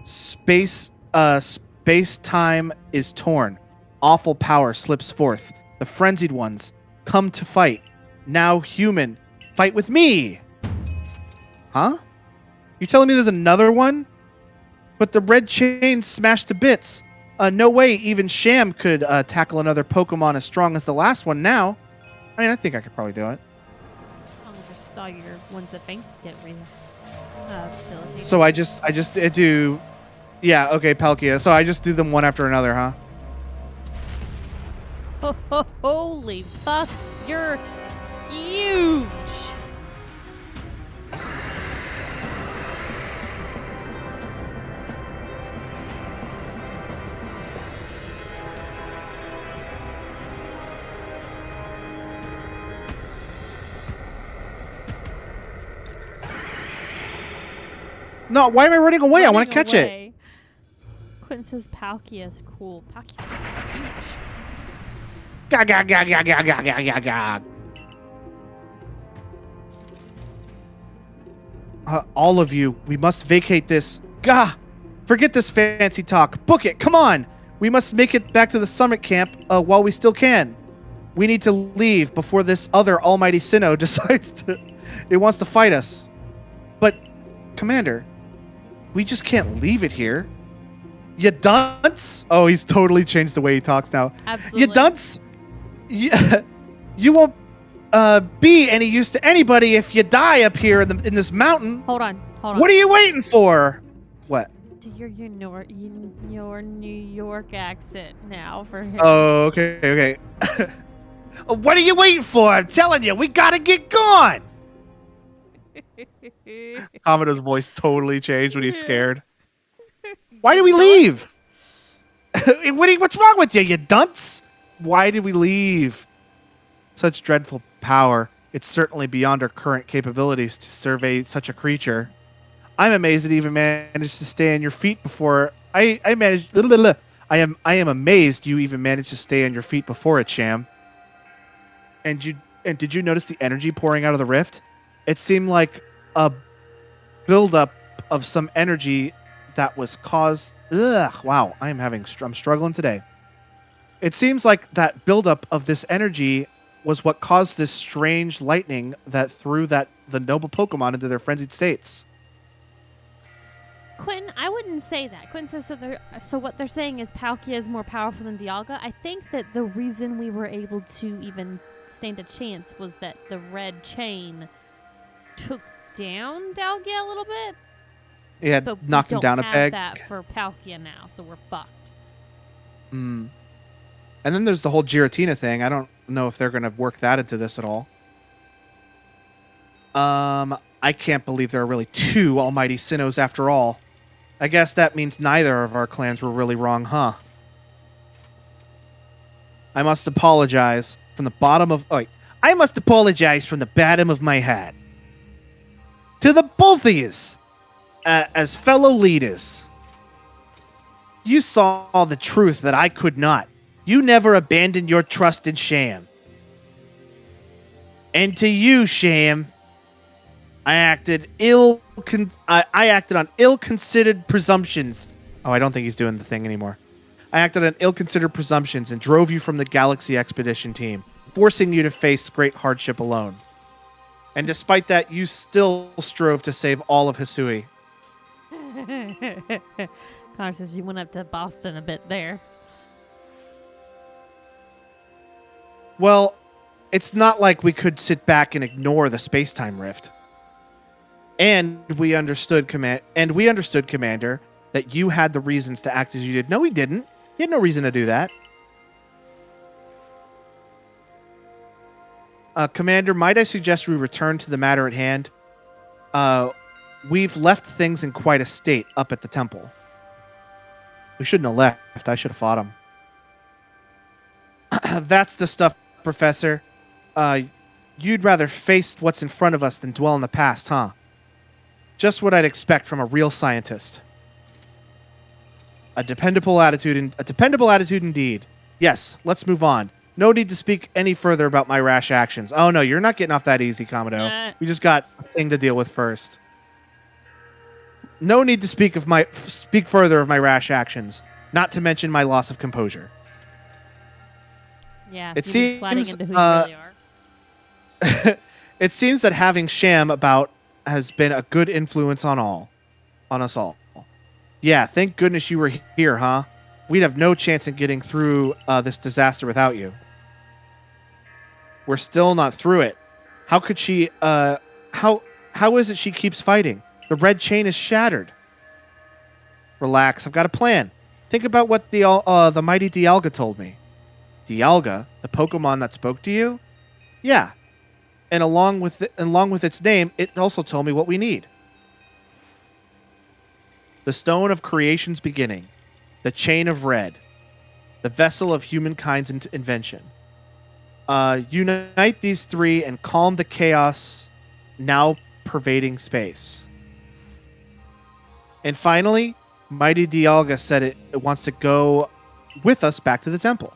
Space-time is torn. Awful power slips forth. The frenzied ones come to fight. Now human, fight with me. Huh? You telling me there's another one? But the red chain smashed to bits. No way even Sham could tackle another Pokemon as strong as the last one now. I mean, I think I could probably do it. I'll just all your ones that faint get facilitated. So I just do, yeah, okay, Palkia. So I just do them one after another, huh? Holy fuck, you're huge. No, why am I running away? I want to catch it. Quentin says Palkia is cool. Palkia's huge. Gag, gag, gag, gag, gag, gag, gag, gag, gag. All of you, we must vacate this. Gah! Forget this fancy talk. Book it. Come on. We must make it back to the summit camp while we still can. We need to leave before this other almighty Sinnoh decides it wants to fight us. But, Commander, we just can't leave it here. You dunce? Oh, he's totally changed the way he talks now. Absolutely. You dunce? You won't be any use to anybody if you die up here in this mountain. Hold on. What are you waiting for? What? Do your New York accent now for him. Oh, okay. What are you waiting for? I'm telling you, we gotta get going. Commodor's voice totally changed when he's scared. Why did we leave? What's wrong with you, you dunce? Why did we leave? Such dreadful power. It's certainly beyond our current capabilities to survey such a creature. I'm amazed it even managed to stay on your feet before I managed. I am amazed you even managed to stay on your feet before it, Sham. And did you notice the energy pouring out of the rift? It seemed like a buildup of some energy that was caused. Wow, I'm struggling today. It seems like that buildup of this energy was what caused this strange lightning that threw the noble Pokemon into their frenzied states. Quentin, I wouldn't say that. Quentin says so what they're saying is Palkia is more powerful than Dialga. I think that the reason we were able to even stand a chance was that the red chain took down Dialga a little bit. Yeah, but knocked him down a peg. We don't have that for Palkia now, so we're fucked. And then there's the whole Giratina thing. I don't know if they're going to work that into this at all. I can't believe there are really two almighty Sinnohs after all. I guess that means neither of our clans were really wrong, huh? I must apologize from the bottom of... I must apologize from the bottom of my heart. To the both of yous, as fellow leaders. You saw the truth that I could not. You never abandoned your trust in Sham. And to you, Sham, I acted on ill-considered presumptions. Oh, I don't think he's doing the thing anymore. I acted on ill-considered presumptions and drove you from the Galaxy Expedition team, forcing you to face great hardship alone. And despite that, you still strove to save all of Hisui. Connor says you went up to Boston a bit there. Well, it's not like we could sit back and ignore the space-time rift. And we understood, Commander, that you had the reasons to act as you did. No, he didn't. He had no reason to do that. Commander, might I suggest we return to the matter at hand? We've left things in quite a state up at the temple. We shouldn't have left. I should have fought him. That's the stuff, Professor. You'd rather face what's in front of us than dwell in the past, huh? Just what I'd expect from a real scientist. A dependable attitude indeed. Yes, let's move on. No need to speak any further about my rash actions. Oh no, you're not getting off that easy, Commodore. We just got a thing to deal with first. No need to speak further of my rash actions, not to mention my loss of composure. Yeah, it seems seems sliding into who you really are. It seems that having Sham about has been a good influence on us all. Yeah, thank goodness you were here, huh? We'd have no chance in getting through this disaster without you. We're still not through it. How could she? How is it she keeps fighting? The red chain is shattered. Relax, I've got a plan. Think about what the mighty Dialga told me. Dialga, the Pokemon that spoke to you? Yeah, and along with its name, it also told me what we need. The Stone of Creation's beginning, the Chain of Red, the Vessel of Humankind's invention. Unite these three and calm the chaos now pervading space. And finally, Mighty Dialga said it wants to go with us back to the temple.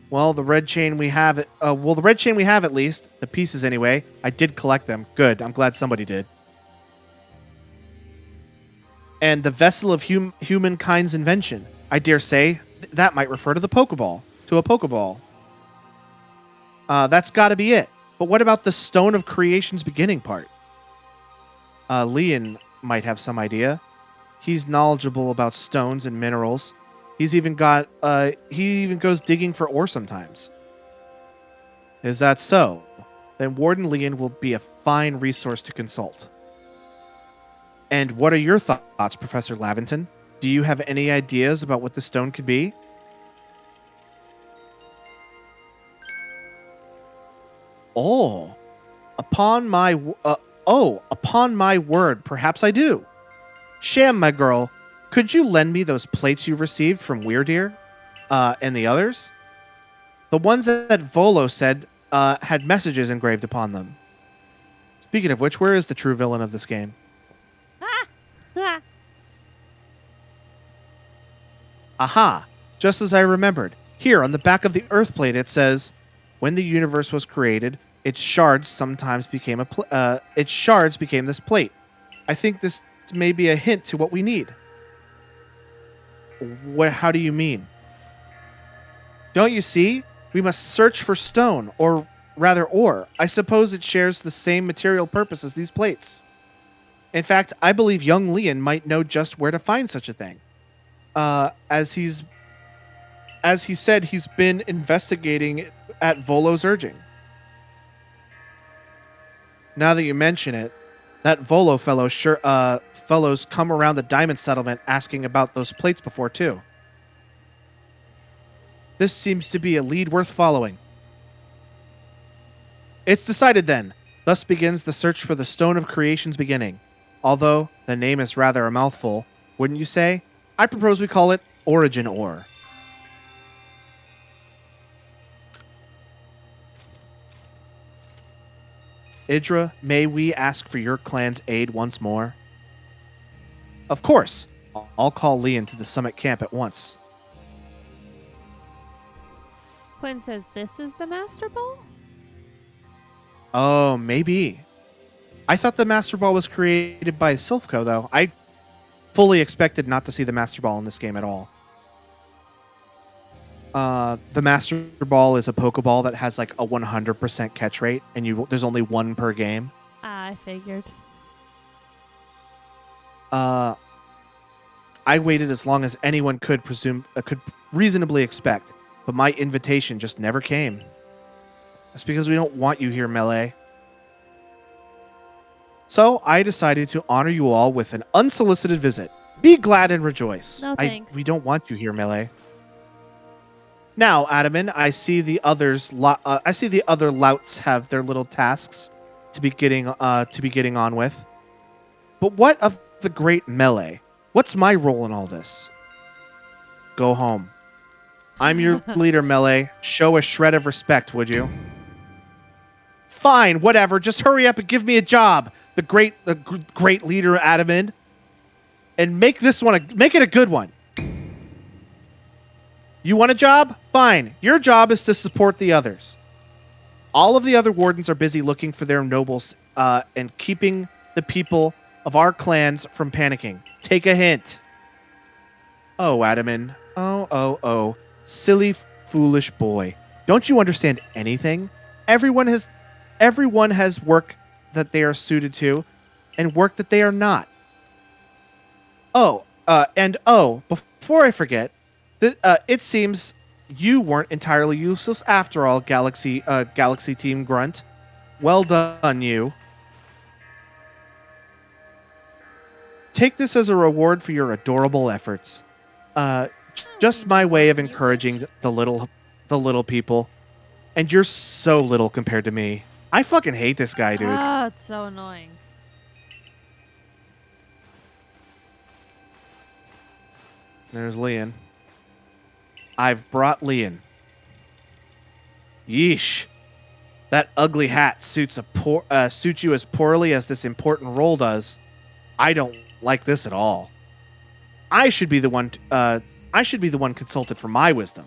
Well, the red chain we have at least, the pieces anyway. I did collect them. Good. I'm glad somebody did. And the vessel of humankind's invention. I dare say that might refer to the Pokeball. To a Pokeball. That's got to be it. But what about the Stone of Creation's beginning part? Leon might have some idea. He's knowledgeable about stones and minerals. He even goes digging for ore sometimes. Is that so? Then Warden Leon will be a fine resource to consult. And what are your thoughts, Professor Laventon? Do you have any ideas about what the stone could be? Upon my word, perhaps I do. Sham, my girl, could you lend me those plates you received from Weirdeer, and the others? The ones that Volo said had messages engraved upon them. Speaking of which, where is the true villain of this game? Aha! Just as I remembered. Here, on the back of the Earth plate, it says, "When the universe was created, its shards became this plate." I think this may be a hint to what we need. How do you mean? Don't you see? We must search for stone, or rather ore. I suppose it shares the same material purpose as these plates. In fact, I believe young Leon might know just where to find such a thing. As he said, he's been investigating at Volo's urging. Now that you mention it, that Volo fellows come around the diamond settlement asking about those plates before too. This seems to be a lead worth following. It's decided then. Thus begins the search for the Stone of Creation's beginning. Although the name is rather a mouthful, wouldn't you say? I propose we call it Origin Ore. Idra, may we ask for your clan's aid once more? Of course. I'll call Leon to the summit camp at once. Quinn says this is the Master Ball? Oh, maybe. I thought the Master Ball was created by Silphco, though. I fully expected not to see the Master Ball in this game at all. The Master Ball is a Pokeball that has like a 100% catch rate, and there's only one per game. I figured. I waited as long as anyone could reasonably expect, but my invitation just never came. That's because we don't want you here, Melee. So I decided to honor you all with an unsolicited visit. Be glad and rejoice. No thanks. We don't want you here, Melee. Now, Adaman, I see the other louts have their little tasks to be getting on with. But what of the great Melee? What's my role in all this? Go home. I'm your leader, Melee. Show a shred of respect, would you? Fine, whatever. Just hurry up and give me a job, the great leader, Adaman, and make it a good one. You want a job? Fine. Your job is to support the others. All of the other wardens are busy looking for their nobles and keeping the people of our clans from panicking. Take a hint. Oh, Adaman. Oh. Silly, foolish boy. Don't you understand anything? Everyone has everyone has work that they are suited to and work that they are not. Before I forget, it seems you weren't entirely useless after all, Galaxy Team Grunt. Well done, you. Take this as a reward for your adorable efforts. Just my way of encouraging the little people. And you're so little compared to me. I fucking hate this guy, dude. Oh, it's so annoying. There's Leon. I've brought Leon. Yeesh. That ugly hat suits you as poorly as this important role does. I don't like this at all. I should be the one consulted for my wisdom.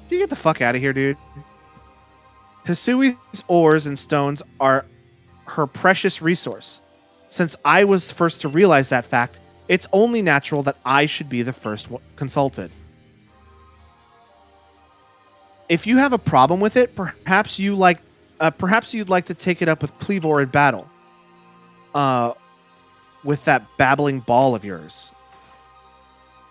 You get the fuck out of here, dude. Hisui's ores and stones are her precious resource. Since I was first to realize that fact, it's only natural that I should be the first consulted. If you have a problem with it, perhaps you'd like to take it up with Cleavor in battle. With that babbling ball of yours.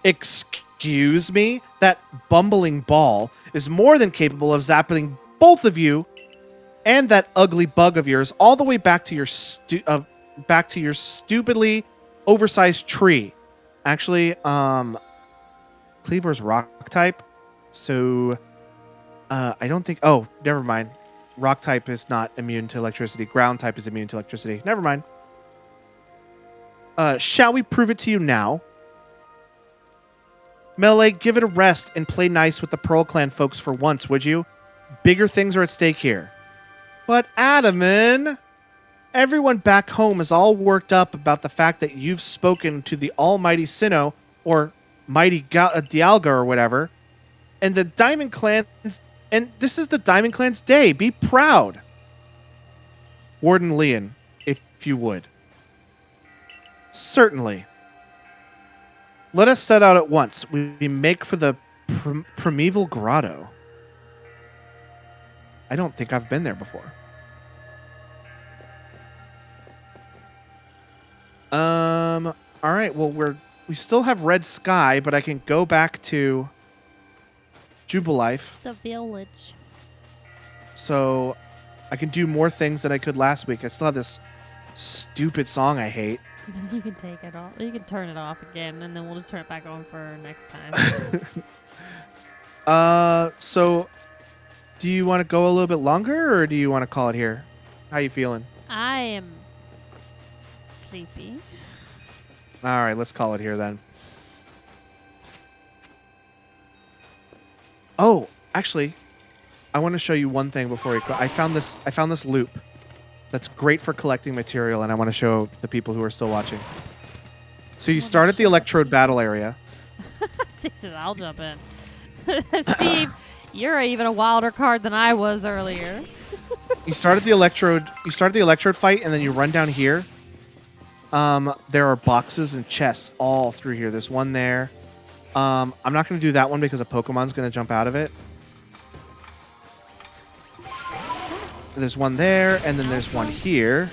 Excuse me? That bumbling ball is more than capable of zapping both of you and that ugly bug of yours all the way back to your stupidly oversized tree. Actually, Cleavor's rock type, so I don't think. Oh, never mind. Rock type is not immune to electricity. Ground type is immune to electricity. Never mind. Shall we prove it to you now? Melee, give it a rest and play nice with the Pearl Clan folks for once, would you? Bigger things are at stake here. But Adaman, everyone back home is all worked up about the fact that you've spoken to the almighty Sinnoh, or mighty Dialga or whatever, and the Diamond Clans, and this is the Diamond Clan's day. Be proud. Warden Leon, if you would. Certainly. Let us set out at once. We make for the Primeval Grotto. I don't think I've been there before. All right. Well, we still have Red Sky, but I can go back to Jubilife. The village. So I can do more things than I could last week. I still have this stupid song I hate. You can take it off. You can turn it off again, and then we'll just turn it back on for next time. So do you want to go a little bit longer, or do you want to call it here? How you feeling? I am sleepy. All right, let's call it here then. Oh, actually, I want to show you one thing before we go. I found this loop that's great for collecting material, and I want to show the people who are still watching. So you start at the Electrode battle area. Steve says, I'll jump in. Steve, you're even a wilder card than I was earlier. You start at the Electrode. You start at the Electrode fight, and then you run down here. There are boxes and chests all through here. There's one there. I'm not going to do that one because a Pokemon's going to jump out of it. There's one there, and then there's one here.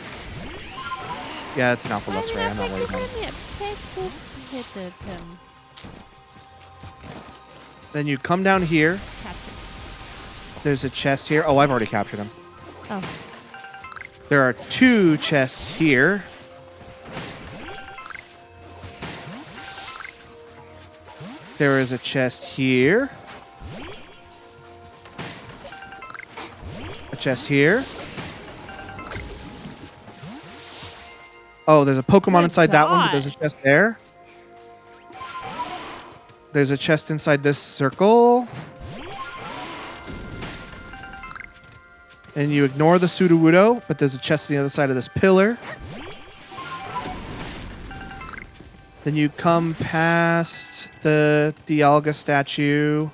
Yeah, it's an Alpha Lux Ray. I'm not worried about it. Then you come down here. There's a chest here. Oh, I've already captured him. Oh. There are 2 chests here. There is a chest here. A chest here. Oh, there's a Pokemon inside that one, but there's a chest there. There's a chest inside this circle. And you ignore the Sudowoodo, but there's a chest on the other side of this pillar. Then you come past the Dialga statue.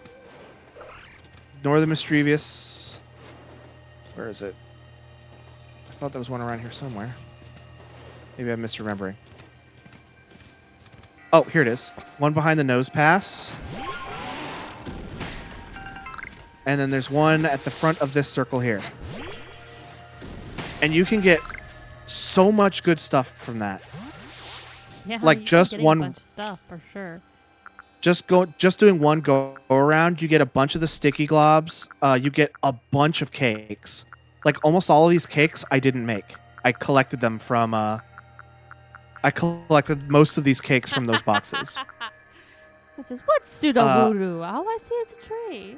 Ignore the Mischievous. Where is it? I thought there was one around here somewhere. Maybe I'm misremembering. Oh, here it is. One behind the nose pass. And then there's one at the front of this circle here. And you can get so much good stuff from that. Yeah, Like, you're just getting one- a bunch of stuff for sure. Just doing one go around, you get a bunch of the sticky globs. You get a bunch of cakes. Like almost all of these cakes I didn't make. I collected them from I collected most of these cakes from those boxes. It says, what's pseudo voodoo? All I see is a tree.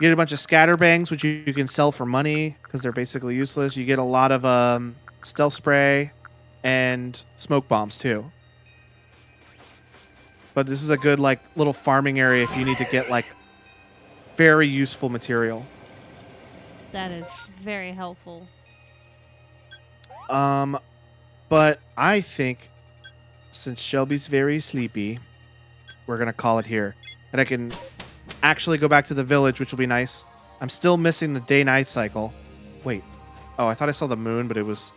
You get a bunch of scatterbangs, which you can sell for money because they're basically useless. You get a lot of stealth spray and smoke bombs too. But this is a good like little farming area if you need to get like very useful material. That is very helpful. But I think since Shelby's very sleepy, we're gonna call it here, and I can actually go back to the village, which will be nice. I'm still missing the day-night cycle. Wait, oh, I thought I saw the moon, but it was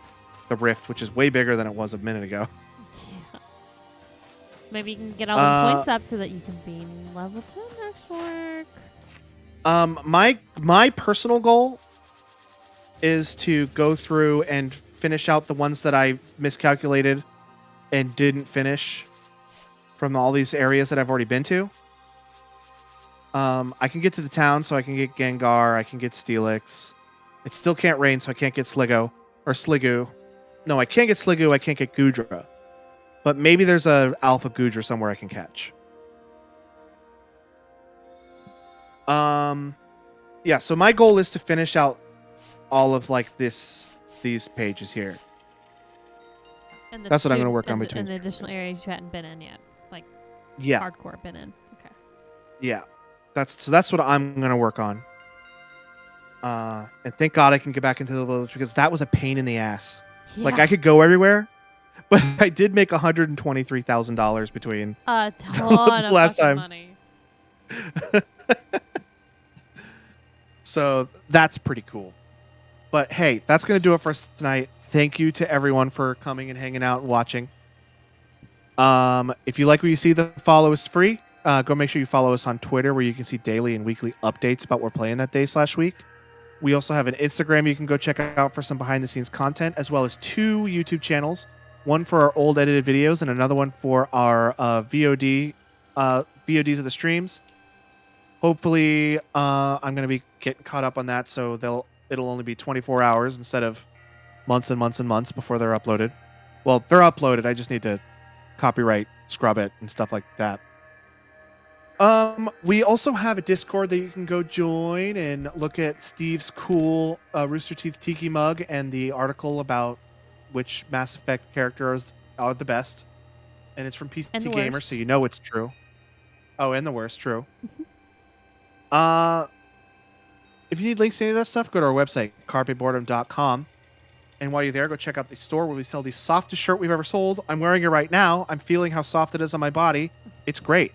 the rift, which is way bigger than it was a minute ago. Yeah. Maybe you can get all the points up so that you can be level 2 next work. My personal goal is to go through and finish out the ones that I miscalculated and didn't finish from all these areas that I've already been to. I can get to the town, so I can get Gengar, I can get Steelix. It still can't rain, so I can't get Sligo or Sliggoo. No, I can't get Sliggoo, I can't get Goodra. But maybe there's a Alpha Goodra somewhere I can catch. Yeah, so my goal is to finish out all of like these pages here. And That's what I'm gonna work on between. And the additional areas you hadn't been in yet. Like Yeah. hardcore been in. Okay. Yeah. That's what I'm gonna work on. And thank God I can get back into the village because that was a pain in the ass. Yeah. Like I could go everywhere, but I did make $123,000 between. A ton of last fucking time. money. So that's pretty cool. But hey, that's gonna do it for us tonight. Thank you to everyone for coming and hanging out and watching. If you like what you see, the follow is free. Go make sure you follow us on Twitter where you can see daily and weekly updates about what we're playing that day/week. We also have an Instagram you can go check out for some behind the scenes content, as well as 2 YouTube channels, one for our old edited videos and another one for our VODs of the streams. Hopefully, I'm going to be getting caught up on that, so it'll only be 24 hours instead of months and months and months before they're uploaded. Well, they're uploaded. I just need to copyright, scrub it, and stuff like that. We also have a Discord that you can go join and look at Steve's cool Rooster Teeth Tiki mug and the article about which Mass Effect characters are the best. And it's from PC Gamer, so you know it's true. Oh, and the worst, true. If you need links to any of that stuff, go to our website, carpeboredom.com. And while you're there, go check out the store where we sell the softest shirt we've ever sold. I'm wearing it right now. I'm feeling how soft it is on my body. It's great.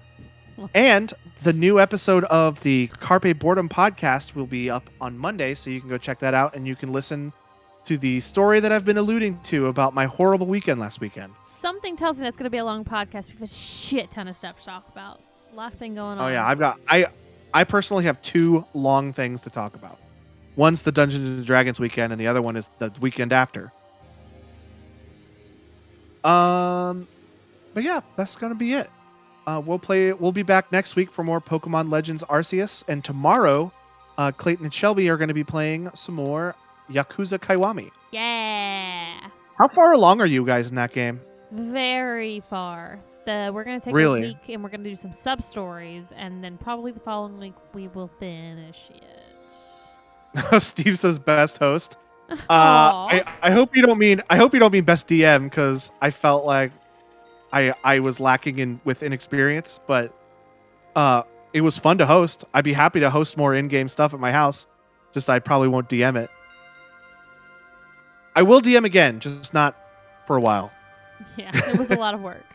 And the new episode of the Carpe Boredom podcast will be up on Monday, so you can go check that out and you can listen to the story that I've been alluding to about my horrible weekend last weekend. Something tells me that's going to be a long podcast. We have a shit ton of stuff to talk about. A lot thing going on. Oh yeah, I personally have 2 long things to talk about. One's the Dungeons and Dragons weekend, and the other one is the weekend after. But yeah, that's gonna be it. We'll be back next week for more Pokemon Legends Arceus, and tomorrow, Clayton and Shelby are going to be playing some more Yakuza Kiwami. Yeah. How far along are you guys in that game? Very far. We're going to take Really? a week and we're going to do some sub stories, and then probably the following week we will finish it. Steve says best host. Aw. I hope you don't mean best DM, because I felt like I was lacking with inexperience, but it was fun to host. I'd be happy to host more in-game stuff at my house. Just I probably won't DM it. I will DM again, just not for a while. Yeah, it was a lot of work.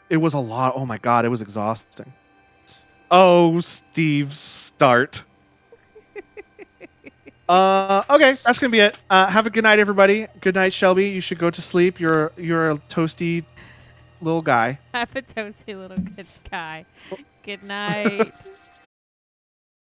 It was a lot. Oh my God, it was exhausting. Oh, Steve, start. Okay, that's gonna be it. Have a good night, everybody. Good night, Shelby. You should go to sleep. You're a toasty little guy. Have a toasty little good guy. Good night.